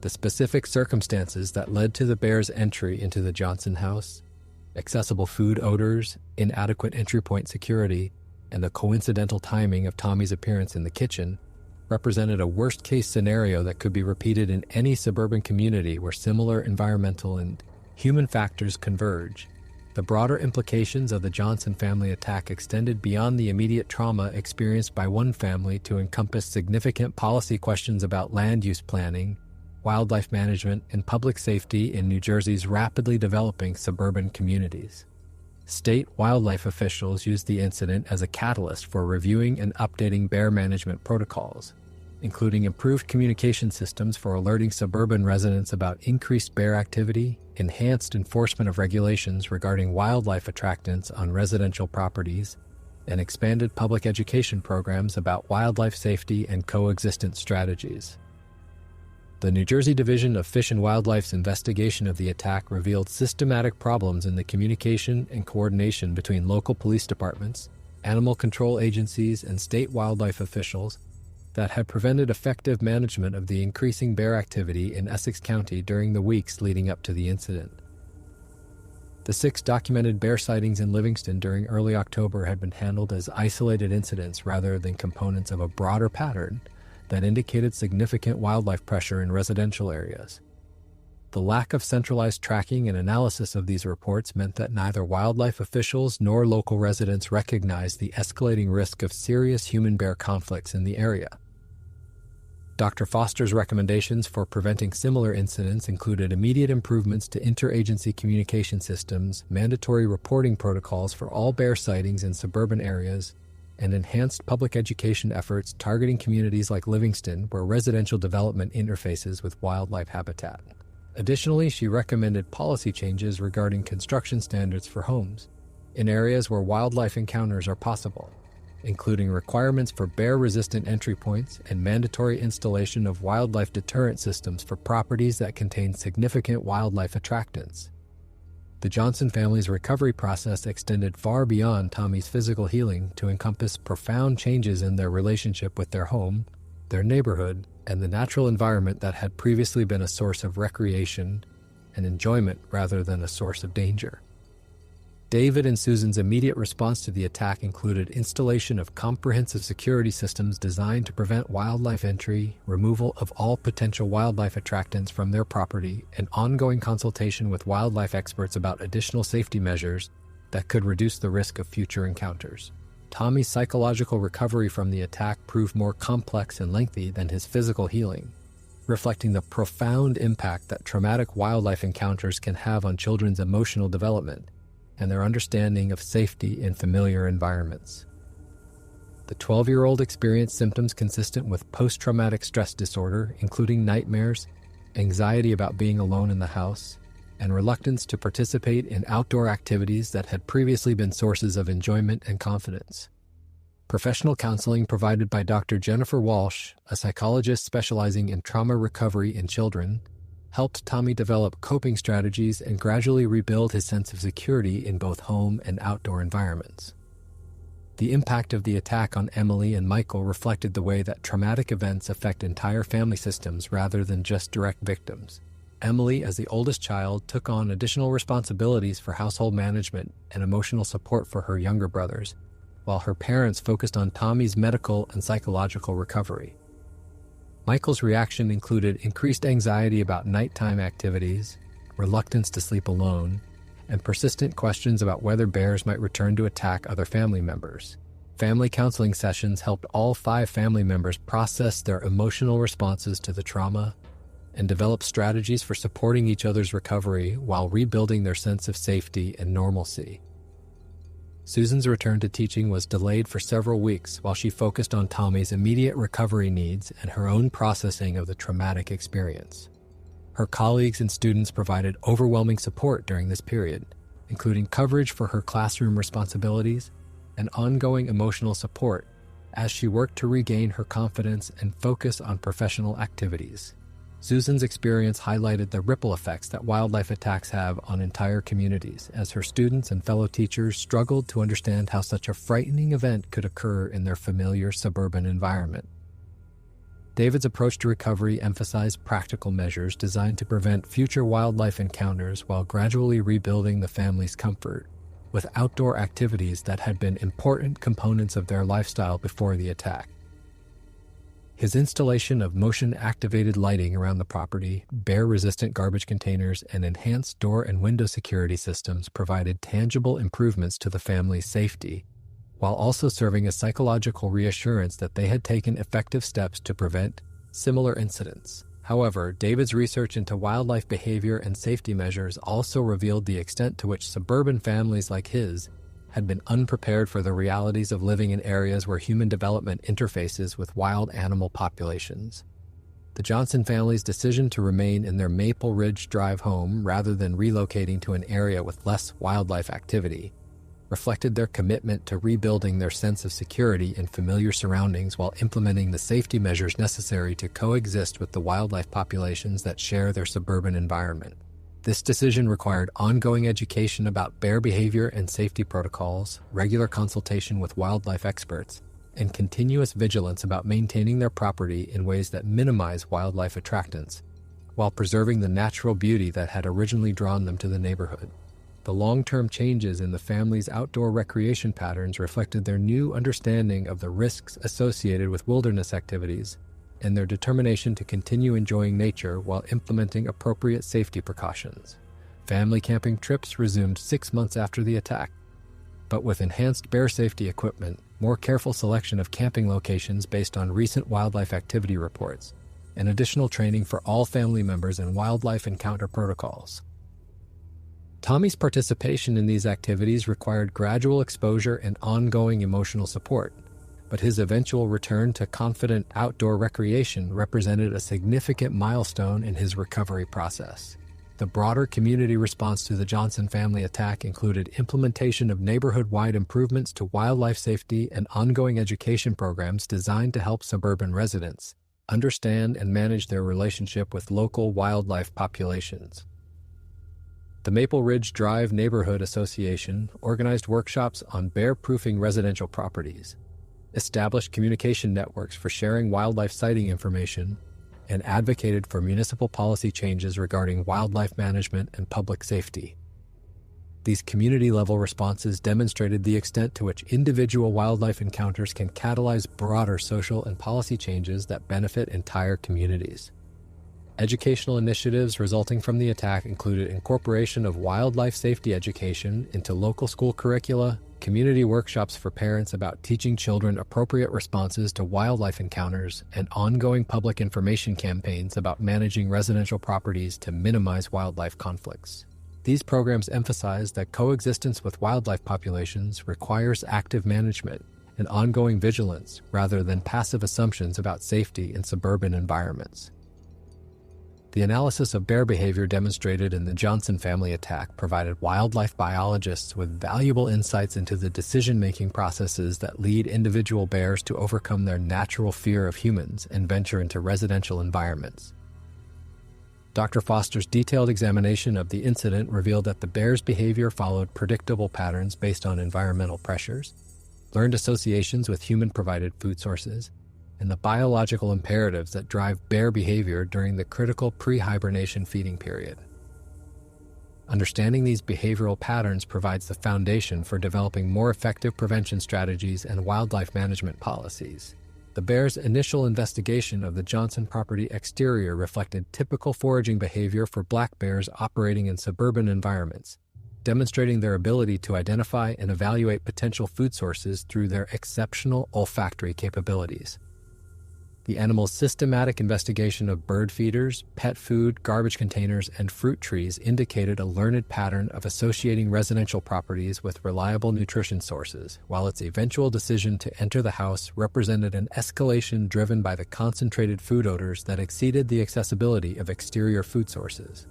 The specific circumstances that led to the bear's entry into the Johnson house, accessible food odors, inadequate entry point security, and the coincidental timing of Tommy's appearance in the kitchen represented a worst-case scenario that could be repeated in any suburban community where similar environmental and human factors converge. The broader implications of the Johnson family attack extended beyond the immediate trauma experienced by one family to encompass significant policy questions about land use planning, wildlife management, and public safety in New Jersey's rapidly developing suburban communities. State wildlife officials used the incident as a catalyst for reviewing and updating bear management protocols, including improved communication systems for alerting suburban residents about increased bear activity, enhanced enforcement of regulations regarding wildlife attractants on residential properties, and expanded public education programs about wildlife safety and coexistence strategies. The New Jersey Division of Fish and Wildlife's investigation of the attack revealed systematic problems in the communication and coordination between local police departments, animal control agencies, and state wildlife officials that had prevented effective management of the increasing bear activity in Essex County during the weeks leading up to the incident. The 6 documented bear sightings in Livingston during early October had been handled as isolated incidents rather than components of a broader pattern that indicated significant wildlife pressure in residential areas. The lack of centralized tracking and analysis of these reports meant that neither wildlife officials nor local residents recognized the escalating risk of serious human-bear conflicts in the area. Dr. Foster's recommendations for preventing similar incidents included immediate improvements to interagency communication systems, mandatory reporting protocols for all bear sightings in suburban areas, and enhanced public education efforts targeting communities like Livingston where residential development interfaces with wildlife habitat. Additionally, she recommended policy changes regarding construction standards for homes in areas where wildlife encounters are possible, including requirements for bear-resistant entry points and mandatory installation of wildlife deterrent systems for properties that contain significant wildlife attractants. The Johnson family's recovery process extended far beyond Tommy's physical healing to encompass profound changes in their relationship with their home, their neighborhood, and the natural environment that had previously been a source of recreation and enjoyment rather than a source of danger. David and Susan's immediate response to the attack included installation of comprehensive security systems designed to prevent wildlife entry, removal of all potential wildlife attractants from their property, and ongoing consultation with wildlife experts about additional safety measures that could reduce the risk of future encounters. Tommy's psychological recovery from the attack proved more complex and lengthy than his physical healing, reflecting the profound impact that traumatic wildlife encounters can have on children's emotional development and their understanding of safety in familiar environments. The 12-year-old experienced symptoms consistent with post-traumatic stress disorder, including nightmares, anxiety about being alone in the house, and reluctance to participate in outdoor activities that had previously been sources of enjoyment and confidence. Professional counseling provided by Dr. Jennifer Walsh, a psychologist specializing in trauma recovery in children, helped Tommy develop coping strategies and gradually rebuild his sense of security in both home and outdoor environments. The impact of the attack on Emily and Michael reflected the way that traumatic events affect entire family systems rather than just direct victims. Emily, as the oldest child, took on additional responsibilities for household management and emotional support for her younger brothers, while her parents focused on Tommy's medical and psychological recovery. Michael's reaction included increased anxiety about nighttime activities, reluctance to sleep alone, and persistent questions about whether bears might return to attack other family members. Family counseling sessions helped all 5 family members process their emotional responses to the trauma and develop strategies for supporting each other's recovery while rebuilding their sense of safety and normalcy. Susan's return to teaching was delayed for several weeks while she focused on Tommy's immediate recovery needs and her own processing of the traumatic experience. Her colleagues and students provided overwhelming support during this period, including coverage for her classroom responsibilities and ongoing emotional support as she worked to regain her confidence and focus on professional activities. Susan's experience highlighted the ripple effects that wildlife attacks have on entire communities, as her students and fellow teachers struggled to understand how such a frightening event could occur in their familiar suburban environment. David's approach to recovery emphasized practical measures designed to prevent future wildlife encounters while gradually rebuilding the family's comfort with outdoor activities that had been important components of their lifestyle before the attack. His installation of motion-activated lighting around the property, bear-resistant garbage containers, and enhanced door and window security systems provided tangible improvements to the family's safety, while also serving as psychological reassurance that they had taken effective steps to prevent similar incidents. However, David's research into wildlife behavior and safety measures also revealed the extent to which suburban families like his had been unprepared for the realities of living in areas where human development interfaces with wild animal populations. The Johnson family's decision to remain in their Maple Ridge Drive home rather than relocating to an area with less wildlife activity reflected their commitment to rebuilding their sense of security in familiar surroundings while implementing the safety measures necessary to coexist with the wildlife populations that share their suburban environment. This decision required ongoing education about bear behavior and safety protocols, regular consultation with wildlife experts, and continuous vigilance about maintaining their property in ways that minimize wildlife attractants, while preserving the natural beauty that had originally drawn them to the neighborhood. The long-term changes in the family's outdoor recreation patterns reflected their new understanding of the risks associated with wilderness activities and their determination to continue enjoying nature while implementing appropriate safety precautions. Family camping trips resumed 6 months after the attack, but with enhanced bear safety equipment, more careful selection of camping locations based on recent wildlife activity reports, and additional training for all family members in wildlife encounter protocols. Tommy's participation in these activities required gradual exposure and ongoing emotional support, but his eventual return to confident outdoor recreation represented a significant milestone in his recovery process. The broader community response to the Johnson family attack included implementation of neighborhood-wide improvements to wildlife safety and ongoing education programs designed to help suburban residents understand and manage their relationship with local wildlife populations. The Maple Ridge Drive Neighborhood Association organized workshops on bear-proofing residential properties, established communication networks for sharing wildlife sighting information, and advocated for municipal policy changes regarding wildlife management and public safety. These community-level responses demonstrated the extent to which individual wildlife encounters can catalyze broader social and policy changes that benefit entire communities. Educational initiatives resulting from the attack included incorporation of wildlife safety education into local school curricula, community workshops for parents about teaching children appropriate responses to wildlife encounters, and ongoing public information campaigns about managing residential properties to minimize wildlife conflicts. These programs emphasize that coexistence with wildlife populations requires active management and ongoing vigilance rather than passive assumptions about safety in suburban environments. The analysis of bear behavior demonstrated in the Johnson family attack provided wildlife biologists with valuable insights into the decision-making processes that lead individual bears to overcome their natural fear of humans and venture into residential environments. Dr. Foster's detailed examination of the incident revealed that the bear's behavior followed predictable patterns based on environmental pressures, learned associations with human-provided food sources, and the biological imperatives that drive bear behavior during the critical pre-hibernation feeding period. Understanding these behavioral patterns provides the foundation for developing more effective prevention strategies and wildlife management policies. The bear's initial investigation of the Johnson property exterior reflected typical foraging behavior for black bears operating in suburban environments, demonstrating their ability to identify and evaluate potential food sources through their exceptional olfactory capabilities. The animal's systematic investigation of bird feeders, pet food, garbage containers, and fruit trees indicated a learned pattern of associating residential properties with reliable nutrition sources, while its eventual decision to enter the house represented an escalation driven by the concentrated food odors that exceeded the accessibility of exterior food sources.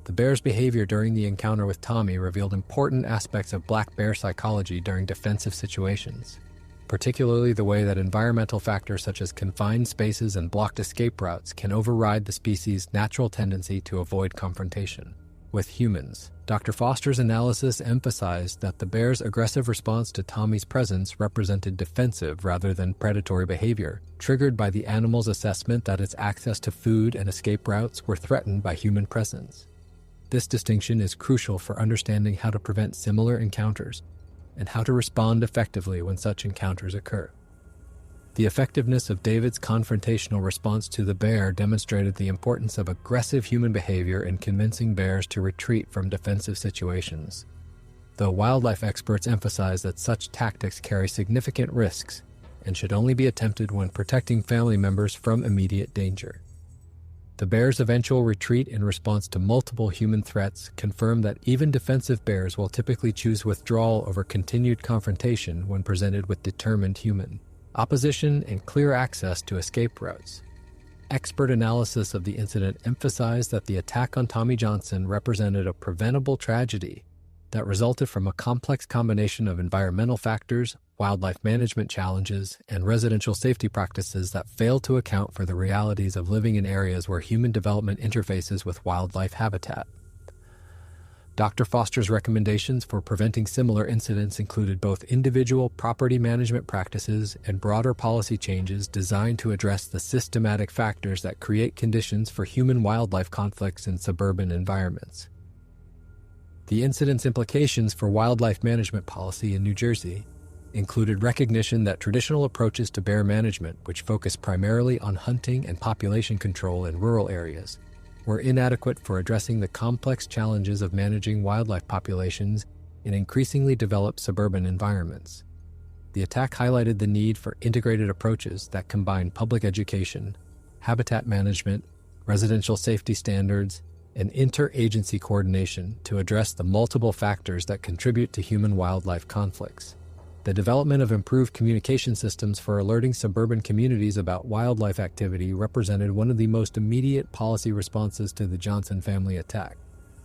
The bear's behavior during the encounter with Tommy revealed important aspects of black bear psychology during defensive situations, particularly the way that environmental factors such as confined spaces and blocked escape routes can override the species' natural tendency to avoid confrontation. With humans, Dr. Foster's analysis emphasized that the bear's aggressive response to Tommy's presence represented defensive rather than predatory behavior, triggered by the animal's assessment that its access to food and escape routes were threatened by human presence. This distinction is crucial for understanding how to prevent similar encounters and how to respond effectively when such encounters occur. The effectiveness of David's confrontational response to the bear demonstrated the importance of aggressive human behavior in convincing bears to retreat from defensive situations. Though wildlife experts emphasize that such tactics carry significant risks and should only be attempted when protecting family members from immediate danger. The bear's eventual retreat in response to multiple human threats confirmed that even defensive bears will typically choose withdrawal over continued confrontation when presented with determined human opposition and clear access to escape routes. Expert analysis of the incident emphasized that the attack on Tommy Johnson represented a preventable tragedy that resulted from a complex combination of environmental factors, wildlife management challenges, and residential safety practices that fail to account for the realities of living in areas where human development interfaces with wildlife habitat. Dr. Foster's recommendations for preventing similar incidents included both individual property management practices and broader policy changes designed to address the systematic factors that create conditions for human-wildlife conflicts in suburban environments. The incident's implications for wildlife management policy in New Jersey included recognition that traditional approaches to bear management, which focus primarily on hunting and population control in rural areas, were inadequate for addressing the complex challenges of managing wildlife populations in increasingly developed suburban environments. The attack highlighted the need for integrated approaches that combine public education, habitat management, residential safety standards, and interagency coordination to address the multiple factors that contribute to human-wildlife conflicts. The development of improved communication systems for alerting suburban communities about wildlife activity represented one of the most immediate policy responses to the Johnson family attack.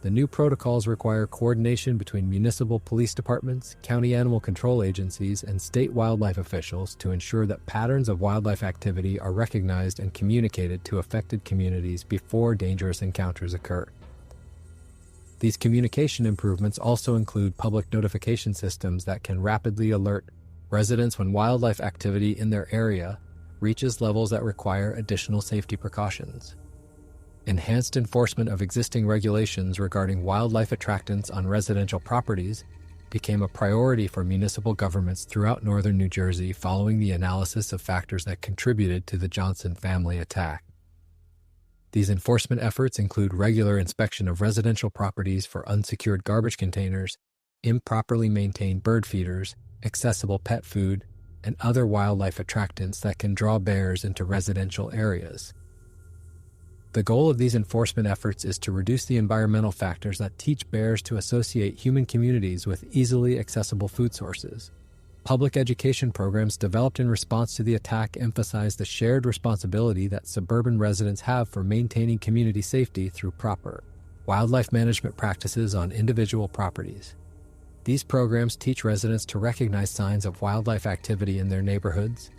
The new protocols require coordination between municipal police departments, county animal control agencies, and state wildlife officials to ensure that patterns of wildlife activity are recognized and communicated to affected communities before dangerous encounters occur. These communication improvements also include public notification systems that can rapidly alert residents when wildlife activity in their area reaches levels that require additional safety precautions. Enhanced enforcement of existing regulations regarding wildlife attractants on residential properties became a priority for municipal governments throughout northern New Jersey following the analysis of factors that contributed to the Johnson family attack. These enforcement efforts include regular inspection of residential properties for unsecured garbage containers, improperly maintained bird feeders, accessible pet food, and other wildlife attractants that can draw bears into residential areas. The goal of these enforcement efforts is to reduce the environmental factors that teach bears to associate human communities with easily accessible food sources. Public education programs developed in response to the attack emphasize the shared responsibility that suburban residents have for maintaining community safety through proper wildlife management practices on individual properties. These programs teach residents to recognize signs of wildlife activity in their neighborhoods,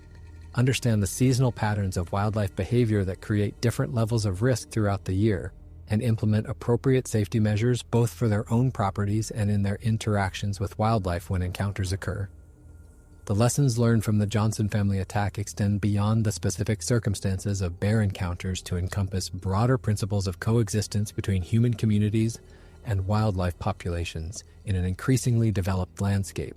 understand the seasonal patterns of wildlife behavior that create different levels of risk throughout the year, and implement appropriate safety measures both for their own properties and in their interactions with wildlife when encounters occur. The lessons learned from the Johnson family attack extend beyond the specific circumstances of bear encounters to encompass broader principles of coexistence between human communities and wildlife populations in an increasingly developed landscape.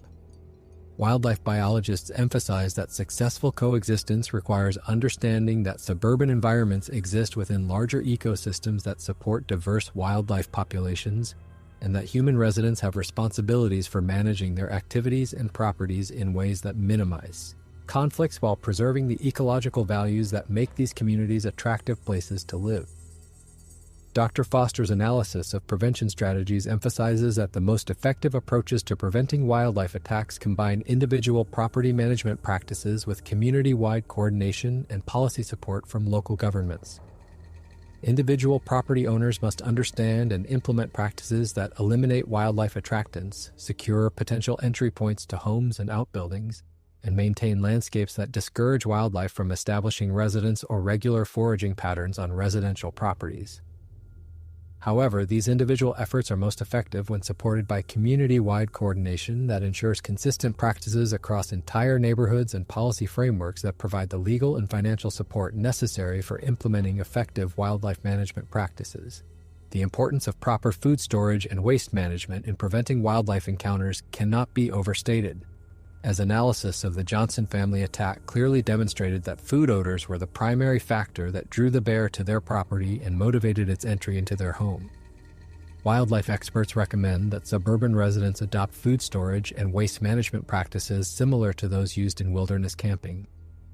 Wildlife biologists emphasize that successful coexistence requires understanding that suburban environments exist within larger ecosystems that support diverse wildlife populations, and that human residents have responsibilities for managing their activities and properties in ways that minimize conflicts while preserving the ecological values that make these communities attractive places to live. Dr. Foster's analysis of prevention strategies emphasizes that the most effective approaches to preventing wildlife attacks combine individual property management practices with community-wide coordination and policy support from local governments. Individual property owners must understand and implement practices that eliminate wildlife attractants, secure potential entry points to homes and outbuildings, and maintain landscapes that discourage wildlife from establishing residence or regular foraging patterns on residential properties. However, these individual efforts are most effective when supported by community-wide coordination that ensures consistent practices across entire neighborhoods and policy frameworks that provide the legal and financial support necessary for implementing effective wildlife management practices. The importance of proper food storage and waste management in preventing wildlife encounters cannot be overstated, as analysis of the Johnson family attack clearly demonstrated that food odors were the primary factor that drew the bear to their property and motivated its entry into their home. Wildlife experts recommend that suburban residents adopt food storage and waste management practices similar to those used in wilderness camping,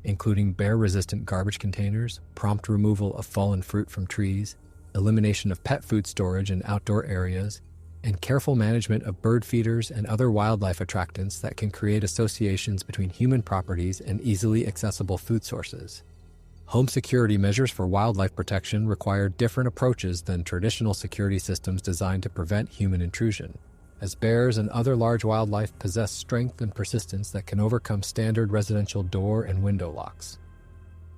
including bear-resistant garbage containers, prompt removal of fallen fruit from trees, elimination of pet food storage in outdoor areas, and careful management of bird feeders and other wildlife attractants that can create associations between human properties and easily accessible food sources. Home security measures for wildlife protection require different approaches than traditional security systems designed to prevent human intrusion, as bears and other large wildlife possess strength and persistence that can overcome standard residential door and window locks.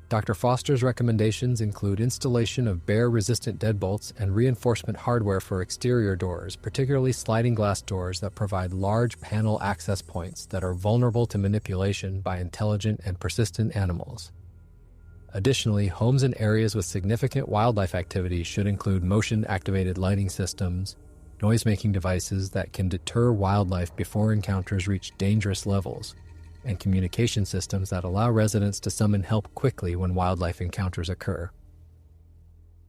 Dr. Foster's recommendations include installation of bear-resistant deadbolts and reinforcement hardware for exterior doors, particularly sliding glass doors that provide large panel access points that are vulnerable to manipulation by intelligent and persistent animals. Additionally, homes in areas with significant wildlife activity should include motion-activated lighting systems, noise-making devices that can deter wildlife before encounters reach dangerous levels, and communication systems that allow residents to summon help quickly when wildlife encounters occur.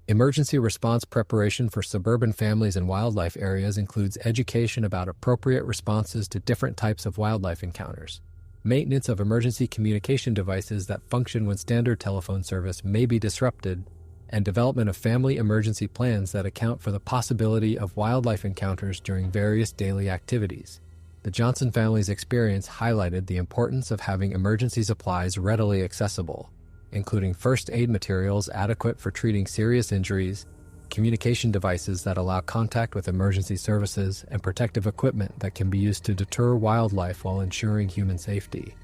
Emergency response preparation for suburban families and wildlife areas includes education about appropriate responses to different types of wildlife encounters, maintenance of emergency communication devices that function when standard telephone service may be disrupted, and development of family emergency plans that account for the possibility of wildlife encounters during various daily activities. The Johnson family's experience highlighted the importance of having emergency supplies readily accessible, including first aid materials adequate for treating serious injuries, communication devices that allow contact with emergency services, and protective equipment that can be used to deter wildlife while ensuring human safety.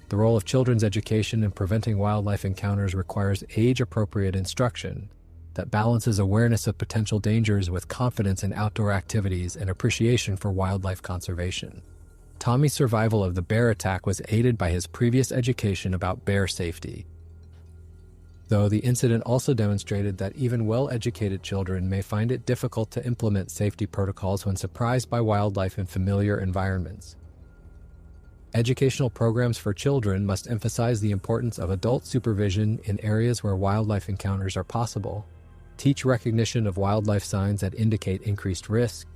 The role of children's education in preventing wildlife encounters requires age-appropriate instruction that balances awareness of potential dangers with confidence in outdoor activities and appreciation for wildlife conservation. Tommy's survival of the bear attack was aided by his previous education about bear safety. Though the incident also demonstrated that even well-educated children may find it difficult to implement safety protocols when surprised by wildlife in familiar environments. Educational programs for children must emphasize the importance of adult supervision in areas where wildlife encounters are possible, teach recognition of wildlife signs that indicate increased risk,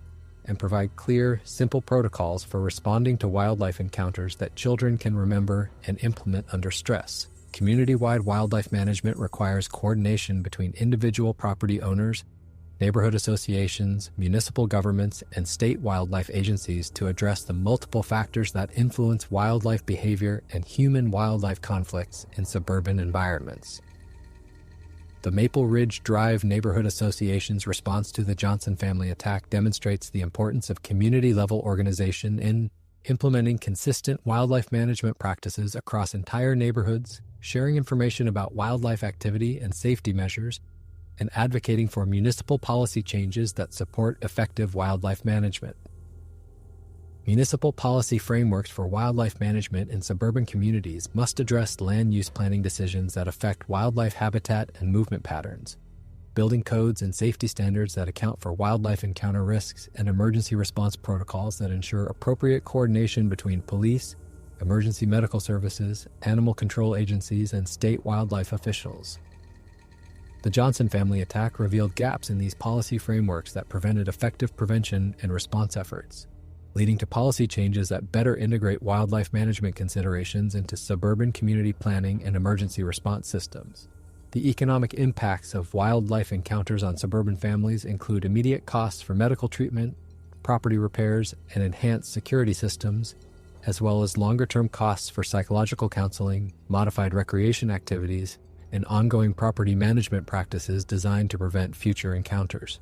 and provide clear, simple protocols for responding to wildlife encounters that children can remember and implement under stress. Community-wide wildlife management requires coordination between individual property owners, neighborhood associations, municipal governments, and state wildlife agencies to address the multiple factors that influence wildlife behavior and human-wildlife conflicts in suburban environments. The Maple Ridge Drive Neighborhood Association's response to the Johnson family attack demonstrates the importance of community-level organization in implementing consistent wildlife management practices across entire neighborhoods, sharing information about wildlife activity and safety measures, and advocating for municipal policy changes that support effective wildlife management. Municipal policy frameworks for wildlife management in suburban communities must address land use planning decisions that affect wildlife habitat and movement patterns, building codes and safety standards that account for wildlife encounter risks, and emergency response protocols that ensure appropriate coordination between police, emergency medical services, animal control agencies, and state wildlife officials. The Johnson family attack revealed gaps in these policy frameworks that prevented effective prevention and response efforts, leading to policy changes that better integrate wildlife management considerations into suburban community planning and emergency response systems. The economic impacts of wildlife encounters on suburban families include immediate costs for medical treatment, property repairs, and enhanced security systems, as well as longer-term costs for psychological counseling, modified recreation activities, and ongoing property management practices designed to prevent future encounters.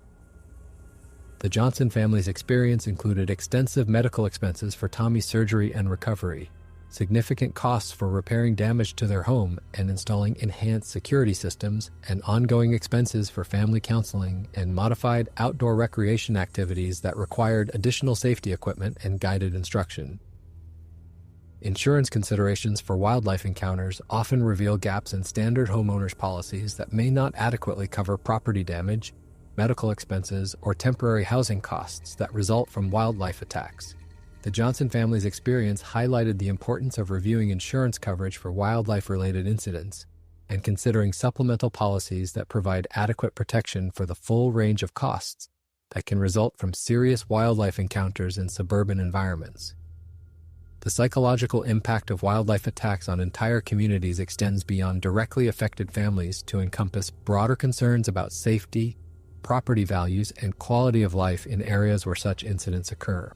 The Johnson family's experience included extensive medical expenses for Tommy's surgery and recovery, significant costs for repairing damage to their home and installing enhanced security systems, and ongoing expenses for family counseling and modified outdoor recreation activities that required additional safety equipment and guided instruction. Insurance considerations for wildlife encounters often reveal gaps in standard homeowners' policies that may not adequately cover property damage, medical expenses, or temporary housing costs that result from wildlife attacks. The Johnson family's experience highlighted the importance of reviewing insurance coverage for wildlife-related incidents and considering supplemental policies that provide adequate protection for the full range of costs that can result from serious wildlife encounters in suburban environments. The psychological impact of wildlife attacks on entire communities extends beyond directly affected families to encompass broader concerns about safety, property values, and quality of life in areas where such incidents occur.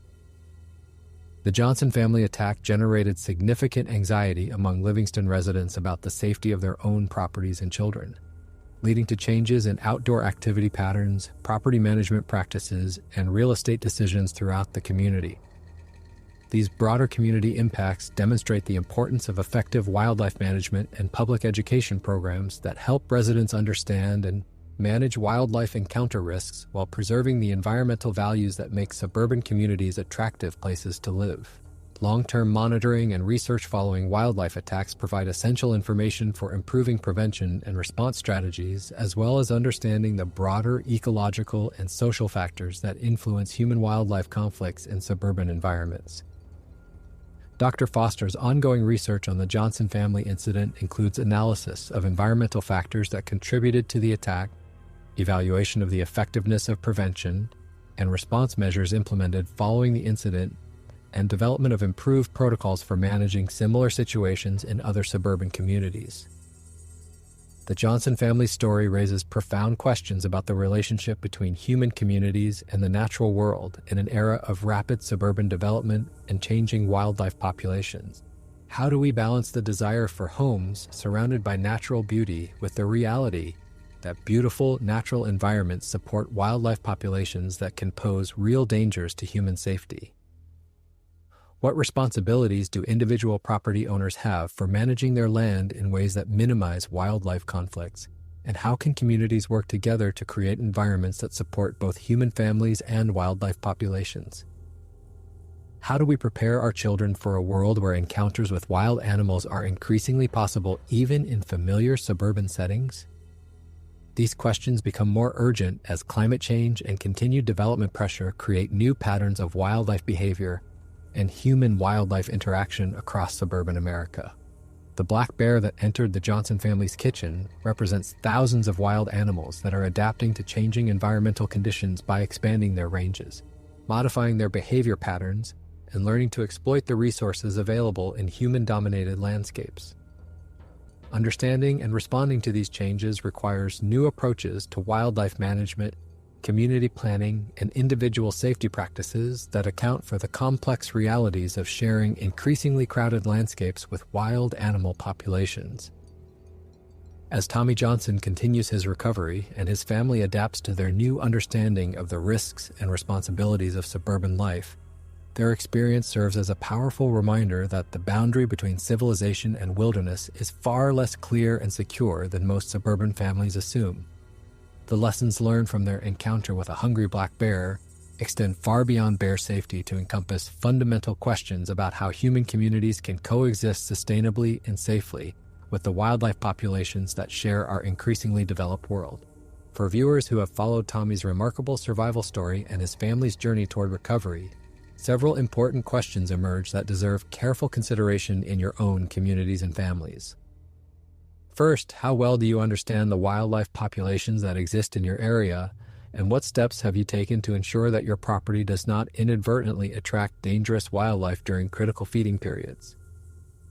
The Johnson family attack generated significant anxiety among Livingston residents about the safety of their own properties and children, leading to changes in outdoor activity patterns, property management practices, and real estate decisions throughout the community. These broader community impacts demonstrate the importance of effective wildlife management and public education programs that help residents understand and manage wildlife encounter risks while preserving the environmental values that make suburban communities attractive places to live. Long-term monitoring and research following wildlife attacks provide essential information for improving prevention and response strategies, as well as understanding the broader ecological and social factors that influence human-wildlife conflicts in suburban environments. Dr. Foster's ongoing research on the Johnson family incident includes analysis of environmental factors that contributed to the attack, evaluation of the effectiveness of prevention and response measures implemented following the incident, and development of improved protocols for managing similar situations in other suburban communities. The Johnson family's story raises profound questions about the relationship between human communities and the natural world in an era of rapid suburban development and changing wildlife populations. How do we balance the desire for homes surrounded by natural beauty with the reality that beautiful natural environments support wildlife populations that can pose real dangers to human safety? What responsibilities do individual property owners have for managing their land in ways that minimize wildlife conflicts? And how can communities work together to create environments that support both human families and wildlife populations? How do we prepare our children for a world where encounters with wild animals are increasingly possible even in familiar suburban settings? These questions become more urgent as climate change and continued development pressure create new patterns of wildlife behavior and human-wildlife interaction across suburban America. The black bear that entered the Johnson family's kitchen represents thousands of wild animals that are adapting to changing environmental conditions by expanding their ranges, modifying their behavior patterns, and learning to exploit the resources available in human-dominated landscapes. Understanding and responding to these changes requires new approaches to wildlife management, community planning, and individual safety practices that account for the complex realities of sharing increasingly crowded landscapes with wild animal populations. As Tommy Johnson continues his recovery and his family adapts to their new understanding of the risks and responsibilities of suburban life, their experience serves as a powerful reminder that the boundary between civilization and wilderness is far less clear and secure than most suburban families assume. The lessons learned from their encounter with a hungry black bear extend far beyond bear safety to encompass fundamental questions about how human communities can coexist sustainably and safely with the wildlife populations that share our increasingly developed world. For viewers who have followed Tommy's remarkable survival story and his family's journey toward recovery, several important questions emerge that deserve careful consideration in your own communities and families. First, how well do you understand the wildlife populations that exist in your area, and what steps have you taken to ensure that your property does not inadvertently attract dangerous wildlife during critical feeding periods?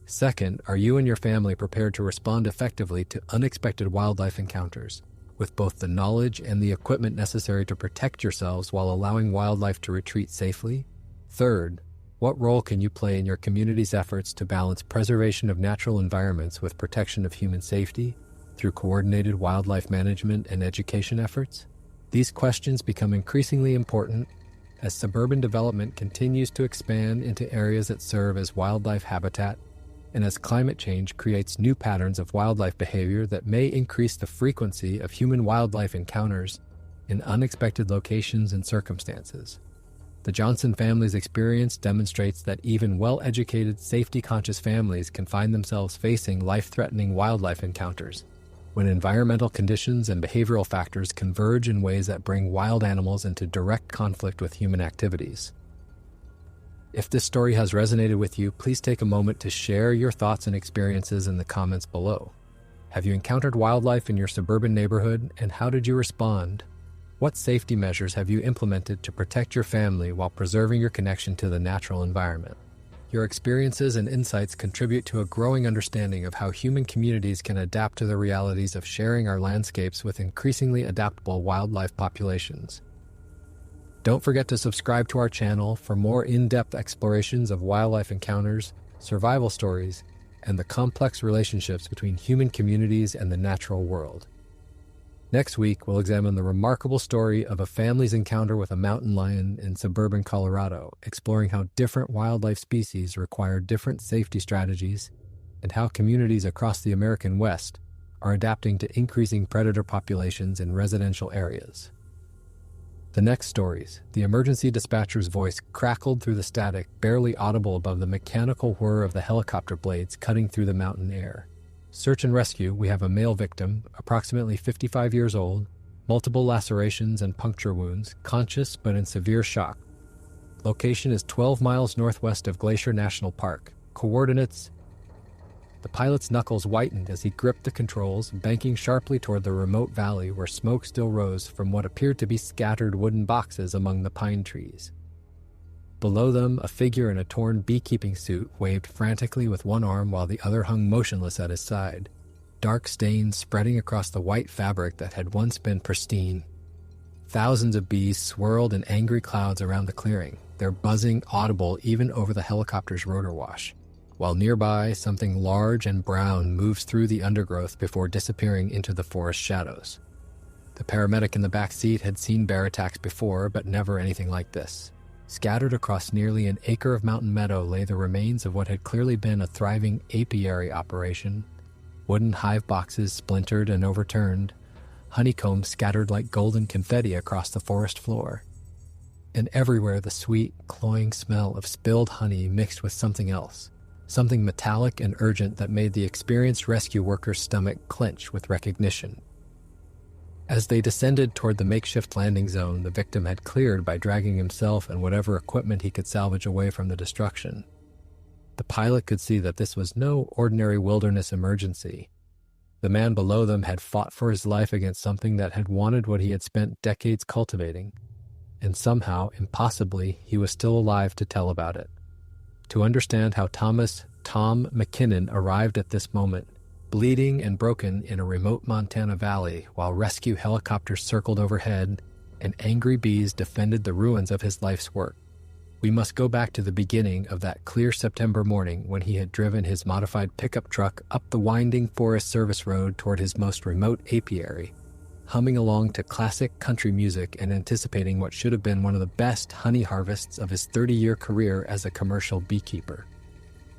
Second, are you and your family prepared to respond effectively to unexpected wildlife encounters, with both the knowledge and the equipment necessary to protect yourselves while allowing wildlife to retreat safely? Third, what role can you play in your community's efforts to balance preservation of natural environments with protection of human safety through coordinated wildlife management and education efforts? These questions become increasingly important as suburban development continues to expand into areas that serve as wildlife habitat and as climate change creates new patterns of wildlife behavior that may increase the frequency of human-wildlife encounters in unexpected locations and circumstances. The Johnson family's experience demonstrates that even well-educated, safety-conscious families can find themselves facing life-threatening wildlife encounters when environmental conditions and behavioral factors converge in ways that bring wild animals into direct conflict with human activities. If this story has resonated with you, please take a moment to share your thoughts and experiences in the comments below. Have you encountered wildlife in your suburban neighborhood, and how did you respond? What safety measures have you implemented to protect your family while preserving your connection to the natural environment? Your experiences and insights contribute to a growing understanding of how human communities can adapt to the realities of sharing our landscapes with increasingly adaptable wildlife populations. Don't forget to subscribe to our channel for more in-depth explorations of wildlife encounters, survival stories, and the complex relationships between human communities and the natural world. Next week, we'll examine the remarkable story of a family's encounter with a mountain lion in suburban Colorado, exploring how different wildlife species require different safety strategies and how communities across the American West are adapting to increasing predator populations in residential areas. The next stories, the emergency dispatcher's voice crackled through the static, barely audible above the mechanical whir of the helicopter blades cutting through the mountain air. Search and rescue, we have a male victim, approximately 55 years old, multiple lacerations and puncture wounds, conscious but in severe shock. Location is 12 miles northwest of Glacier National Park. Coordinates: the pilot's knuckles whitened as he gripped the controls, banking sharply toward the remote valley where smoke still rose from what appeared to be scattered wooden boxes among the pine trees. Below them, a figure in a torn beekeeping suit waved frantically with one arm while the other hung motionless at his side, dark stains spreading across the white fabric that had once been pristine. Thousands of bees swirled in angry clouds around the clearing, their buzzing audible even over the helicopter's rotor wash, while nearby something large and brown moves through the undergrowth before disappearing into the forest shadows. The paramedic in the back seat had seen bear attacks before, but never anything like this. Scattered across nearly an acre of mountain meadow lay the remains of what had clearly been a thriving apiary operation. Wooden hive boxes splintered and overturned, honeycombs scattered like golden confetti across the forest floor. and everywhere the sweet, cloying smell of spilled honey mixed with something else, something metallic and urgent that made the experienced rescue worker's stomach clench with recognition. As they descended toward the makeshift landing zone the victim had cleared by dragging himself and whatever equipment he could salvage away from the destruction, the pilot could see that this was no ordinary wilderness emergency. The man below them had fought for his life against something that had wanted what he had spent decades cultivating, and somehow, impossibly, he was still alive to tell about it. To understand how Tom McKinnon arrived at this moment, bleeding and broken in a remote Montana valley while rescue helicopters circled overhead and angry bees defended the ruins of his life's work, we must go back to the beginning of that clear September morning when he had driven his modified pickup truck up the winding Forest Service road toward his most remote apiary, humming along to classic country music and anticipating what should have been one of the best honey harvests of his 30-year career as a commercial beekeeper.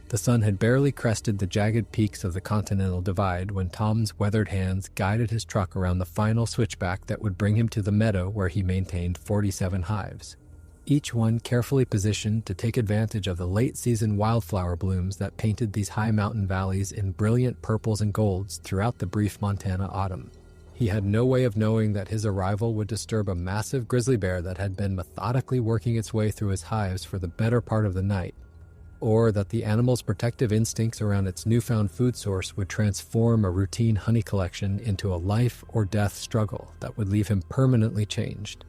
The sun had barely crested the jagged peaks of the Continental Divide when Tom's weathered hands guided his truck around the final switchback that would bring him to the meadow where he maintained 47 hives, each one carefully positioned to take advantage of the late-season wildflower blooms that painted these high mountain valleys in brilliant purples and golds throughout the brief Montana autumn. He had no way of knowing that his arrival would disturb a massive grizzly bear that had been methodically working its way through his hives for the better part of the night, or that the animal's protective instincts around its newfound food source would transform a routine honey collection into a life-or-death struggle that would leave him permanently changed,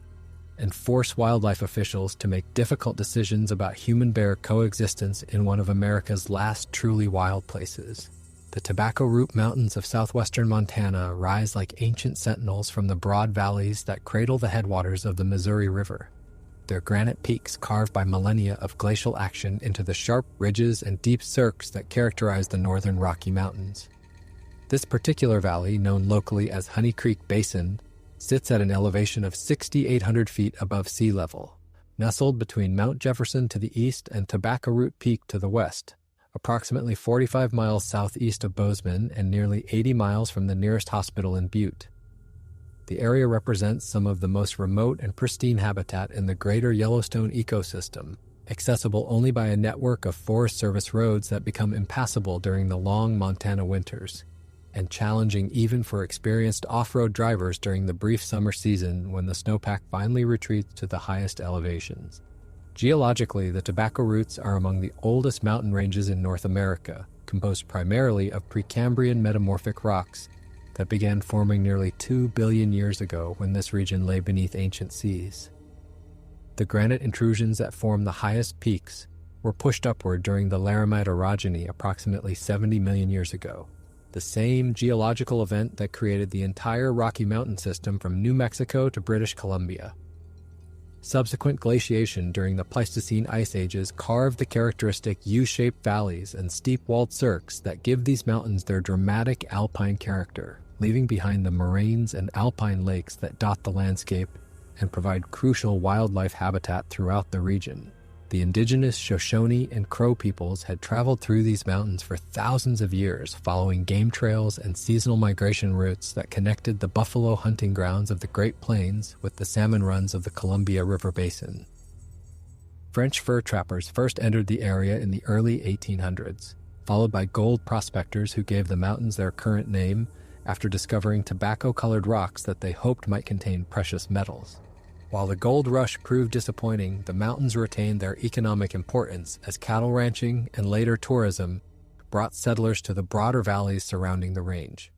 and force wildlife officials to make difficult decisions about human-bear coexistence in one of America's last truly wild places. The Tobacco Root Mountains of southwestern Montana rise like ancient sentinels from the broad valleys that cradle the headwaters of the Missouri River, their granite peaks carved by millennia of glacial action into the sharp ridges and deep cirques that characterize the northern Rocky Mountains. This particular valley, known locally as Honey Creek Basin, sits at an elevation of 6,800 feet above sea level, nestled between Mount Jefferson to the east and Tobacco Root Peak to the west, approximately 45 miles southeast of Bozeman and nearly 80 miles from the nearest hospital in Butte. The area represents some of the most remote and pristine habitat in the greater Yellowstone ecosystem, accessible only by a network of Forest Service roads that become impassable during the long Montana winters, and challenging even for experienced off-road drivers during the brief summer season when the snowpack finally retreats to the highest elevations. Geologically, the Tobacco Roots are among the oldest mountain ranges in North America, composed primarily of Precambrian metamorphic rocks that began forming nearly 2 billion years ago when this region lay beneath ancient seas. The granite intrusions that form the highest peaks were pushed upward during the Laramide orogeny approximately 70 million years ago, the same geological event that created the entire Rocky Mountain system from New Mexico to British Columbia. Subsequent glaciation during the Pleistocene ice ages carved the characteristic U-shaped valleys and steep-walled cirques that give these mountains their dramatic alpine character, leaving behind the moraines and alpine lakes that dot the landscape and provide crucial wildlife habitat throughout the region. The indigenous Shoshone and Crow peoples had traveled through these mountains for thousands of years, following game trails and seasonal migration routes that connected the buffalo hunting grounds of the Great Plains with the salmon runs of the Columbia River Basin. French fur trappers first entered the area in the early 1800s, followed by gold prospectors who gave the mountains their current name after discovering tobacco-colored rocks that they hoped might contain precious metals. While the gold rush proved disappointing, the mountains retained their economic importance as cattle ranching and later tourism brought settlers to the broader valleys surrounding the range.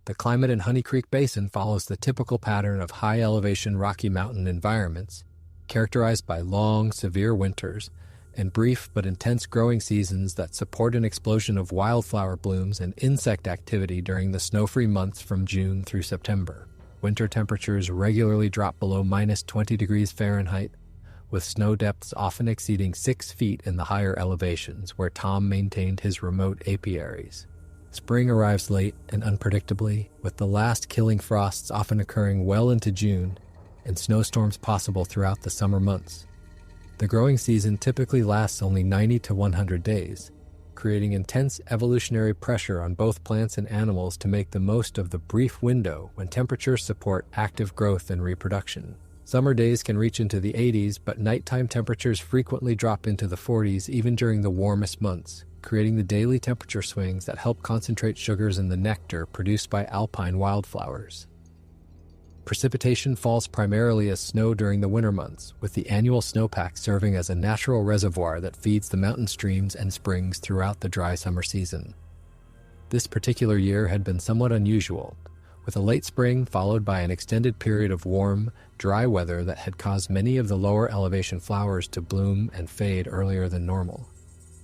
The climate in Honey Creek Basin follows the typical pattern of high-elevation Rocky Mountain environments, characterized by long, severe winters and brief but intense growing seasons that support an explosion of wildflower blooms and insect activity during the snow-free months from June through September. Winter temperatures regularly drop below -20 degrees Fahrenheit, with snow depths often exceeding 6 feet in the higher elevations where Tom maintained his remote apiaries. Spring arrives late and unpredictably, with the last killing frosts often occurring well into June and snowstorms possible throughout the summer months. The growing season typically lasts only 90 to 100 days, creating intense evolutionary pressure on both plants and animals to make the most of the brief window when temperatures support active growth and reproduction. Summer days can reach into the 80s, but nighttime temperatures frequently drop into the 40s even during the warmest months, creating the daily temperature swings that help concentrate sugars in the nectar produced by alpine wildflowers. Precipitation falls primarily as snow during the winter months, with the annual snowpack serving as a natural reservoir that feeds the mountain streams and springs throughout the dry summer season. This particular year had been somewhat unusual, with a late spring followed by an extended period of warm, dry weather that had caused many of the lower elevation flowers to bloom and fade earlier than normal,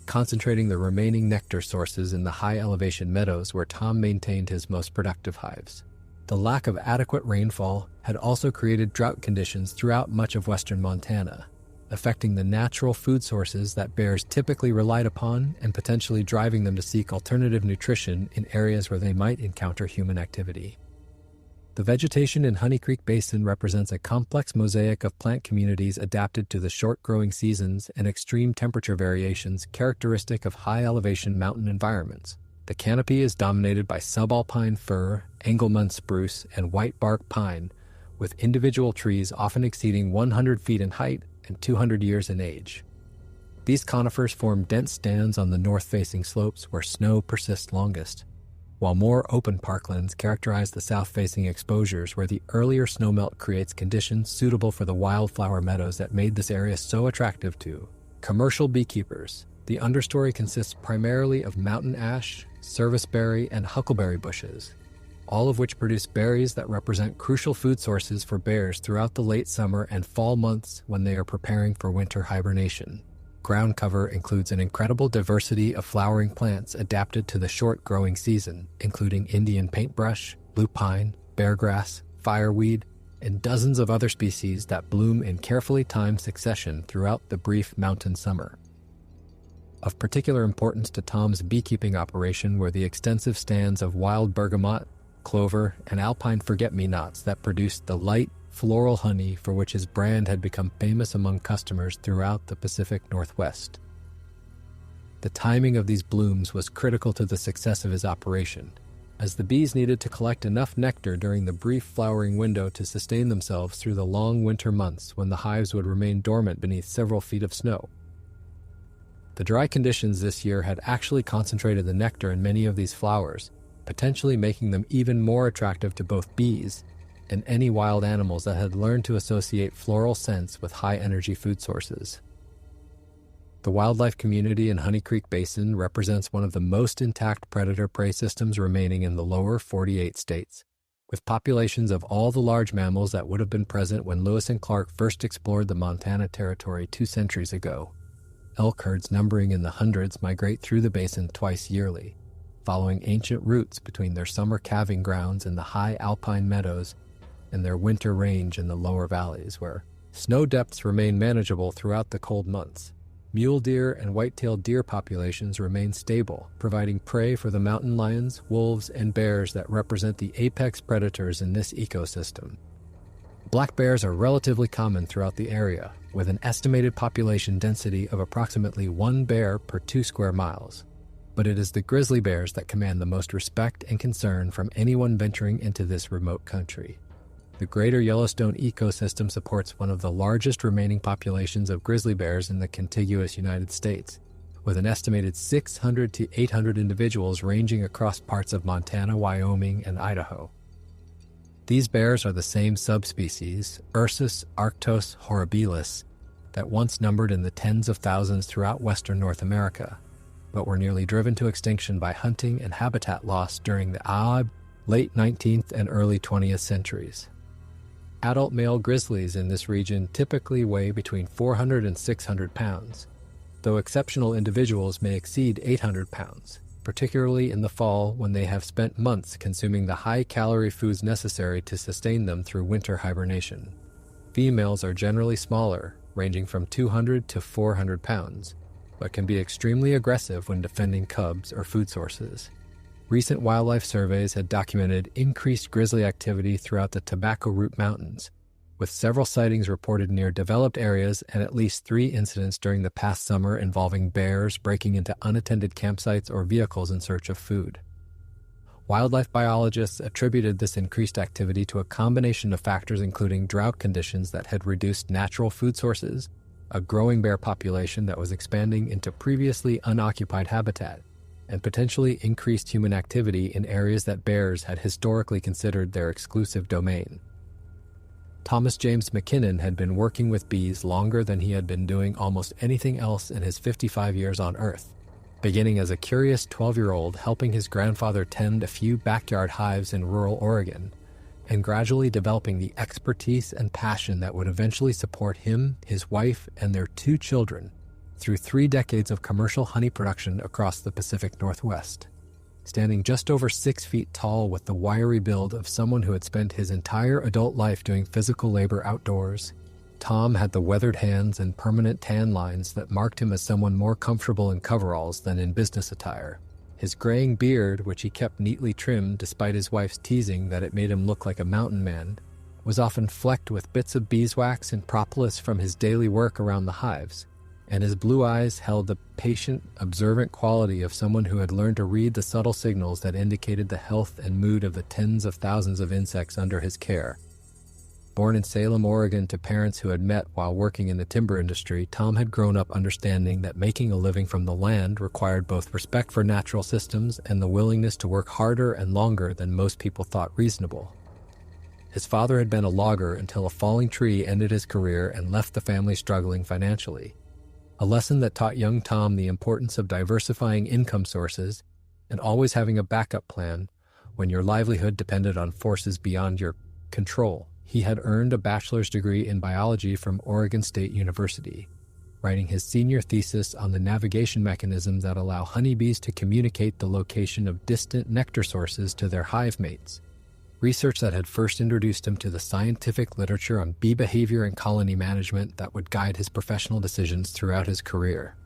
concentrating the remaining nectar sources in the high elevation meadows where Tom maintained his most productive hives. The lack of adequate rainfall had also created drought conditions throughout much of western Montana, affecting the natural food sources that bears typically relied upon and potentially driving them to seek alternative nutrition in areas where they might encounter human activity. The vegetation in Honey Creek Basin represents a complex mosaic of plant communities adapted to the short growing seasons and extreme temperature variations characteristic of high-elevation mountain environments. The canopy is dominated by subalpine fir, Engelmann spruce, and white bark pine, with individual trees often exceeding 100 feet in height and 200 years in age. These conifers form dense stands on the north-facing slopes where snow persists longest, while more open parklands characterize the south-facing exposures where the earlier snowmelt creates conditions suitable for the wildflower meadows that made this area so attractive to commercial beekeepers. The understory consists primarily of mountain ash, serviceberry, and huckleberry bushes, all of which produce berries that represent crucial food sources for bears throughout the late summer and fall months when they are preparing for winter hibernation. Ground cover includes an incredible diversity of flowering plants adapted to the short growing season, including Indian paintbrush, blue pine, beargrass, fireweed, and dozens of other species that bloom in carefully timed succession throughout the brief mountain summer. Of particular importance to Tom's beekeeping operation were the extensive stands of wild bergamot, clover, and alpine forget-me-nots that produced the light, floral honey for which his brand had become famous among customers throughout the Pacific Northwest. The timing of these blooms was critical to the success of his operation, as the bees needed to collect enough nectar during the brief flowering window to sustain themselves through the long winter months when the hives would remain dormant beneath several feet of snow. The dry conditions this year had actually concentrated the nectar in many of these flowers, potentially making them even more attractive to both bees and any wild animals that had learned to associate floral scents with high-energy food sources. The wildlife community in Honey Creek Basin represents one of the most intact predator-prey systems remaining in the lower 48 states, with populations of all the large mammals that would have been present when Lewis and Clark first explored the Montana Territory 2 centuries ago. Elk herds numbering in the hundreds migrate through the basin twice yearly, following ancient routes between their summer calving grounds in the high alpine meadows and their winter range in the lower valleys, where snow depths remain manageable throughout the cold months. Mule deer and white-tailed deer populations remain stable, providing prey for the mountain lions, wolves, and bears that represent the apex predators in this ecosystem. Black bears are relatively common throughout the area, with an estimated population density of approximately 1 bear per 2 square miles. But it is the grizzly bears that command the most respect and concern from anyone venturing into this remote country. The Greater Yellowstone ecosystem supports one of the largest remaining populations of grizzly bears in the contiguous United States, with an estimated 600 to 800 individuals ranging across parts of Montana, Wyoming, and Idaho. These bears are the same subspecies, Ursus arctos horribilis, that once numbered in the tens of thousands throughout western North America, but were nearly driven to extinction by hunting and habitat loss during the late 19th and early 20th centuries. Adult male grizzlies in this region typically weigh between 400 and 600 pounds, though exceptional individuals may exceed 800 pounds, particularly in the fall when they have spent months consuming the high-calorie foods necessary to sustain them through winter hibernation. Females are generally smaller, ranging from 200 to 400 pounds, but can be extremely aggressive when defending cubs or food sources. Recent wildlife surveys had documented increased grizzly activity throughout the Tobacco Root Mountains, with several sightings reported near developed areas and at least 3 incidents during the past summer involving bears breaking into unattended campsites or vehicles in search of food. Wildlife biologists attributed this increased activity to a combination of factors including drought conditions that had reduced natural food sources, a growing bear population that was expanding into previously unoccupied habitat, and potentially increased human activity in areas that bears had historically considered their exclusive domain. Thomas James McKinnon had been working with bees longer than he had been doing almost anything else in his 55 years on Earth, beginning as a curious 12-year-old helping his grandfather tend a few backyard hives in rural Oregon, and gradually developing the expertise and passion that would eventually support him, his wife, and their 2 children through 3 decades of commercial honey production across the Pacific Northwest. Standing just over 6 feet tall with the wiry build of someone who had spent his entire adult life doing physical labor outdoors, Tom had the weathered hands and permanent tan lines that marked him as someone more comfortable in coveralls than in business attire. His graying beard, which he kept neatly trimmed despite his wife's teasing that it made him look like a mountain man, was often flecked with bits of beeswax and propolis from his daily work around the hives, and his blue eyes held the patient, observant quality of someone who had learned to read the subtle signals that indicated the health and mood of the tens of thousands of insects under his care. Born in Salem, Oregon to parents who had met while working in the timber industry, Tom had grown up understanding that making a living from the land required both respect for natural systems and the willingness to work harder and longer than most people thought reasonable. His father had been a logger until a falling tree ended his career and left the family struggling financially, a lesson that taught young Tom the importance of diversifying income sources and always having a backup plan when your livelihood depended on forces beyond your control. He had earned a bachelor's degree in biology from Oregon State University, writing his senior thesis on the navigation mechanisms that allow honeybees to communicate the location of distant nectar sources to their hive mates, research that had first introduced him to the scientific literature on bee behavior and colony management that would guide his professional decisions throughout his career.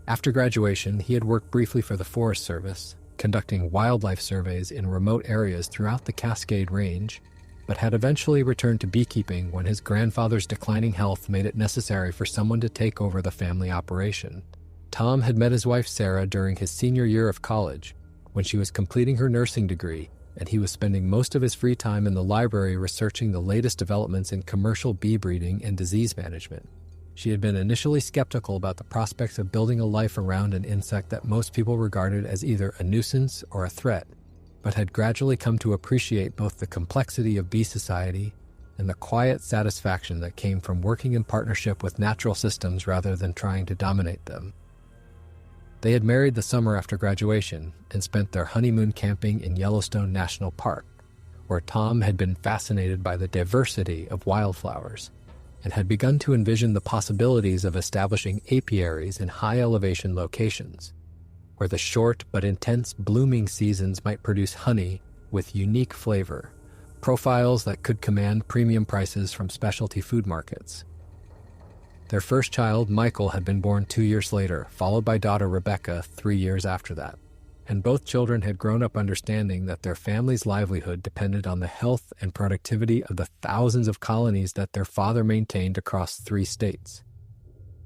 After graduation, he had worked briefly for the Forest Service, conducting wildlife surveys in remote areas throughout the Cascade Range, but had eventually returned to beekeeping when his grandfather's declining health made it necessary for someone to take over the family operation. Tom had met his wife Sarah during his senior year of college, when she was completing her nursing degree, and he was spending most of his free time in the library researching the latest developments in commercial bee breeding and disease management. She had been initially skeptical about the prospects of building a life around an insect that most people regarded as either a nuisance or a threat, but had gradually come to appreciate both the complexity of bee society and the quiet satisfaction that came from working in partnership with natural systems rather than trying to dominate them. They had married the summer after graduation and spent their honeymoon camping in Yellowstone National Park, where Tom had been fascinated by the diversity of wildflowers and had begun to envision the possibilities of establishing apiaries in high-elevation locations, where the short but intense blooming seasons might produce honey with unique flavor, profiles that could command premium prices from specialty food markets. Their first child, Michael, had been born 2 years later, followed by daughter Rebecca 3 years after that, and both children had grown up understanding that their family's livelihood depended on the health and productivity of the thousands of colonies that their father maintained across 3 states.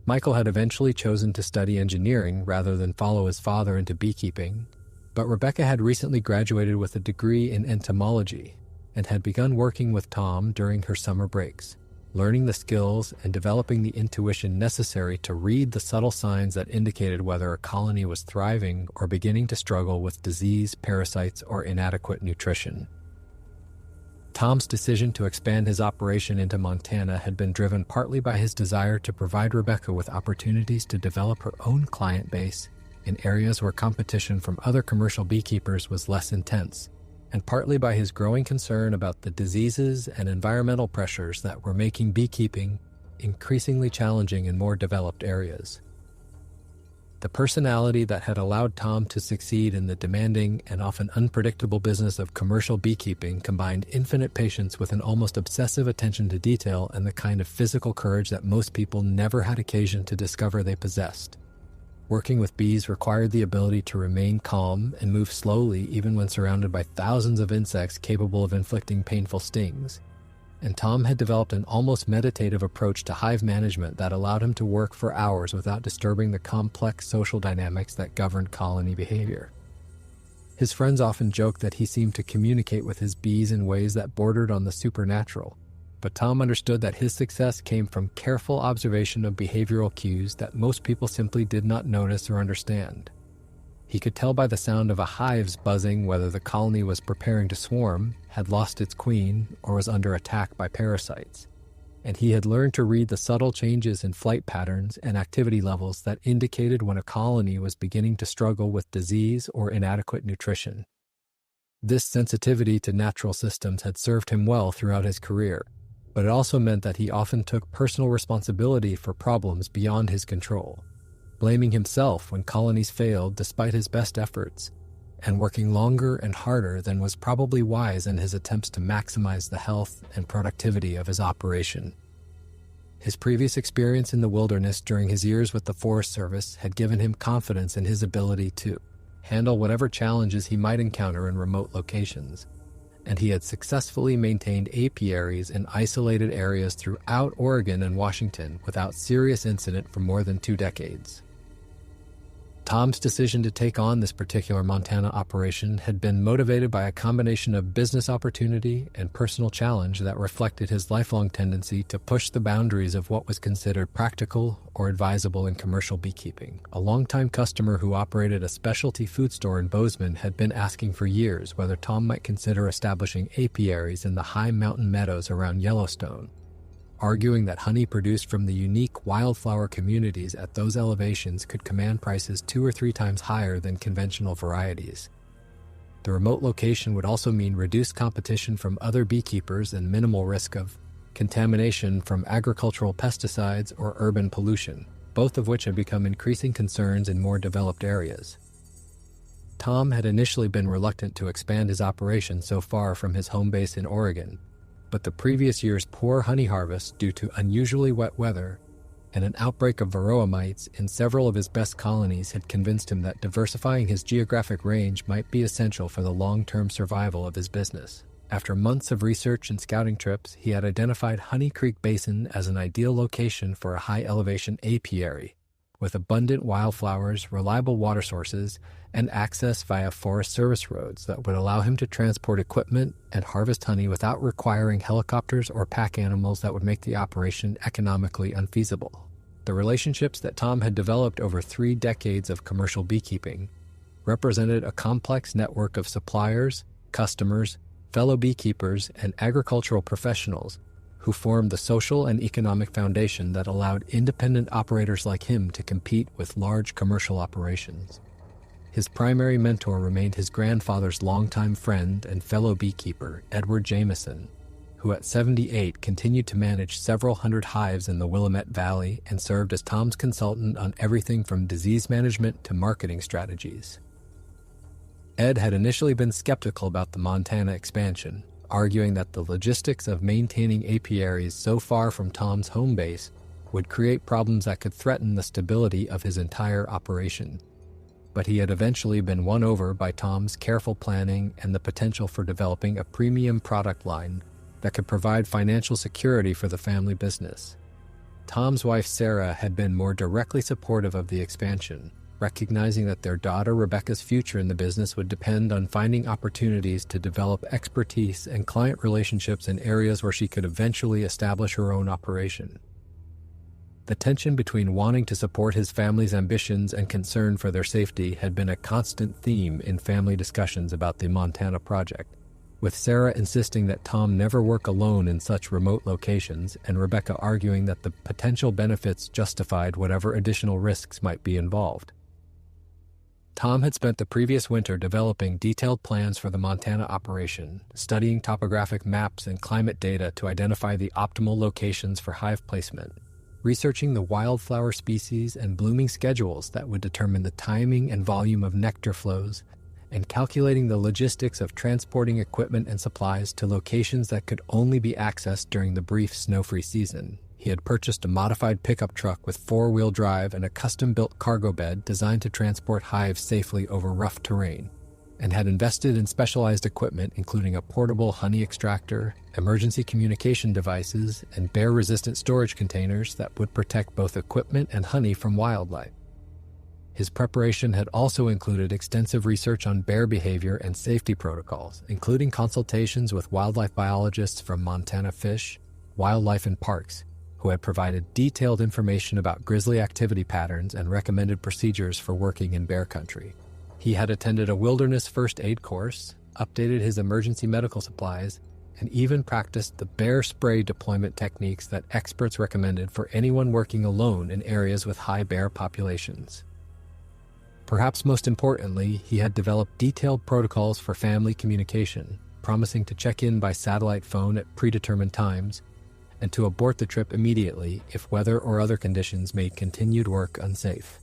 Michael had eventually chosen to study engineering rather than follow his father into beekeeping, but Rebecca had recently graduated with a degree in entomology and had begun working with Tom during her summer breaks, learning the skills and developing the intuition necessary to read the subtle signs that indicated whether a colony was thriving or beginning to struggle with disease, parasites, or inadequate nutrition. Tom's decision to expand his operation into Montana had been driven partly by his desire to provide Rebecca with opportunities to develop her own client base in areas where competition from other commercial beekeepers was less intense, and partly by his growing concern about the diseases and environmental pressures that were making beekeeping increasingly challenging in more developed areas. The personality that had allowed Tom to succeed in the demanding and often unpredictable business of commercial beekeeping combined infinite patience with an almost obsessive attention to detail and the kind of physical courage that most people never had occasion to discover they possessed. Working with bees required the ability to remain calm and move slowly even when surrounded by thousands of insects capable of inflicting painful stings. And Tom had developed an almost meditative approach to hive management that allowed him to work for hours without disturbing the complex social dynamics that governed colony behavior. His friends often joked that he seemed to communicate with his bees in ways that bordered on the supernatural, but Tom understood that his success came from careful observation of behavioral cues that most people simply did not notice or understand. He could tell by the sound of a hive's buzzing whether the colony was preparing to swarm, had lost its queen, or was under attack by parasites. And he had learned to read the subtle changes in flight patterns and activity levels that indicated when a colony was beginning to struggle with disease or inadequate nutrition. This sensitivity to natural systems had served him well throughout his career, but it also meant that he often took personal responsibility for problems beyond his control, blaming himself when colonies failed despite his best efforts, and working longer and harder than was probably wise in his attempts to maximize the health and productivity of his operation. His previous experience in the wilderness during his years with the Forest Service had given him confidence in his ability to handle whatever challenges he might encounter in remote locations, and he had successfully maintained apiaries in isolated areas throughout Oregon and Washington without serious incident for more than 2 decades. Tom's decision to take on this particular Montana operation had been motivated by a combination of business opportunity and personal challenge that reflected his lifelong tendency to push the boundaries of what was considered practical or advisable in commercial beekeeping. A longtime customer who operated a specialty food store in Bozeman had been asking for years whether Tom might consider establishing apiaries in the high mountain meadows around Yellowstone, arguing that honey produced from the unique wildflower communities at those elevations could command prices 2 or 3 times higher than conventional varieties. The remote location would also mean reduced competition from other beekeepers and minimal risk of contamination from agricultural pesticides or urban pollution, both of which had become increasing concerns in more developed areas. Tom had initially been reluctant to expand his operation so far from his home base in Oregon, but the previous year's poor honey harvest due to unusually wet weather and an outbreak of varroa mites in several of his best colonies had convinced him that diversifying his geographic range might be essential for the long-term survival of his business. After months of research and scouting trips, he had identified Honey Creek Basin as an ideal location for a high-elevation apiary, with abundant wildflowers, reliable water sources, and access via Forest Service roads that would allow him to transport equipment and harvest honey without requiring helicopters or pack animals that would make the operation economically unfeasible. The relationships that Tom had developed over 3 decades of commercial beekeeping represented a complex network of suppliers, customers, fellow beekeepers, and agricultural professionals who formed the social and economic foundation that allowed independent operators like him to compete with large commercial operations. His primary mentor remained his grandfather's longtime friend and fellow beekeeper, Edward Jameson, who at 78 continued to manage several hundred hives in the Willamette Valley and served as Tom's consultant on everything from disease management to marketing strategies. Ed had initially been skeptical about the Montana expansion, arguing that the logistics of maintaining apiaries so far from Tom's home base would create problems that could threaten the stability of his entire operation. But he had eventually been won over by Tom's careful planning and the potential for developing a premium product line that could provide financial security for the family business. Tom's wife Sarah had been more directly supportive of the expansion, recognizing that their daughter Rebecca's future in the business would depend on finding opportunities to develop expertise and client relationships in areas where she could eventually establish her own operation. The tension between wanting to support his family's ambitions and concern for their safety had been a constant theme in family discussions about the Montana project, with Sarah insisting that Tom never work alone in such remote locations and Rebecca arguing that the potential benefits justified whatever additional risks might be involved. Tom had spent the previous winter developing detailed plans for the Montana operation, studying topographic maps and climate data to identify the optimal locations for hive placement, researching the wildflower species and blooming schedules that would determine the timing and volume of nectar flows, and calculating the logistics of transporting equipment and supplies to locations that could only be accessed during the brief snow-free season. He had purchased a modified pickup truck with 4-wheel drive and a custom-built cargo bed designed to transport hives safely over rough terrain, and had invested in specialized equipment including a portable honey extractor, emergency communication devices, and bear-resistant storage containers that would protect both equipment and honey from wildlife. His preparation had also included extensive research on bear behavior and safety protocols, including consultations with wildlife biologists from Montana Fish, Wildlife and Parks, who had provided detailed information about grizzly activity patterns and recommended procedures for working in bear country. He had attended a wilderness first aid course, updated his emergency medical supplies, and even practiced the bear spray deployment techniques that experts recommended for anyone working alone in areas with high bear populations. Perhaps most importantly, he had developed detailed protocols for family communication, promising to check in by satellite phone at predetermined times and to abort the trip immediately if weather or other conditions made continued work unsafe.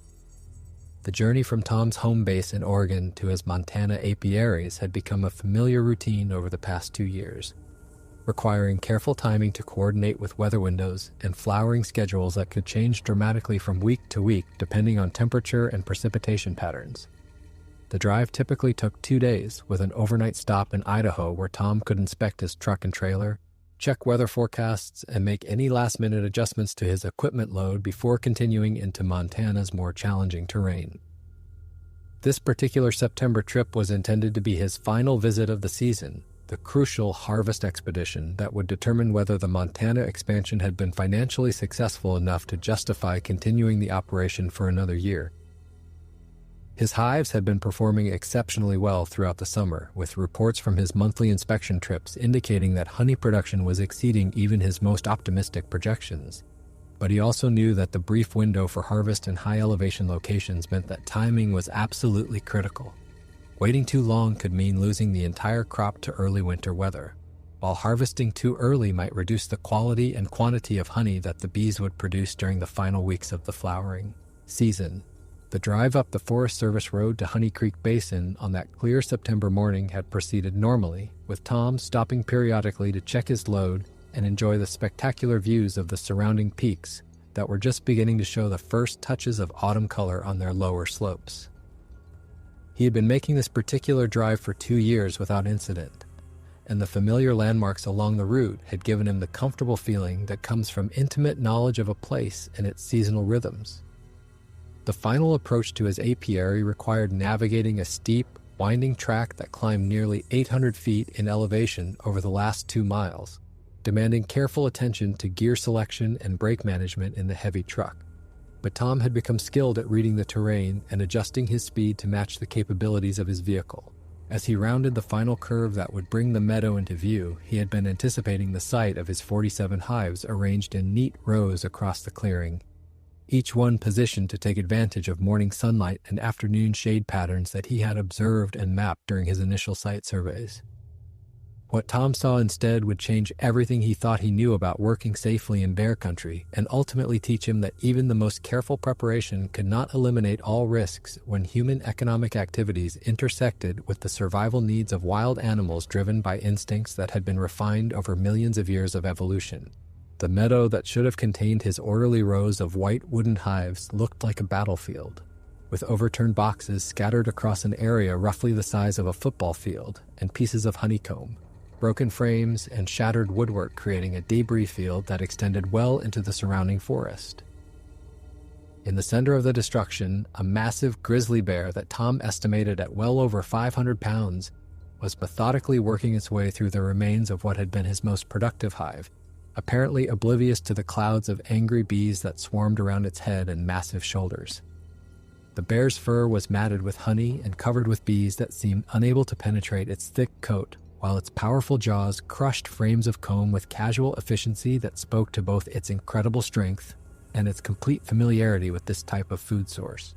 The journey from Tom's home base in Oregon to his Montana apiaries had become a familiar routine over the past 2 years, requiring careful timing to coordinate with weather windows and flowering schedules that could change dramatically from week to week depending on temperature and precipitation patterns. The drive typically took 2 days, with an overnight stop in Idaho where Tom could inspect his truck and trailer, check weather forecasts, and make any last-minute adjustments to his equipment load before continuing into Montana's more challenging terrain. This particular September trip was intended to be his final visit of the season, the crucial harvest expedition that would determine whether the Montana expansion had been financially successful enough to justify continuing the operation for another year. His hives had been performing exceptionally well throughout the summer, with reports from his monthly inspection trips indicating that honey production was exceeding even his most optimistic projections. But he also knew that the brief window for harvest in high-elevation locations meant that timing was absolutely critical. Waiting too long could mean losing the entire crop to early winter weather, while harvesting too early might reduce the quality and quantity of honey that the bees would produce during the final weeks of the flowering season. The drive up the Forest Service Road to Honey Creek Basin on that clear September morning had proceeded normally, with Tom stopping periodically to check his load and enjoy the spectacular views of the surrounding peaks that were just beginning to show the first touches of autumn color on their lower slopes. He had been making this particular drive for 2 years without incident, and the familiar landmarks along the route had given him the comfortable feeling that comes from intimate knowledge of a place and its seasonal rhythms. The final approach to his apiary required navigating a steep, winding track that climbed nearly 800 feet in elevation over the last 2 miles, demanding careful attention to gear selection and brake management in the heavy truck. But Tom had become skilled at reading the terrain and adjusting his speed to match the capabilities of his vehicle. As he rounded the final curve that would bring the meadow into view, he had been anticipating the sight of his 47 hives arranged in neat rows across the clearing, each one positioned to take advantage of morning sunlight and afternoon shade patterns that he had observed and mapped during his initial site surveys. What Tom saw instead would change everything he thought he knew about working safely in bear country and ultimately teach him that even the most careful preparation could not eliminate all risks when human economic activities intersected with the survival needs of wild animals driven by instincts that had been refined over millions of years of evolution. The meadow that should have contained his orderly rows of white wooden hives looked like a battlefield, with overturned boxes scattered across an area roughly the size of a football field and pieces of honeycomb, broken frames, and shattered woodwork creating a debris field that extended well into the surrounding forest. In the center of the destruction, a massive grizzly bear that Tom estimated at well over 500 pounds was methodically working its way through the remains of what had been his most productive hive, apparently oblivious to the clouds of angry bees that swarmed around its head and massive shoulders. The bear's fur was matted with honey and covered with bees that seemed unable to penetrate its thick coat, while its powerful jaws crushed frames of comb with casual efficiency that spoke to both its incredible strength and its complete familiarity with this type of food source.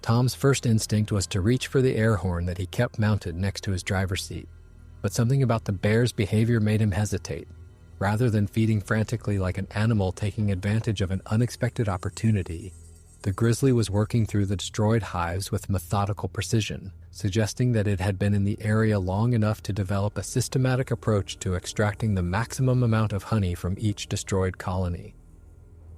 Tom's first instinct was to reach for the air horn that he kept mounted next to his driver's seat, but something about the bear's behavior made him hesitate. Rather than feeding frantically like an animal taking advantage of an unexpected opportunity, the grizzly was working through the destroyed hives with methodical precision, suggesting that it had been in the area long enough to develop a systematic approach to extracting the maximum amount of honey from each destroyed colony.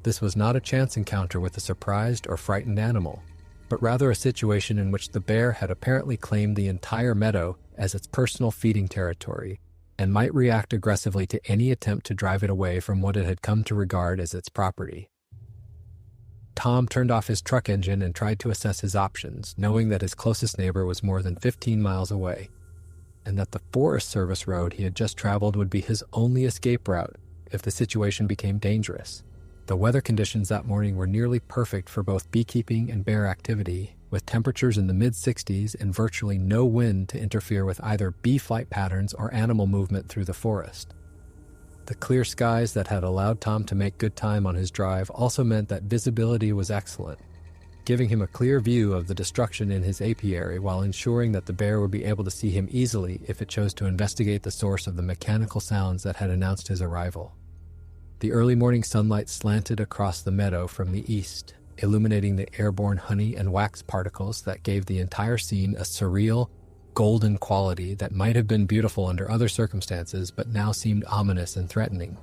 This was not a chance encounter with a surprised or frightened animal, but rather a situation in which the bear had apparently claimed the entire meadow as its personal feeding territory, and might react aggressively to any attempt to drive it away from what it had come to regard as its property. Tom turned off his truck engine and tried to assess his options, knowing that his closest neighbor was more than 15 miles away, and that the Forest Service road he had just traveled would be his only escape route if the situation became dangerous. The weather conditions that morning were nearly perfect for both beekeeping and bear activity, with temperatures in the mid-60s and virtually no wind to interfere with either bee flight patterns or animal movement through the forest. The clear skies that had allowed Tom to make good time on his drive also meant that visibility was excellent, giving him a clear view of the destruction in his apiary while ensuring that the bear would be able to see him easily if it chose to investigate the source of the mechanical sounds that had announced his arrival. The early morning sunlight slanted across the meadow from the east, illuminating the airborne honey and wax particles that gave the entire scene a surreal, golden quality that might have been beautiful under other circumstances but now seemed ominous and threatening.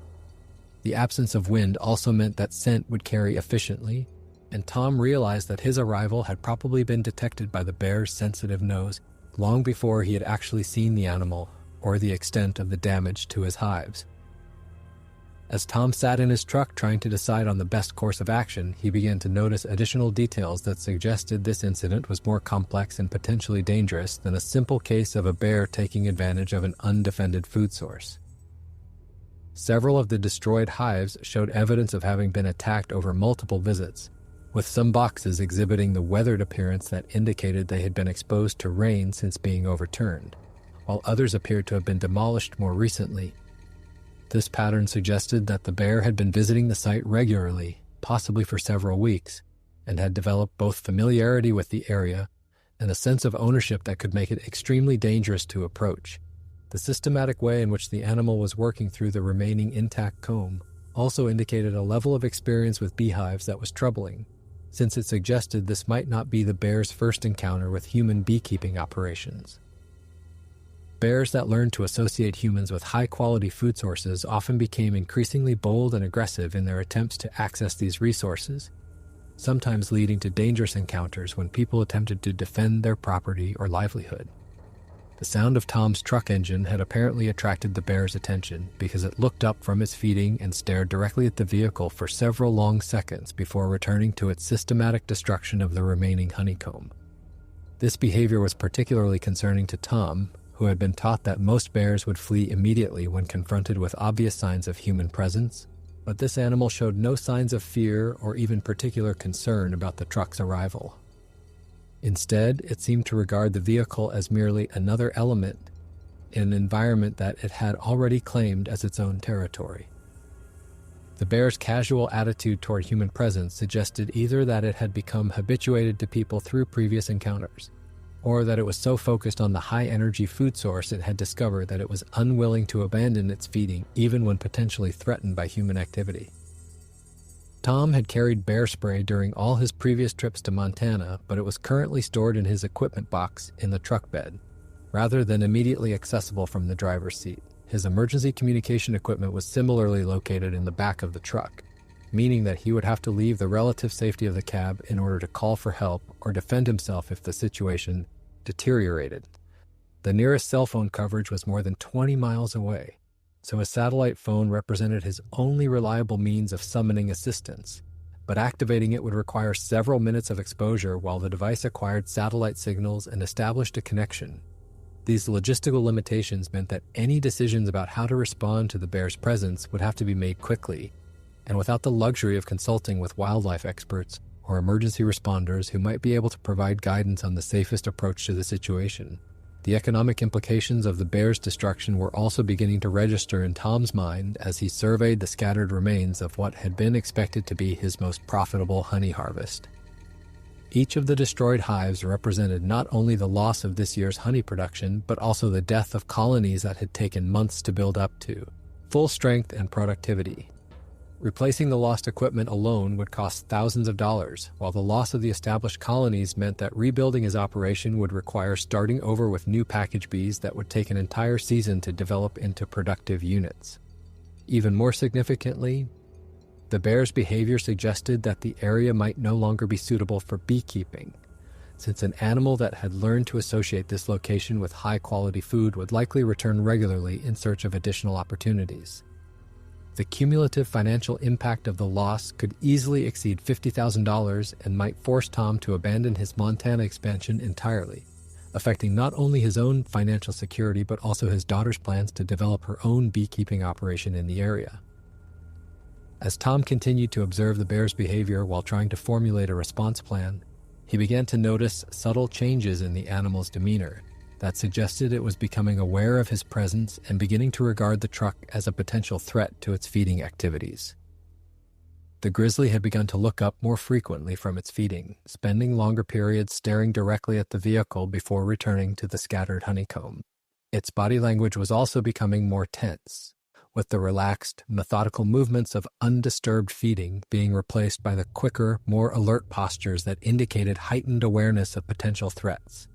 The absence of wind also meant that scent would carry efficiently, and Tom realized that his arrival had probably been detected by the bear's sensitive nose long before he had actually seen the animal or the extent of the damage to his hives. As Tom sat in his truck trying to decide on the best course of action, he began to notice additional details that suggested this incident was more complex and potentially dangerous than a simple case of a bear taking advantage of an undefended food source. Several of the destroyed hives showed evidence of having been attacked over multiple visits, with some boxes exhibiting the weathered appearance that indicated they had been exposed to rain since being overturned, while others appeared to have been demolished more recently. This pattern suggested that the bear had been visiting the site regularly, possibly for several weeks, and had developed both familiarity with the area and a sense of ownership that could make it extremely dangerous to approach. The systematic way in which the animal was working through the remaining intact comb also indicated a level of experience with beehives that was troubling, since it suggested this might not be the bear's first encounter with human beekeeping operations. Bears that learned to associate humans with high-quality food sources often became increasingly bold and aggressive in their attempts to access these resources, sometimes leading to dangerous encounters when people attempted to defend their property or livelihood. The sound of Tom's truck engine had apparently attracted the bear's attention because it looked up from its feeding and stared directly at the vehicle for several long seconds before returning to its systematic destruction of the remaining honeycomb. This behavior was particularly concerning to Tom, who had been taught that most bears would flee immediately when confronted with obvious signs of human presence, but this animal showed no signs of fear or even particular concern about the truck's arrival. Instead, it seemed to regard the vehicle as merely another element in an environment that it had already claimed as its own territory. The bear's casual attitude toward human presence suggested either that it had become habituated to people through previous encounters, or that it was so focused on the high-energy food source it had discovered that it was unwilling to abandon its feeding even when potentially threatened by human activity. Tom had carried bear spray during all his previous trips to Montana, but it was currently stored in his equipment box in the truck bed, rather than immediately accessible from the driver's seat. His emergency communication equipment was similarly located in the back of the truck, meaning that he would have to leave the relative safety of the cab in order to call for help or defend himself if the situation deteriorated. The nearest cell phone coverage was more than 20 miles away, so a satellite phone represented his only reliable means of summoning assistance, but activating it would require several minutes of exposure while the device acquired satellite signals and established a connection. These logistical limitations meant that any decisions about how to respond to the bear's presence would have to be made quickly, and without the luxury of consulting with wildlife experts or emergency responders who might be able to provide guidance on the safest approach to the situation. The economic implications of the bear's destruction were also beginning to register in Tom's mind as he surveyed the scattered remains of what had been expected to be his most profitable honey harvest. Each of the destroyed hives represented not only the loss of this year's honey production, but also the death of colonies that had taken months to build up to full strength and productivity. Replacing the lost equipment alone would cost thousands of dollars, while the loss of the established colonies meant that rebuilding his operation would require starting over with new package bees that would take an entire season to develop into productive units. Even more significantly, the bear's behavior suggested that the area might no longer be suitable for beekeeping, since an animal that had learned to associate this location with high-quality food would likely return regularly in search of additional opportunities. The cumulative financial impact of the loss could easily exceed $50,000 and might force Tom to abandon his Montana expansion entirely, affecting not only his own financial security but also his daughter's plans to develop her own beekeeping operation in the area. As Tom continued to observe the bear's behavior while trying to formulate a response plan, he began to notice subtle changes in the animal's demeanor that suggested it was becoming aware of his presence and beginning to regard the truck as a potential threat to its feeding activities. The grizzly had begun to look up more frequently from its feeding, spending longer periods staring directly at the vehicle before returning to the scattered honeycomb. Its body language was also becoming more tense, with the relaxed, methodical movements of undisturbed feeding being replaced by the quicker, more alert postures that indicated heightened awareness of potential threats.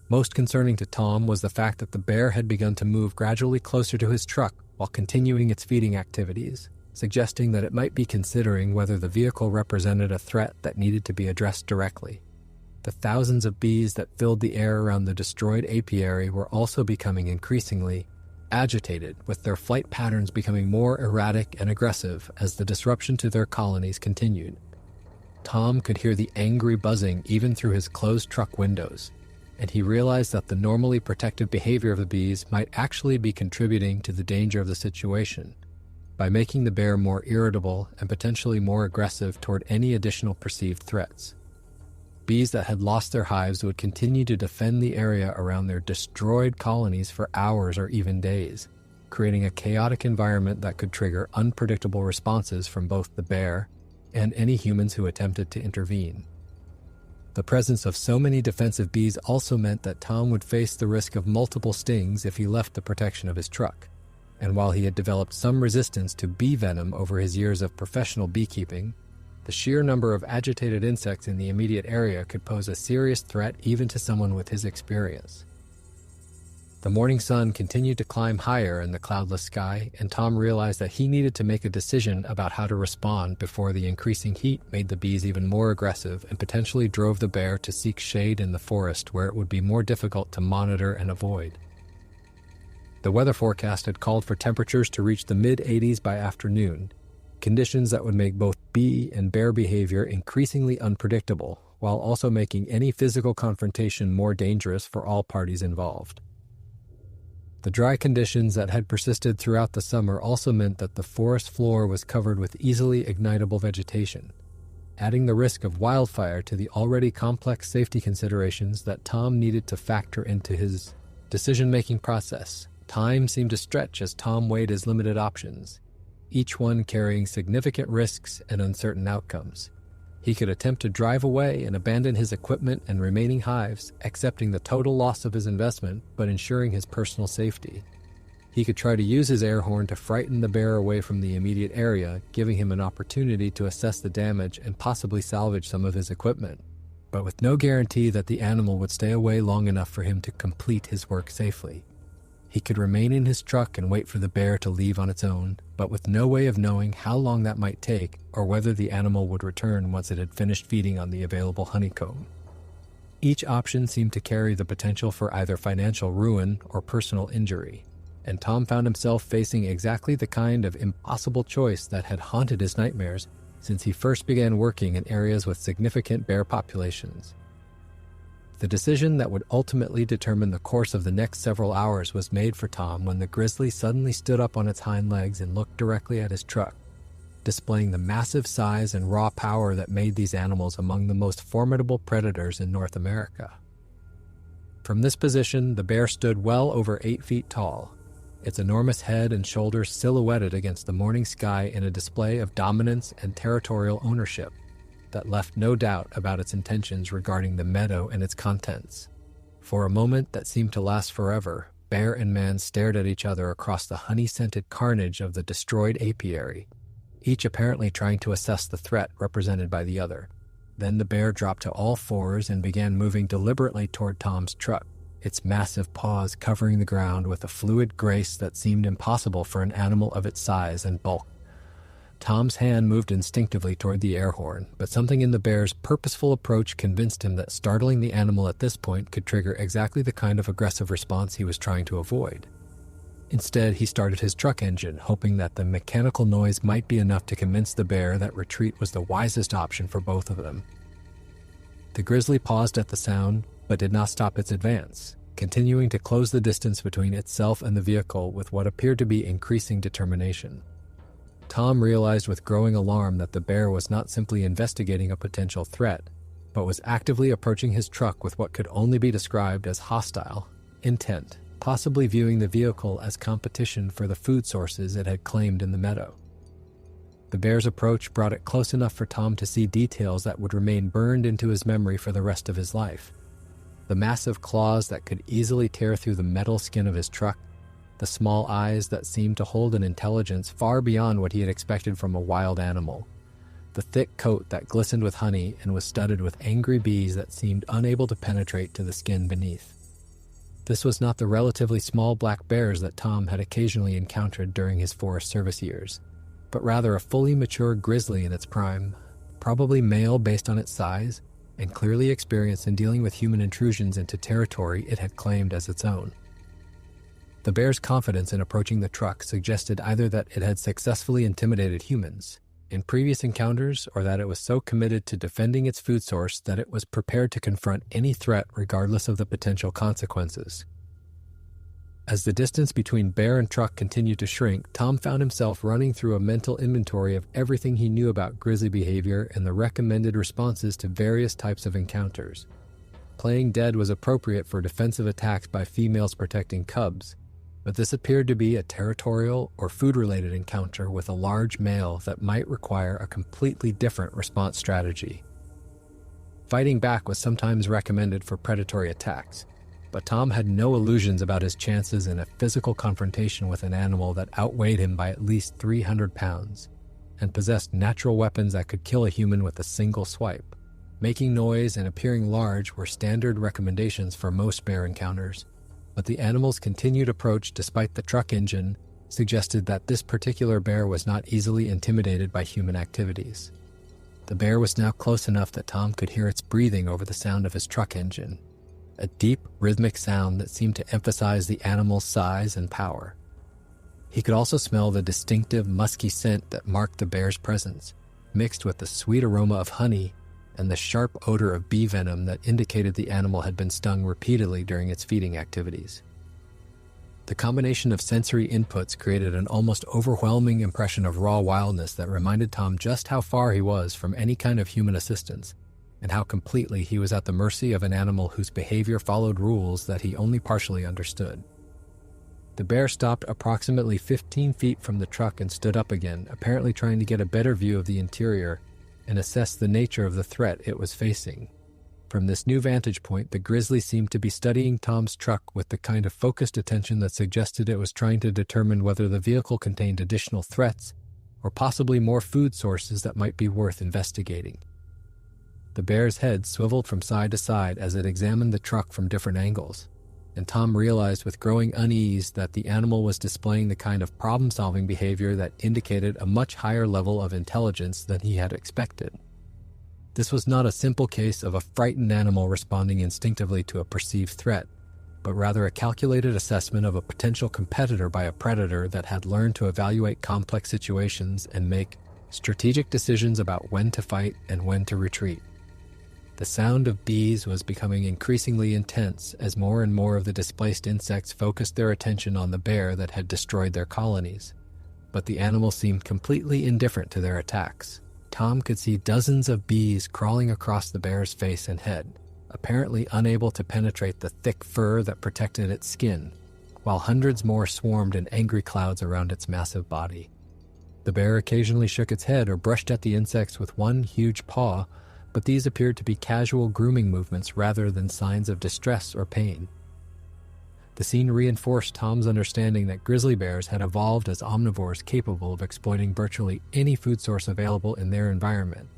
Most concerning to Tom was the fact that the bear had begun to move gradually closer to his truck while continuing its feeding activities, suggesting that it might be considering whether the vehicle represented a threat that needed to be addressed directly. The thousands of bees that filled the air around the destroyed apiary were also becoming increasingly agitated, with their flight patterns becoming more erratic and aggressive as the disruption to their colonies continued. Tom could hear the angry buzzing even through his closed truck windows, and he realized that the normally protective behavior of the bees might actually be contributing to the danger of the situation by making the bear more irritable and potentially more aggressive toward any additional perceived threats. Bees that had lost their hives would continue to defend the area around their destroyed colonies for hours or even days, creating a chaotic environment that could trigger unpredictable responses from both the bear and any humans who attempted to intervene. The presence of so many defensive bees also meant that Tom would face the risk of multiple stings if he left the protection of his truck. And while he had developed some resistance to bee venom over his years of professional beekeeping, the sheer number of agitated insects in the immediate area could pose a serious threat even to someone with his experience. The morning sun continued to climb higher in the cloudless sky, and Tom realized that he needed to make a decision about how to respond before the increasing heat made the bees even more aggressive and potentially drove the bear to seek shade in the forest where it would be more difficult to monitor and avoid. The weather forecast had called for temperatures to reach the mid-80s by afternoon, conditions that would make both bee and bear behavior increasingly unpredictable, while also making any physical confrontation more dangerous for all parties involved. The dry conditions that had persisted throughout the summer also meant that the forest floor was covered with easily ignitable vegetation, adding the risk of wildfire to the already complex safety considerations that Tom needed to factor into his decision-making process. Time seemed to stretch as Tom weighed his limited options, each one carrying significant risks and uncertain outcomes. He could attempt to drive away and abandon his equipment and remaining hives, accepting the total loss of his investment but ensuring his personal safety. He could try to use his air horn to frighten the bear away from the immediate area, giving him an opportunity to assess the damage and possibly salvage some of his equipment, but with no guarantee that the animal would stay away long enough for him to complete his work safely. He could remain in his truck and wait for the bear to leave on its own, but with no way of knowing how long that might take or whether the animal would return once it had finished feeding on the available honeycomb. Each option seemed to carry the potential for either financial ruin or personal injury, and Tom found himself facing exactly the kind of impossible choice that had haunted his nightmares since he first began working in areas with significant bear populations. The decision that would ultimately determine the course of the next several hours was made for Tom when the grizzly suddenly stood up on its hind legs and looked directly at his truck, displaying the massive size and raw power that made these animals among the most formidable predators in North America. From this position, the bear stood well over 8 feet tall, its enormous head and shoulders silhouetted against the morning sky in a display of dominance and territorial ownership that left no doubt about its intentions regarding the meadow and its contents. For a moment that seemed to last forever, bear and man stared at each other across the honey-scented carnage of the destroyed apiary, each apparently trying to assess the threat represented by the other. Then the bear dropped to all fours and began moving deliberately toward Tom's truck, its massive paws covering the ground with a fluid grace that seemed impossible for an animal of its size and bulk. Tom's hand moved instinctively toward the air horn, but something in the bear's purposeful approach convinced him that startling the animal at this point could trigger exactly the kind of aggressive response he was trying to avoid. Instead, he started his truck engine, hoping that the mechanical noise might be enough to convince the bear that retreat was the wisest option for both of them. The grizzly paused at the sound, but did not stop its advance, continuing to close the distance between itself and the vehicle with what appeared to be increasing determination. Tom realized with growing alarm that the bear was not simply investigating a potential threat, but was actively approaching his truck with what could only be described as hostile intent, possibly viewing the vehicle as competition for the food sources it had claimed in the meadow. The bear's approach brought it close enough for Tom to see details that would remain burned into his memory for the rest of his life. The massive claws that could easily tear through the metal skin of his truck, the small eyes that seemed to hold an intelligence far beyond what he had expected from a wild animal, the thick coat that glistened with honey and was studded with angry bees that seemed unable to penetrate to the skin beneath. This was not the relatively small black bears that Tom had occasionally encountered during his Forest Service years, but rather a fully mature grizzly in its prime, probably male based on its size, and clearly experienced in dealing with human intrusions into territory it had claimed as its own. The bear's confidence in approaching the truck suggested either that it had successfully intimidated humans in previous encounters, or that it was so committed to defending its food source that it was prepared to confront any threat regardless of the potential consequences. As the distance between bear and truck continued to shrink, Tom found himself running through a mental inventory of everything he knew about grizzly behavior and the recommended responses to various types of encounters. Playing dead was appropriate for defensive attacks by females protecting cubs, but this appeared to be a territorial or food-related encounter with a large male that might require a completely different response strategy. Fighting back was sometimes recommended for predatory attacks, but Tom had no illusions about his chances in a physical confrontation with an animal that outweighed him by at least 300 pounds and possessed natural weapons that could kill a human with a single swipe. Making noise and appearing large were standard recommendations for most bear encounters, but the animal's continued approach despite the truck engine suggested that this particular bear was not easily intimidated by human activities. The bear was now close enough that Tom could hear its breathing over the sound of his truck engine, a deep, rhythmic sound that seemed to emphasize the animal's size and power. He could also smell the distinctive, musky scent that marked the bear's presence, mixed with the sweet aroma of honey and the sharp odor of bee venom that indicated the animal had been stung repeatedly during its feeding activities. The combination of sensory inputs created an almost overwhelming impression of raw wildness that reminded Tom just how far he was from any kind of human assistance, and how completely he was at the mercy of an animal whose behavior followed rules that he only partially understood. The bear stopped approximately 15 feet from the truck and stood up again, apparently trying to get a better view of the interior and assess the nature of the threat it was facing. From this new vantage point, the grizzly seemed to be studying Tom's truck with the kind of focused attention that suggested it was trying to determine whether the vehicle contained additional threats or possibly more food sources that might be worth investigating. The bear's head swiveled from side to side as it examined the truck from different angles, and Tom realized with growing unease that the animal was displaying the kind of problem-solving behavior that indicated a much higher level of intelligence than he had expected. This was not a simple case of a frightened animal responding instinctively to a perceived threat, but rather a calculated assessment of a potential competitor by a predator that had learned to evaluate complex situations and make strategic decisions about when to fight and when to retreat. The sound of bees was becoming increasingly intense as more and more of the displaced insects focused their attention on the bear that had destroyed their colonies, but the animal seemed completely indifferent to their attacks. Tom could see dozens of bees crawling across the bear's face and head, apparently unable to penetrate the thick fur that protected its skin, while hundreds more swarmed in angry clouds around its massive body. The bear occasionally shook its head or brushed at the insects with one huge paw, but these appeared to be casual grooming movements rather than signs of distress or pain. The scene reinforced Tom's understanding that grizzly bears had evolved as omnivores capable of exploiting virtually any food source available in their environment,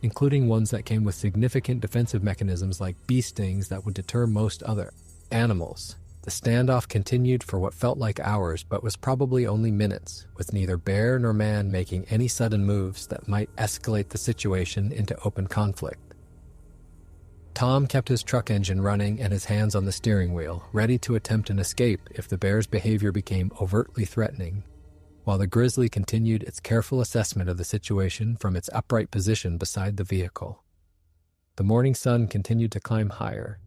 including ones that came with significant defensive mechanisms like bee stings that would deter most other animals. The standoff continued for what felt like hours, but was probably only minutes, with neither bear nor man making any sudden moves that might escalate the situation into open conflict. Tom kept his truck engine running and his hands on the steering wheel, ready to attempt an escape if the bear's behavior became overtly threatening, while the grizzly continued its careful assessment of the situation from its upright position beside the vehicle. The morning sun continued to climb higher,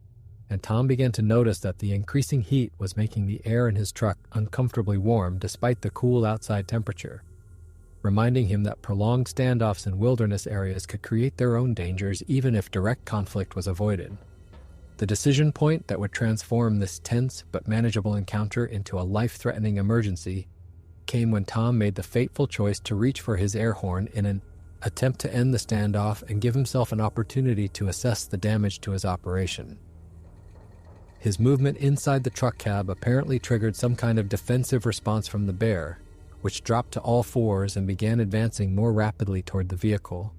and Tom began to notice that the increasing heat was making the air in his truck uncomfortably warm despite the cool outside temperature, reminding him that prolonged standoffs in wilderness areas could create their own dangers even if direct conflict was avoided. The decision point that would transform this tense but manageable encounter into a life-threatening emergency came when Tom made the fateful choice to reach for his air horn in an attempt to end the standoff and give himself an opportunity to assess the damage to his operation. His movement inside the truck cab apparently triggered some kind of defensive response from the bear, which dropped to all fours and began advancing more rapidly toward the vehicle,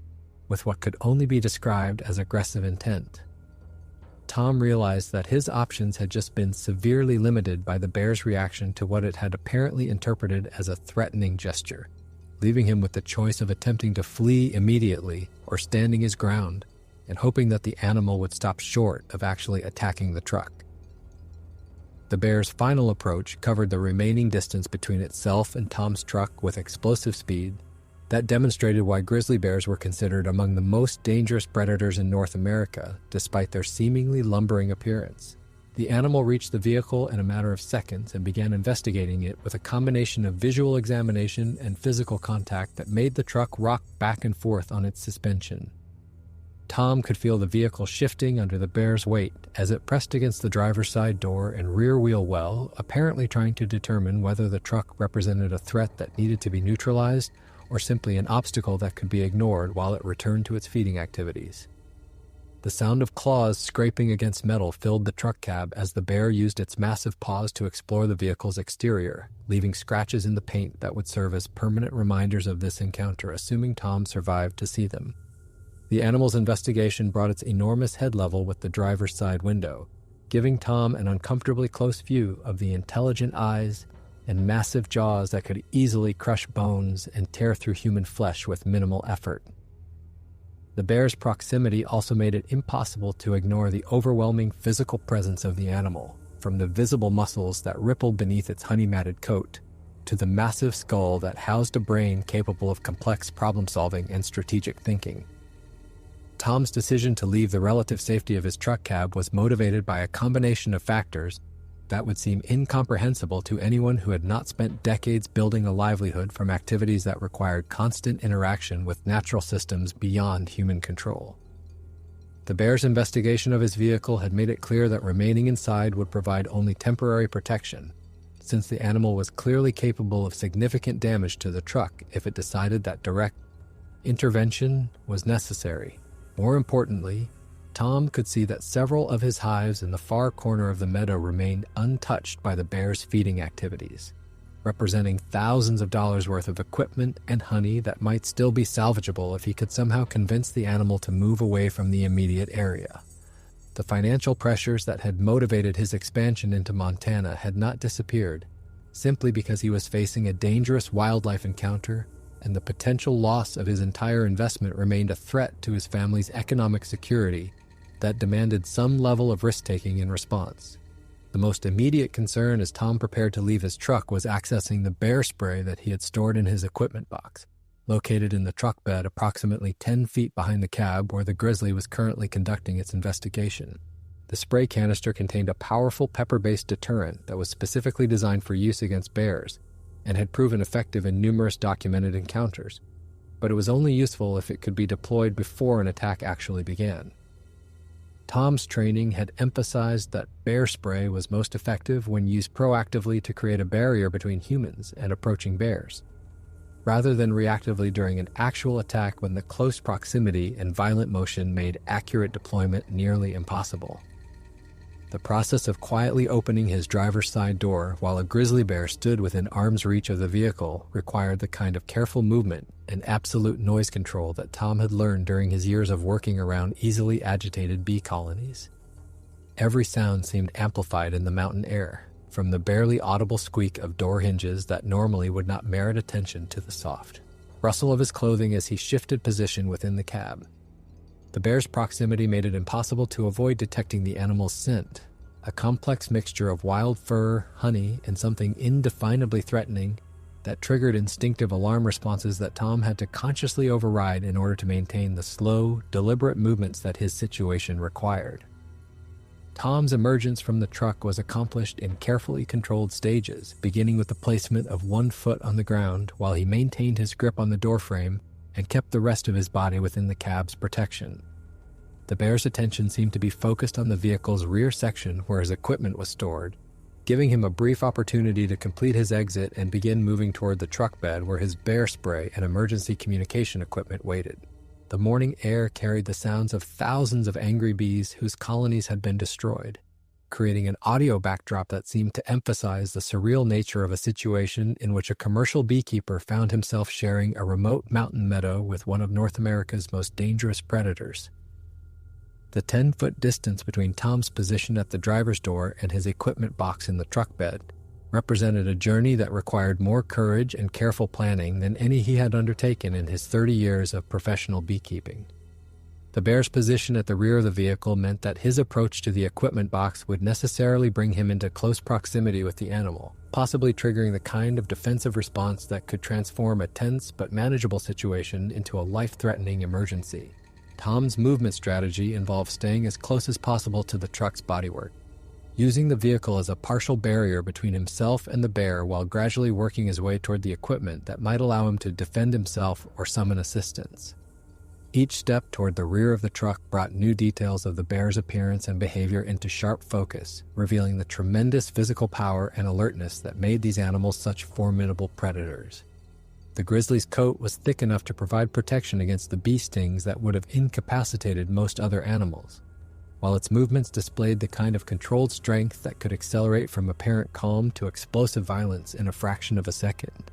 with what could only be described as aggressive intent. Tom realized that his options had just been severely limited by the bear's reaction to what it had apparently interpreted as a threatening gesture, leaving him with the choice of attempting to flee immediately or standing his ground and hoping that the animal would stop short of actually attacking the truck. The bear's final approach covered the remaining distance between itself and Tom's truck with explosive speed that demonstrated why grizzly bears were considered among the most dangerous predators in North America, despite their seemingly lumbering appearance. The animal reached the vehicle in a matter of seconds and began investigating it with a combination of visual examination and physical contact that made the truck rock back and forth on its suspension. Tom could feel the vehicle shifting under the bear's weight as it pressed against the driver's side door and rear wheel well, apparently trying to determine whether the truck represented a threat that needed to be neutralized or simply an obstacle that could be ignored while it returned to its feeding activities. The sound of claws scraping against metal filled the truck cab as the bear used its massive paws to explore the vehicle's exterior, leaving scratches in the paint that would serve as permanent reminders of this encounter, assuming Tom survived to see them. The animal's investigation brought its enormous head level with the driver's side window, giving Tom an uncomfortably close view of the intelligent eyes and massive jaws that could easily crush bones and tear through human flesh with minimal effort. The bear's proximity also made it impossible to ignore the overwhelming physical presence of the animal, from the visible muscles that rippled beneath its honey-matted coat to the massive skull that housed a brain capable of complex problem-solving and strategic thinking. Tom's decision to leave the relative safety of his truck cab was motivated by a combination of factors that would seem incomprehensible to anyone who had not spent decades building a livelihood from activities that required constant interaction with natural systems beyond human control. The bear's investigation of his vehicle had made it clear that remaining inside would provide only temporary protection, since the animal was clearly capable of significant damage to the truck if it decided that direct intervention was necessary. More importantly, Tom could see that several of his hives in the far corner of the meadow remained untouched by the bear's feeding activities, representing thousands of dollars worth of equipment and honey that might still be salvageable if he could somehow convince the animal to move away from the immediate area. The financial pressures that had motivated his expansion into Montana had not disappeared, simply because he was facing a dangerous wildlife encounter, and the potential loss of his entire investment remained a threat to his family's economic security that demanded some level of risk-taking in response. The most immediate concern as Tom prepared to leave his truck was accessing the bear spray that he had stored in his equipment box, located in the truck bed approximately 10 feet behind the cab where the grizzly was currently conducting its investigation. The spray canister contained a powerful pepper-based deterrent that was specifically designed for use against bears, and had proven effective in numerous documented encounters, but it was only useful if it could be deployed before an attack actually began. Tom's training had emphasized that bear spray was most effective when used proactively to create a barrier between humans and approaching bears, rather than reactively during an actual attack when the close proximity and violent motion made accurate deployment nearly impossible. The process of quietly opening his driver's side door while a grizzly bear stood within arm's reach of the vehicle required the kind of careful movement and absolute noise control that Tom had learned during his years of working around easily agitated bee colonies. Every sound seemed amplified in the mountain air, from the barely audible squeak of door hinges that normally would not merit attention to the soft rustle of his clothing as he shifted position within the cab. The bear's proximity made it impossible to avoid detecting the animal's scent, a complex mixture of wild fur, honey, and something indefinably threatening that triggered instinctive alarm responses that Tom had to consciously override in order to maintain the slow, deliberate movements that his situation required. Tom's emergence from the truck was accomplished in carefully controlled stages, beginning with the placement of one foot on the ground while he maintained his grip on the doorframe and kept the rest of his body within the cab's protection. The bear's attention seemed to be focused on the vehicle's rear section where his equipment was stored, giving him a brief opportunity to complete his exit and begin moving toward the truck bed where his bear spray and emergency communication equipment waited. The morning air carried the sounds of thousands of angry bees whose colonies had been destroyed, creating an audio backdrop that seemed to emphasize the surreal nature of a situation in which a commercial beekeeper found himself sharing a remote mountain meadow with one of North America's most dangerous predators. The 10-foot distance between Tom's position at the driver's door and his equipment box in the truck bed represented a journey that required more courage and careful planning than any he had undertaken in his 30 years of professional beekeeping. The bear's position at the rear of the vehicle meant that his approach to the equipment box would necessarily bring him into close proximity with the animal, possibly triggering the kind of defensive response that could transform a tense but manageable situation into a life-threatening emergency. Tom's movement strategy involved staying as close as possible to the truck's bodywork, using the vehicle as a partial barrier between himself and the bear while gradually working his way toward the equipment that might allow him to defend himself or summon assistance. Each step toward the rear of the truck brought new details of the bear's appearance and behavior into sharp focus, revealing the tremendous physical power and alertness that made these animals such formidable predators. The grizzly's coat was thick enough to provide protection against the bee stings that would have incapacitated most other animals, while its movements displayed the kind of controlled strength that could accelerate from apparent calm to explosive violence in a fraction of a second.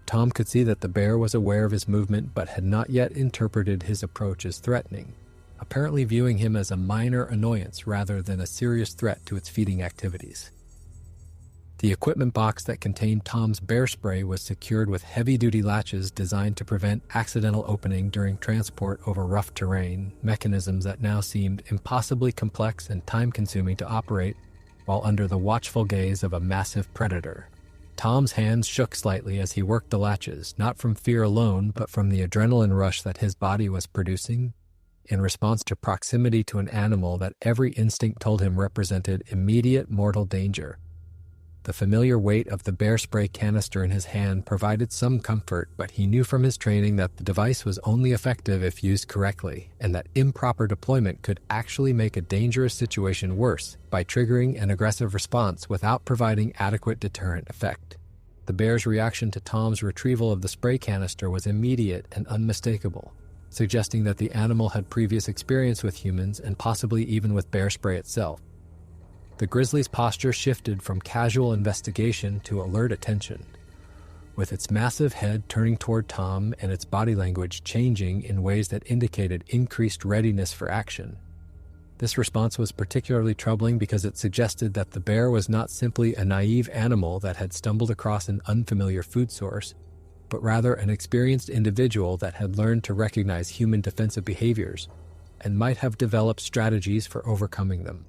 Tom could see that the bear was aware of his movement but had not yet interpreted his approach as threatening, apparently viewing him as a minor annoyance rather than a serious threat to its feeding activities. The equipment box that contained Tom's bear spray was secured with heavy-duty latches designed to prevent accidental opening during transport over rough terrain, mechanisms that now seemed impossibly complex and time-consuming to operate while under the watchful gaze of a massive predator. Tom's hands shook slightly as he worked the latches, not from fear alone, but from the adrenaline rush that his body was producing in response to proximity to an animal that every instinct told him represented immediate mortal danger. The familiar weight of the bear spray canister in his hand provided some comfort, but he knew from his training that the device was only effective if used correctly, and that improper deployment could actually make a dangerous situation worse by triggering an aggressive response without providing adequate deterrent effect. The bear's reaction to Tom's retrieval of the spray canister was immediate and unmistakable, suggesting that the animal had previous experience with humans and possibly even with bear spray itself. The grizzly's posture shifted from casual investigation to alert attention, with its massive head turning toward Tom and its body language changing in ways that indicated increased readiness for action. This response was particularly troubling because it suggested that the bear was not simply a naive animal that had stumbled across an unfamiliar food source, but rather an experienced individual that had learned to recognize human defensive behaviors and might have developed strategies for overcoming them.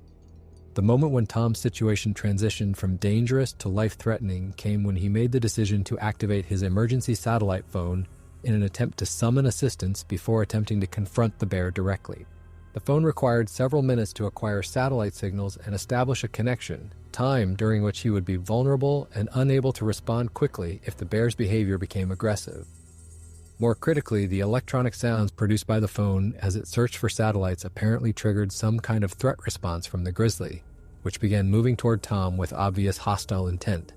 The moment when Tom's situation transitioned from dangerous to life-threatening came when he made the decision to activate his emergency satellite phone in an attempt to summon assistance before attempting to confront the bear directly. The phone required several minutes to acquire satellite signals and establish a connection, time during which he would be vulnerable and unable to respond quickly if the bear's behavior became aggressive. More critically, the electronic sounds produced by the phone as it searched for satellites apparently triggered some kind of threat response from the grizzly, which began moving toward Tom with obvious hostile intent.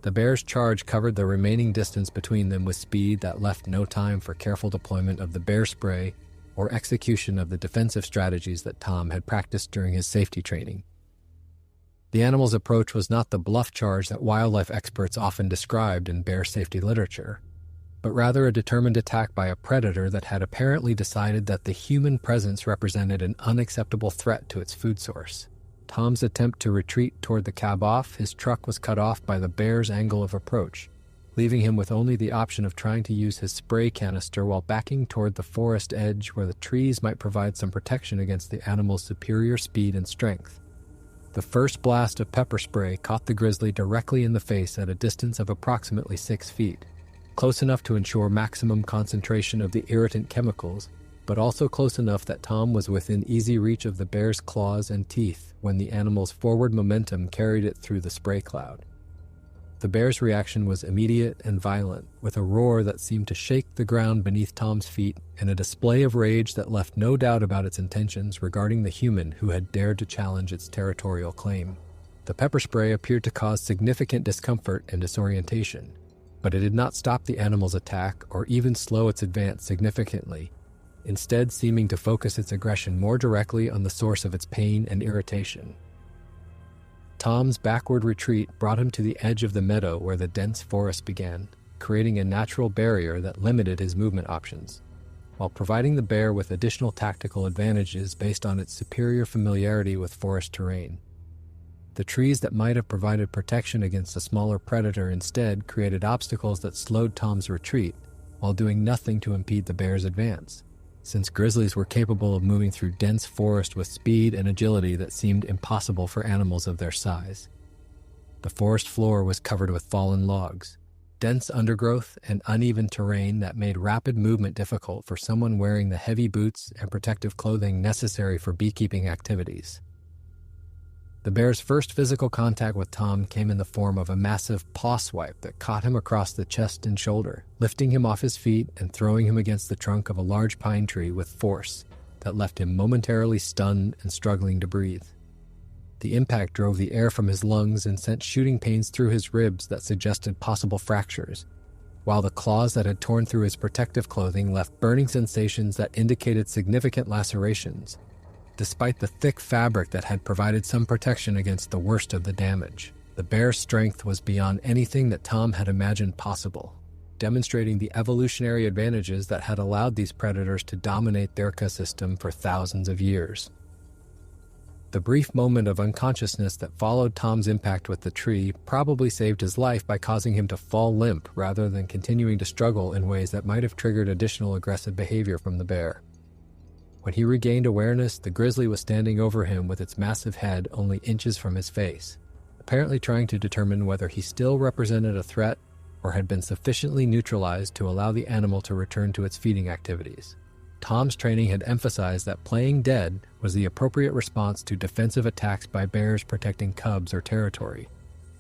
The bear's charge covered the remaining distance between them with speed that left no time for careful deployment of the bear spray or execution of the defensive strategies that Tom had practiced during his safety training. The animal's approach was not the bluff charge that wildlife experts often described in bear safety literature, but rather a determined attack by a predator that had apparently decided that the human presence represented an unacceptable threat to its food source. Tom's attempt to retreat toward the cab off, his truck was cut off by the bear's angle of approach, leaving him with only the option of trying to use his spray canister while backing toward the forest edge where the trees might provide some protection against the animal's superior speed and strength. The first blast of pepper spray caught the grizzly directly in the face at a distance of approximately 6 feet, close enough to ensure maximum concentration of the irritant chemicals, but also close enough that Tom was within easy reach of the bear's claws and teeth when the animal's forward momentum carried it through the spray cloud. The bear's reaction was immediate and violent, with a roar that seemed to shake the ground beneath Tom's feet and a display of rage that left no doubt about its intentions regarding the human who had dared to challenge its territorial claim. The pepper spray appeared to cause significant discomfort and disorientation, but it did not stop the animal's attack or even slow its advance significantly, instead seeming to focus its aggression more directly on the source of its pain and irritation. Tom's backward retreat brought him to the edge of the meadow where the dense forest began, creating a natural barrier that limited his movement options, while providing the bear with additional tactical advantages based on its superior familiarity with forest terrain. The trees that might have provided protection against a smaller predator instead created obstacles that slowed Tom's retreat, while doing nothing to impede the bear's advance, since grizzlies were capable of moving through dense forest with speed and agility that seemed impossible for animals of their size. The forest floor was covered with fallen logs, dense undergrowth, and uneven terrain that made rapid movement difficult for someone wearing the heavy boots and protective clothing necessary for beekeeping activities. The bear's first physical contact with Tom came in the form of a massive paw swipe that caught him across the chest and shoulder, lifting him off his feet and throwing him against the trunk of a large pine tree with force that left him momentarily stunned and struggling to breathe. The impact drove the air from his lungs and sent shooting pains through his ribs that suggested possible fractures, while the claws that had torn through his protective clothing left burning sensations that indicated significant lacerations, despite the thick fabric that had provided some protection against the worst of the damage. The bear's strength was beyond anything that Tom had imagined possible, demonstrating the evolutionary advantages that had allowed these predators to dominate their ecosystem for thousands of years. The brief moment of unconsciousness that followed Tom's impact with the tree probably saved his life by causing him to fall limp rather than continuing to struggle in ways that might have triggered additional aggressive behavior from the bear. When he regained awareness, the grizzly was standing over him with its massive head only inches from his face, apparently trying to determine whether he still represented a threat or had been sufficiently neutralized to allow the animal to return to its feeding activities. Tom's training had emphasized that playing dead was the appropriate response to defensive attacks by bears protecting cubs or territory,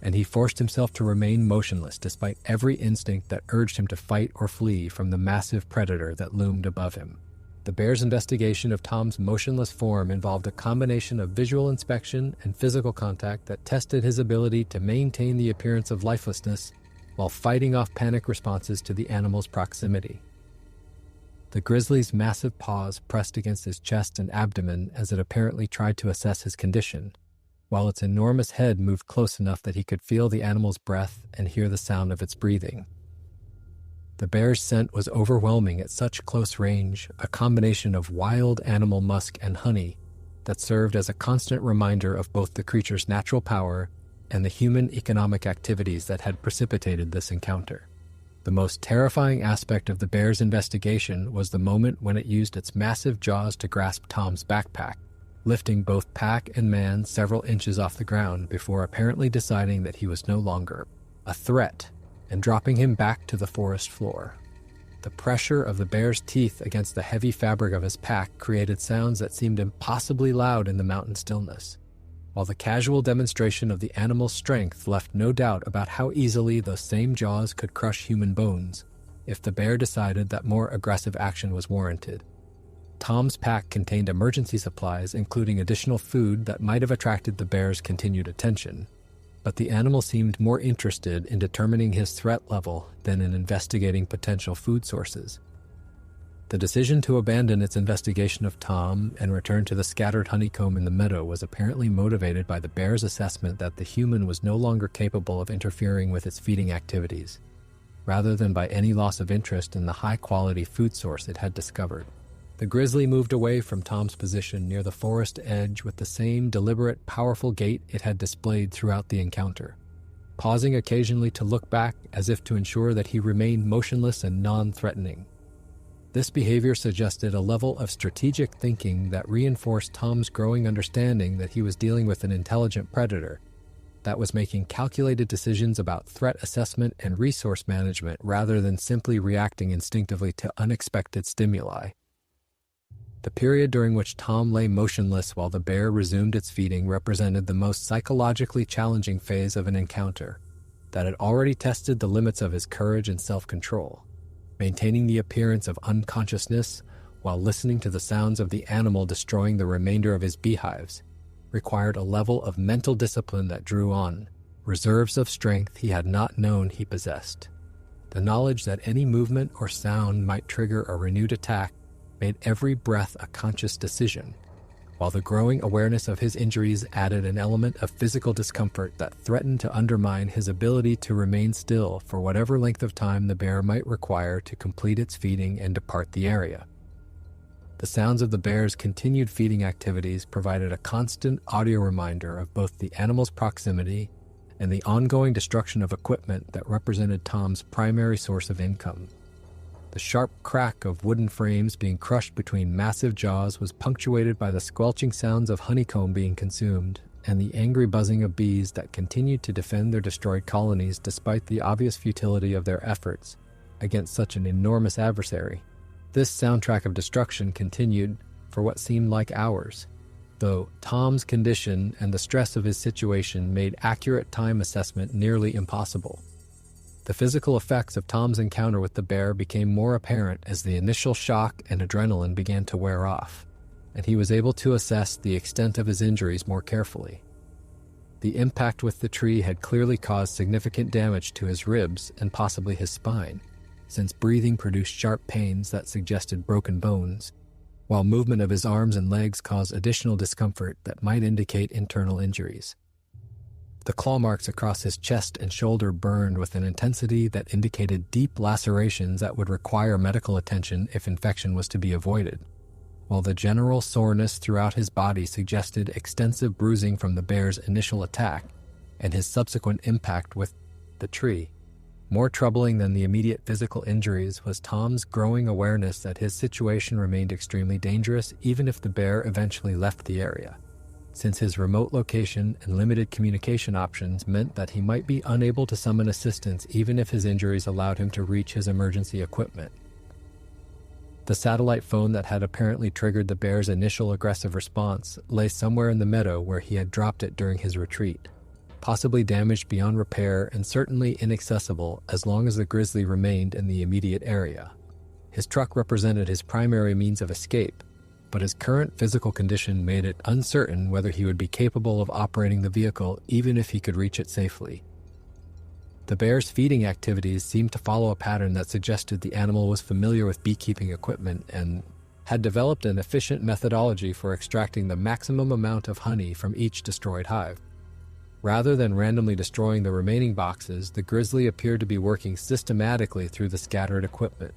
and he forced himself to remain motionless despite every instinct that urged him to fight or flee from the massive predator that loomed above him. The bear's investigation of Tom's motionless form involved a combination of visual inspection and physical contact that tested his ability to maintain the appearance of lifelessness while fighting off panic responses to the animal's proximity. The grizzly's massive paws pressed against his chest and abdomen as it apparently tried to assess his condition, while its enormous head moved close enough that he could feel the animal's breath and hear the sound of its breathing. The bear's scent was overwhelming at such close range, a combination of wild animal musk and honey that served as a constant reminder of both the creature's natural power and the human economic activities that had precipitated this encounter. The most terrifying aspect of the bear's investigation was the moment when it used its massive jaws to grasp Tom's backpack, lifting both pack and man several inches off the ground before apparently deciding that he was no longer a threat and dropping him back to the forest floor. The pressure of the bear's teeth against the heavy fabric of his pack created sounds that seemed impossibly loud in the mountain stillness, while the casual demonstration of the animal's strength left no doubt about how easily those same jaws could crush human bones if the bear decided that more aggressive action was warranted. Tom's pack contained emergency supplies, including additional food that might have attracted the bear's continued attention, but the animal seemed more interested in determining his threat level than in investigating potential food sources. The decision to abandon its investigation of Tom and return to the scattered honeycomb in the meadow was apparently motivated by the bear's assessment that the human was no longer capable of interfering with its feeding activities, rather than by any loss of interest in the high-quality food source it had discovered. The grizzly moved away from Tom's position near the forest edge with the same deliberate, powerful gait it had displayed throughout the encounter, pausing occasionally to look back as if to ensure that he remained motionless and non-threatening. This behavior suggested a level of strategic thinking that reinforced Tom's growing understanding that he was dealing with an intelligent predator that was making calculated decisions about threat assessment and resource management rather than simply reacting instinctively to unexpected stimuli. The period during which Tom lay motionless while the bear resumed its feeding represented the most psychologically challenging phase of an encounter that had already tested the limits of his courage and self-control. Maintaining the appearance of unconsciousness while listening to the sounds of the animal destroying the remainder of his beehives required a level of mental discipline that drew on reserves of strength he had not known he possessed. The knowledge that any movement or sound might trigger a renewed attack made every breath a conscious decision, while the growing awareness of his injuries added an element of physical discomfort that threatened to undermine his ability to remain still for whatever length of time the bear might require to complete its feeding and depart the area. The sounds of the bear's continued feeding activities provided a constant audio reminder of both the animal's proximity and the ongoing destruction of equipment that represented Tom's primary source of income. The sharp crack of wooden frames being crushed between massive jaws was punctuated by the squelching sounds of honeycomb being consumed and the angry buzzing of bees that continued to defend their destroyed colonies despite the obvious futility of their efforts against such an enormous adversary. This soundtrack of destruction continued for what seemed like hours, though Tom's condition and the stress of his situation made accurate time assessment nearly impossible. The physical effects of Tom's encounter with the bear became more apparent as the initial shock and adrenaline began to wear off, and he was able to assess the extent of his injuries more carefully. The impact with the tree had clearly caused significant damage to his ribs and possibly his spine, since breathing produced sharp pains that suggested broken bones, while movement of his arms and legs caused additional discomfort that might indicate internal injuries. The claw marks across his chest and shoulder burned with an intensity that indicated deep lacerations that would require medical attention if infection was to be avoided, while the general soreness throughout his body suggested extensive bruising from the bear's initial attack and his subsequent impact with the tree. More troubling than the immediate physical injuries was Tom's growing awareness that his situation remained extremely dangerous even if the bear eventually left the area, since his remote location and limited communication options meant that he might be unable to summon assistance even if his injuries allowed him to reach his emergency equipment. The satellite phone that had apparently triggered the bear's initial aggressive response lay somewhere in the meadow where he had dropped it during his retreat, possibly damaged beyond repair and certainly inaccessible as long as the grizzly remained in the immediate area. His truck represented his primary means of escape, but his current physical condition made it uncertain whether he would be capable of operating the vehicle even if he could reach it safely. The bear's feeding activities seemed to follow a pattern that suggested the animal was familiar with beekeeping equipment and had developed an efficient methodology for extracting the maximum amount of honey from each destroyed hive. Rather than randomly destroying the remaining boxes, the grizzly appeared to be working systematically through the scattered equipment,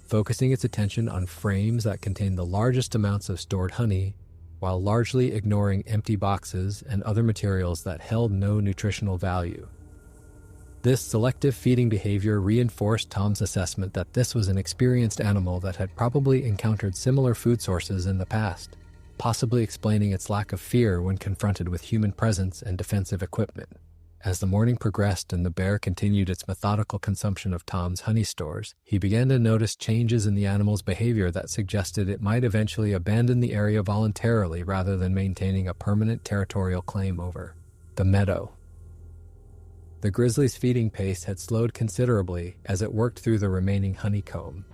focusing its attention on frames that contained the largest amounts of stored honey, while largely ignoring empty boxes and other materials that held no nutritional value. This selective feeding behavior reinforced Tom's assessment that this was an experienced animal that had probably encountered similar food sources in the past, possibly explaining its lack of fear when confronted with human presence and defensive equipment. As the morning progressed and the bear continued its methodical consumption of Tom's honey stores, he began to notice changes in the animal's behavior that suggested it might eventually abandon the area voluntarily rather than maintaining a permanent territorial claim over the meadow. The grizzly's feeding pace had slowed considerably as it worked through the remaining honeycomb,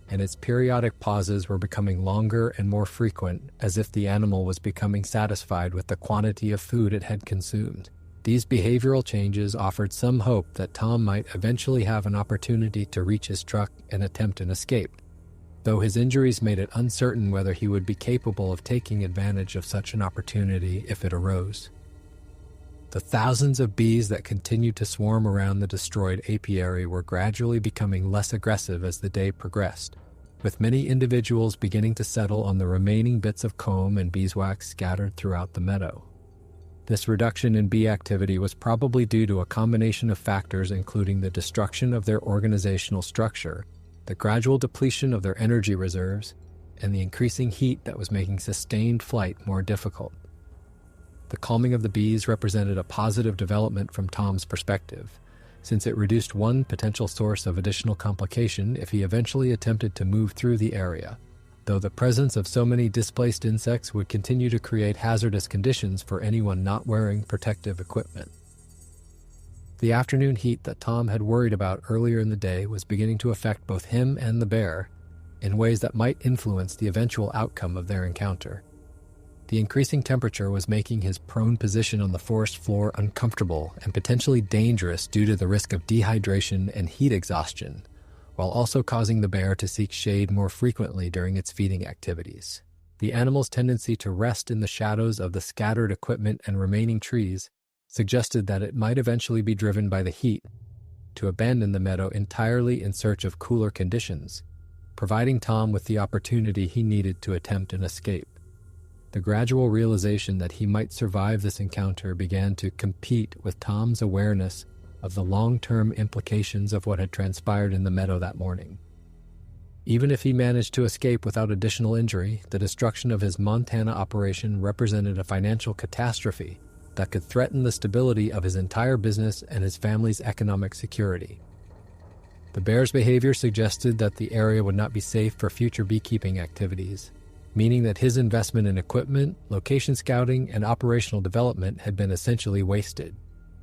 and its periodic pauses were becoming longer and more frequent as if the animal was becoming satisfied with the quantity of food it had consumed. These behavioral changes offered some hope that Tom might eventually have an opportunity to reach his truck and attempt an escape, though his injuries made it uncertain whether he would be capable of taking advantage of such an opportunity if it arose. The thousands of bees that continued to swarm around the destroyed apiary were gradually becoming less aggressive as the day progressed, with many individuals beginning to settle on the remaining bits of comb and beeswax scattered throughout the meadow. This reduction in bee activity was probably due to a combination of factors including the destruction of their organizational structure, the gradual depletion of their energy reserves, and the increasing heat that was making sustained flight more difficult. The calming of the bees represented a positive development from Tom's perspective, since it reduced one potential source of additional complication if he eventually attempted to move through the area, though the presence of so many displaced insects would continue to create hazardous conditions for anyone not wearing protective equipment. The afternoon heat that Tom had worried about earlier in the day was beginning to affect both him and the bear in ways that might influence the eventual outcome of their encounter. The increasing temperature was making his prone position on the forest floor uncomfortable and potentially dangerous due to the risk of dehydration and heat exhaustion, while also causing the bear to seek shade more frequently during its feeding activities. The animal's tendency to rest in the shadows of the scattered equipment and remaining trees suggested that it might eventually be driven by the heat to abandon the meadow entirely in search of cooler conditions, providing Tom with the opportunity he needed to attempt an escape. The gradual realization that he might survive this encounter began to compete with Tom's awareness of the long-term implications of what had transpired in the meadow that morning. Even if he managed to escape without additional injury, the destruction of his Montana operation represented a financial catastrophe that could threaten the stability of his entire business and his family's economic security. The bear's behavior suggested that the area would not be safe for future beekeeping activities, meaning that his investment in equipment, location scouting, and operational development had been essentially wasted.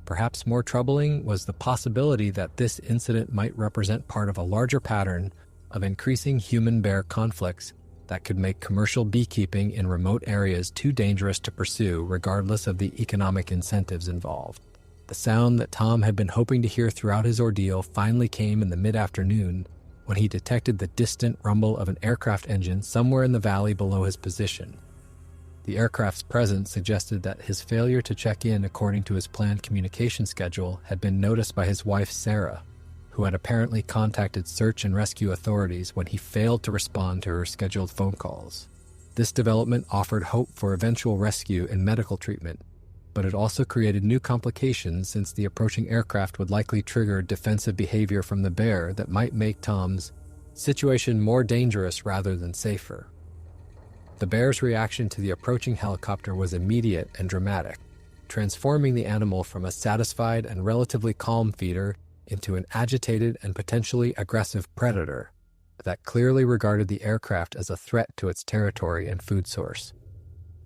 Perhaps more troubling was the possibility that this incident might represent part of a larger pattern of increasing human-bear conflicts that could make commercial beekeeping in remote areas too dangerous to pursue regardless of the economic incentives involved. The sound that Tom had been hoping to hear throughout his ordeal finally came in the mid-afternoon when he detected the distant rumble of an aircraft engine somewhere in the valley below his position. The aircraft's presence suggested that his failure to check in according to his planned communication schedule had been noticed by his wife, Sarah, who had apparently contacted search and rescue authorities when he failed to respond to her scheduled phone calls. This development offered hope for eventual rescue and medical treatment, but it also created new complications since the approaching aircraft would likely trigger defensive behavior from the bear that might make Tom's situation more dangerous rather than safer. The bear's reaction to the approaching helicopter was immediate and dramatic, transforming the animal from a satisfied and relatively calm feeder into an agitated and potentially aggressive predator that clearly regarded the aircraft as a threat to its territory and food source.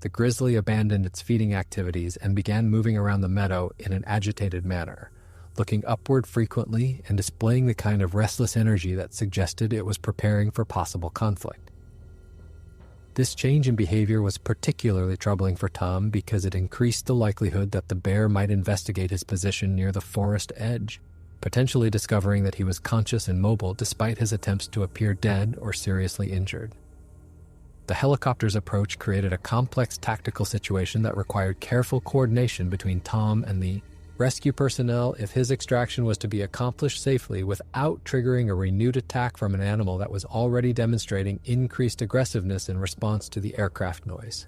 The grizzly abandoned its feeding activities and began moving around the meadow in an agitated manner, looking upward frequently and displaying the kind of restless energy that suggested it was preparing for possible conflict. This change in behavior was particularly troubling for Tom because it increased the likelihood that the bear might investigate his position near the forest edge, potentially discovering that he was conscious and mobile despite his attempts to appear dead or seriously injured. The helicopter's approach created a complex tactical situation that required careful coordination between Tom and the rescue personnel if his extraction was to be accomplished safely without triggering a renewed attack from an animal that was already demonstrating increased aggressiveness in response to the aircraft noise.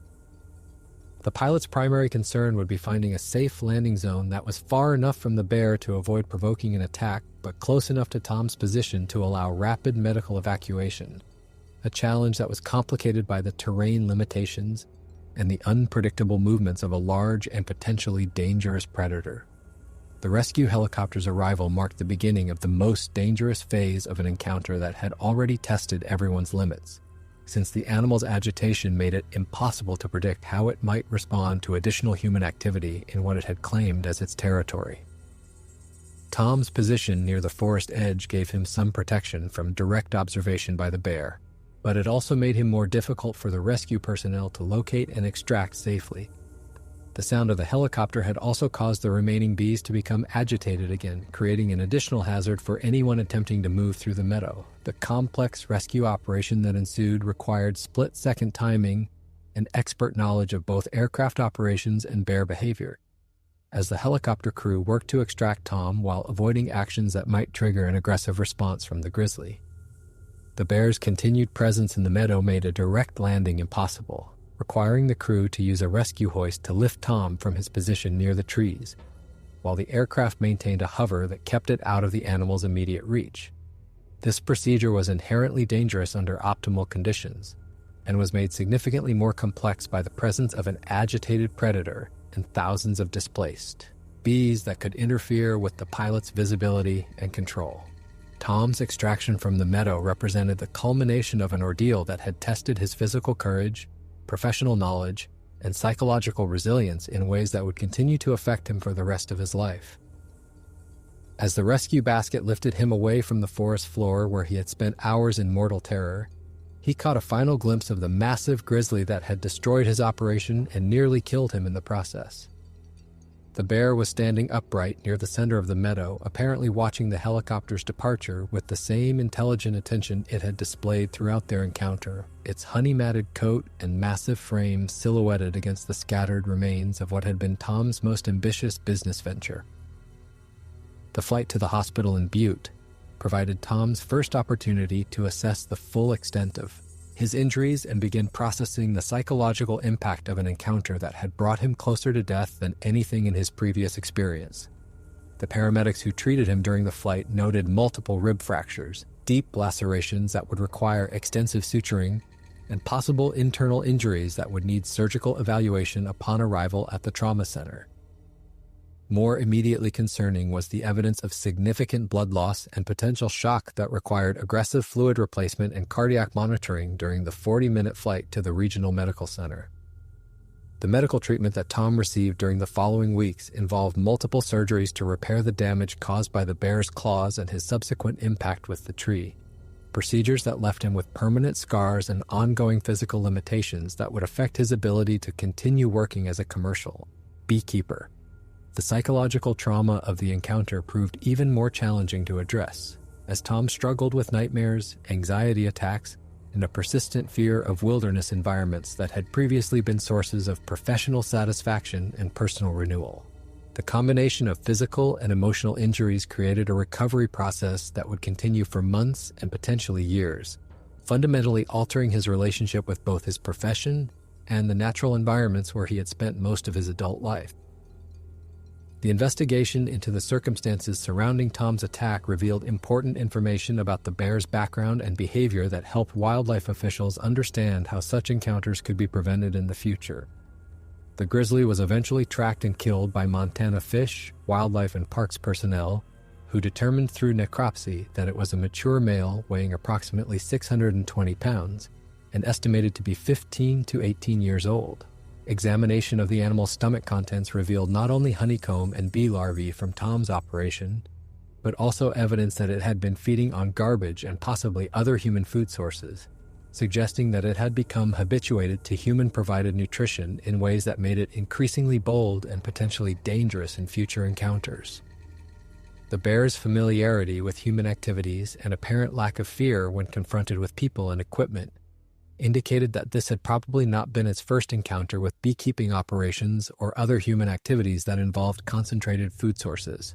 The pilot's primary concern would be finding a safe landing zone that was far enough from the bear to avoid provoking an attack, but close enough to Tom's position to allow rapid medical evacuation, a challenge that was complicated by the terrain limitations and the unpredictable movements of a large and potentially dangerous predator. The rescue helicopter's arrival marked the beginning of the most dangerous phase of an encounter that had already tested everyone's limits, since the animal's agitation made it impossible to predict how it might respond to additional human activity in what it had claimed as its territory. Tom's position near the forest edge gave him some protection from direct observation by the bear, but it also made him more difficult for the rescue personnel to locate and extract safely. The sound of the helicopter had also caused the remaining bees to become agitated again, creating an additional hazard for anyone attempting to move through the meadow. The complex rescue operation that ensued required split-second timing and expert knowledge of both aircraft operations and bear behavior, as the helicopter crew worked to extract Tom while avoiding actions that might trigger an aggressive response from the grizzly. The bear's continued presence in the meadow made a direct landing impossible, requiring the crew to use a rescue hoist to lift Tom from his position near the trees, while the aircraft maintained a hover that kept it out of the animal's immediate reach. This procedure was inherently dangerous under optimal conditions, and was made significantly more complex by the presence of an agitated predator and thousands of displaced bees that could interfere with the pilot's visibility and control. Tom's extraction from the meadow represented the culmination of an ordeal that had tested his physical courage, professional knowledge, and psychological resilience in ways that would continue to affect him for the rest of his life. As the rescue basket lifted him away from the forest floor where he had spent hours in mortal terror, he caught a final glimpse of the massive grizzly that had destroyed his operation and nearly killed him in the process. The bear was standing upright near the center of the meadow, apparently watching the helicopter's departure with the same intelligent attention it had displayed throughout their encounter, its honey-matted coat and massive frame silhouetted against the scattered remains of what had been Tom's most ambitious business venture. The flight to the hospital in Butte provided Tom's first opportunity to assess the full extent of his injuries and begin processing the psychological impact of an encounter that had brought him closer to death than anything in his previous experience. The paramedics who treated him during the flight noted multiple rib fractures, deep lacerations that would require extensive suturing, and possible internal injuries that would need surgical evaluation upon arrival at the trauma center. More immediately concerning was the evidence of significant blood loss and potential shock that required aggressive fluid replacement and cardiac monitoring during the 40-minute flight to the regional medical center. The medical treatment that Tom received during the following weeks involved multiple surgeries to repair the damage caused by the bear's claws and his subsequent impact with the tree, procedures that left him with permanent scars and ongoing physical limitations that would affect his ability to continue working as a commercial beekeeper. The psychological trauma of the encounter proved even more challenging to address, as Tom struggled with nightmares, anxiety attacks, and a persistent fear of wilderness environments that had previously been sources of professional satisfaction and personal renewal. The combination of physical and emotional injuries created a recovery process that would continue for months and potentially years, fundamentally altering his relationship with both his profession and the natural environments where he had spent most of his adult life. The investigation into the circumstances surrounding Tom's attack revealed important information about the bear's background and behavior that helped wildlife officials understand how such encounters could be prevented in the future. The grizzly was eventually tracked and killed by Montana Fish, Wildlife and Parks personnel, who determined through necropsy that it was a mature male weighing approximately 620 pounds and estimated to be 15 to 18 years old. Examination of the animal's stomach contents revealed not only honeycomb and bee larvae from Tom's operation, but also evidence that it had been feeding on garbage and possibly other human food sources, suggesting that it had become habituated to human-provided nutrition in ways that made it increasingly bold and potentially dangerous in future encounters. The bear's familiarity with human activities and apparent lack of fear when confronted with people and equipment indicated that this had probably not been its first encounter with beekeeping operations or other human activities that involved concentrated food sources.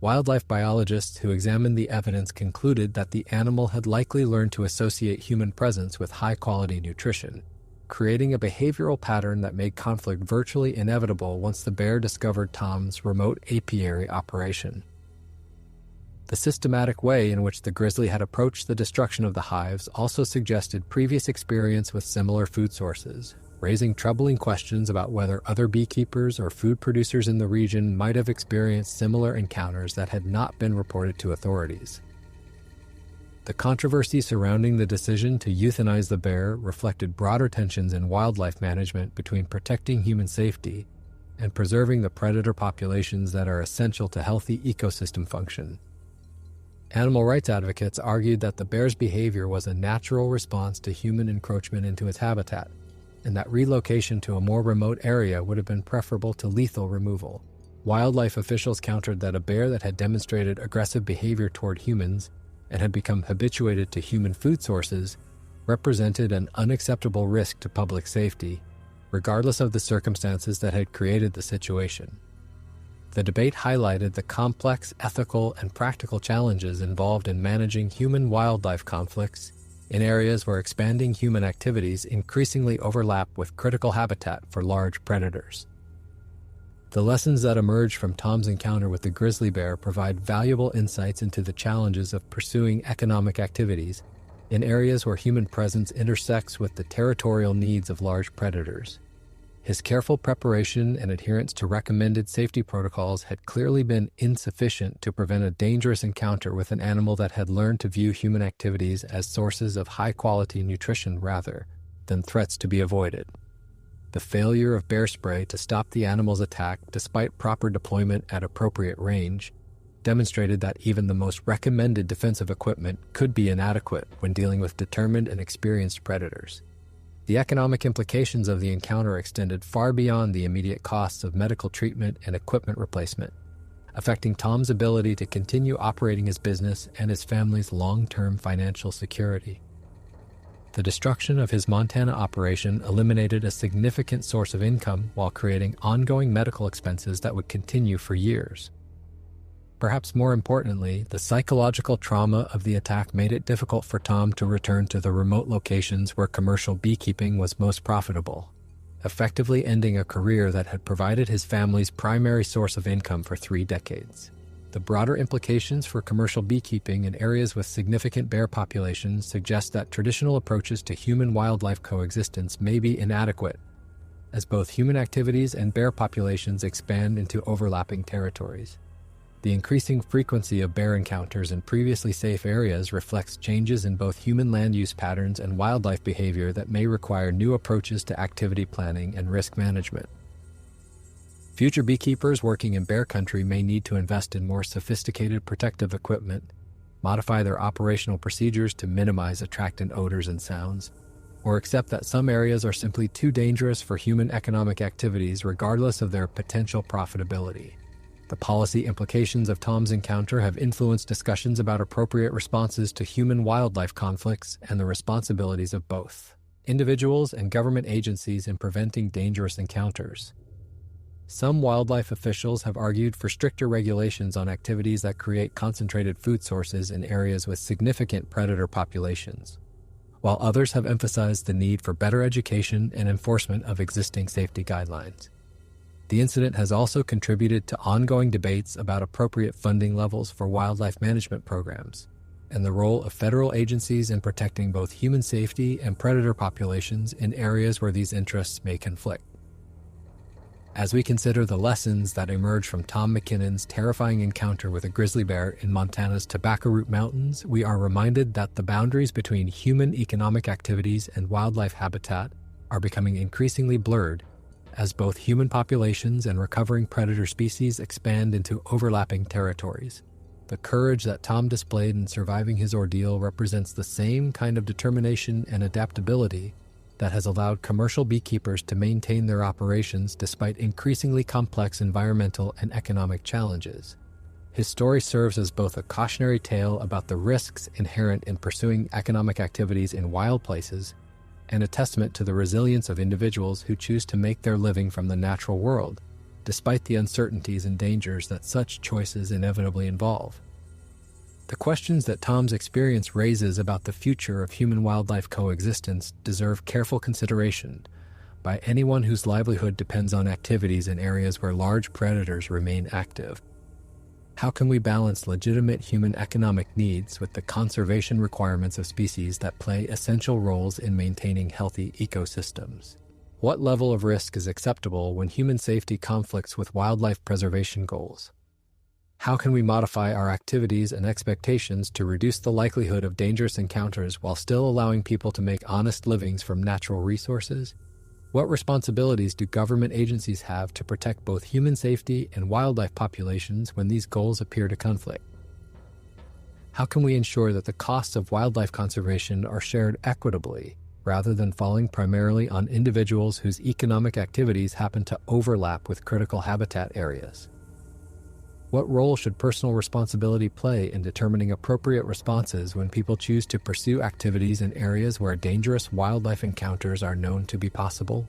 Wildlife biologists who examined the evidence concluded that the animal had likely learned to associate human presence with high-quality nutrition, creating a behavioral pattern that made conflict virtually inevitable once the bear discovered Tom's remote apiary operation. The systematic way in which the grizzly had approached the destruction of the hives also suggested previous experience with similar food sources, raising troubling questions about whether other beekeepers or food producers in the region might have experienced similar encounters that had not been reported to authorities. The controversy surrounding the decision to euthanize the bear reflected broader tensions in wildlife management between protecting human safety and preserving the predator populations that are essential to healthy ecosystem function. Animal rights advocates argued that the bear's behavior was a natural response to human encroachment into its habitat, and that relocation to a more remote area would have been preferable to lethal removal. Wildlife officials countered that a bear that had demonstrated aggressive behavior toward humans and had become habituated to human food sources represented an unacceptable risk to public safety, regardless of the circumstances that had created the situation. The debate highlighted the complex ethical and practical challenges involved in managing human-wildlife conflicts in areas where expanding human activities increasingly overlap with critical habitat for large predators. The lessons that emerge from Tom's encounter with the grizzly bear provide valuable insights into the challenges of pursuing economic activities in areas where human presence intersects with the territorial needs of large predators. His careful preparation and adherence to recommended safety protocols had clearly been insufficient to prevent a dangerous encounter with an animal that had learned to view human activities as sources of high-quality nutrition rather than threats to be avoided. The failure of bear spray to stop the animal's attack despite proper deployment at appropriate range demonstrated that even the most recommended defensive equipment could be inadequate when dealing with determined and experienced predators. The economic implications of the encounter extended far beyond the immediate costs of medical treatment and equipment replacement, affecting Tom's ability to continue operating his business and his family's long-term financial security. The destruction of his Montana operation eliminated a significant source of income while creating ongoing medical expenses that would continue for years. Perhaps more importantly, the psychological trauma of the attack made it difficult for Tom to return to the remote locations where commercial beekeeping was most profitable, effectively ending a career that had provided his family's primary source of income for 3 decades. The broader implications for commercial beekeeping in areas with significant bear populations suggest that traditional approaches to human-wildlife coexistence may be inadequate, as both human activities and bear populations expand into overlapping territories. The increasing frequency of bear encounters in previously safe areas reflects changes in both human land use patterns and wildlife behavior that may require new approaches to activity planning and risk management. Future beekeepers working in bear country may need to invest in more sophisticated protective equipment, modify their operational procedures to minimize attractant odors and sounds, or accept that some areas are simply too dangerous for human economic activities regardless of their potential profitability. The policy implications of Tom's encounter have influenced discussions about appropriate responses to human-wildlife conflicts and the responsibilities of both individuals and government agencies in preventing dangerous encounters. Some wildlife officials have argued for stricter regulations on activities that create concentrated food sources in areas with significant predator populations, while others have emphasized the need for better education and enforcement of existing safety guidelines. The incident has also contributed to ongoing debates about appropriate funding levels for wildlife management programs and the role of federal agencies in protecting both human safety and predator populations in areas where these interests may conflict. As we consider the lessons that emerge from Tom McKinnon's terrifying encounter with a grizzly bear in Montana's Tobacco Root Mountains, we are reminded that the boundaries between human economic activities and wildlife habitat are becoming increasingly blurred as both human populations and recovering predator species expand into overlapping territories. The courage that Tom displayed in surviving his ordeal represents the same kind of determination and adaptability that has allowed commercial beekeepers to maintain their operations despite increasingly complex environmental and economic challenges. His story serves as both a cautionary tale about the risks inherent in pursuing economic activities in wild places and a testament to the resilience of individuals who choose to make their living from the natural world, despite the uncertainties and dangers that such choices inevitably involve. The questions that Tom's experience raises about the future of human-wildlife coexistence deserve careful consideration by anyone whose livelihood depends on activities in areas where large predators remain active. How can we balance legitimate human economic needs with the conservation requirements of species that play essential roles in maintaining healthy ecosystems? What level of risk is acceptable when human safety conflicts with wildlife preservation goals? How can we modify our activities and expectations to reduce the likelihood of dangerous encounters while still allowing people to make honest livings from natural resources? What responsibilities do government agencies have to protect both human safety and wildlife populations when these goals appear to conflict? How can we ensure that the costs of wildlife conservation are shared equitably, rather than falling primarily on individuals whose economic activities happen to overlap with critical habitat areas? What role should personal responsibility play in determining appropriate responses when people choose to pursue activities in areas where dangerous wildlife encounters are known to be possible?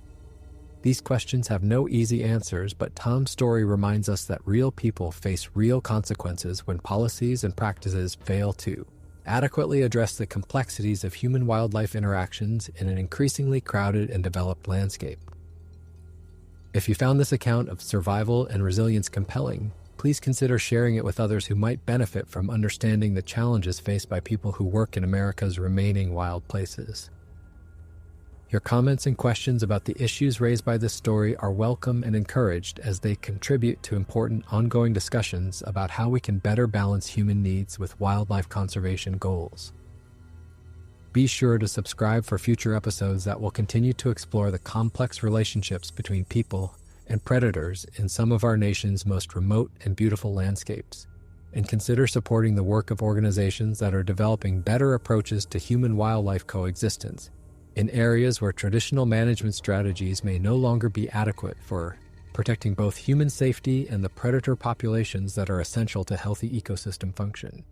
These questions have no easy answers, but Tom's story reminds us that real people face real consequences when policies and practices fail to adequately address the complexities of human-wildlife interactions in an increasingly crowded and developed landscape. If you found this account of survival and resilience compelling, please consider sharing it with others who might benefit from understanding the challenges faced by people who work in America's remaining wild places. Your comments and questions about the issues raised by this story are welcome and encouraged as they contribute to important ongoing discussions about how we can better balance human needs with wildlife conservation goals. Be sure to subscribe for future episodes that will continue to explore the complex relationships between people and predators in some of our nation's most remote and beautiful landscapes, and consider supporting the work of organizations that are developing better approaches to human-wildlife coexistence in areas where traditional management strategies may no longer be adequate for protecting both human safety and the predator populations that are essential to healthy ecosystem function.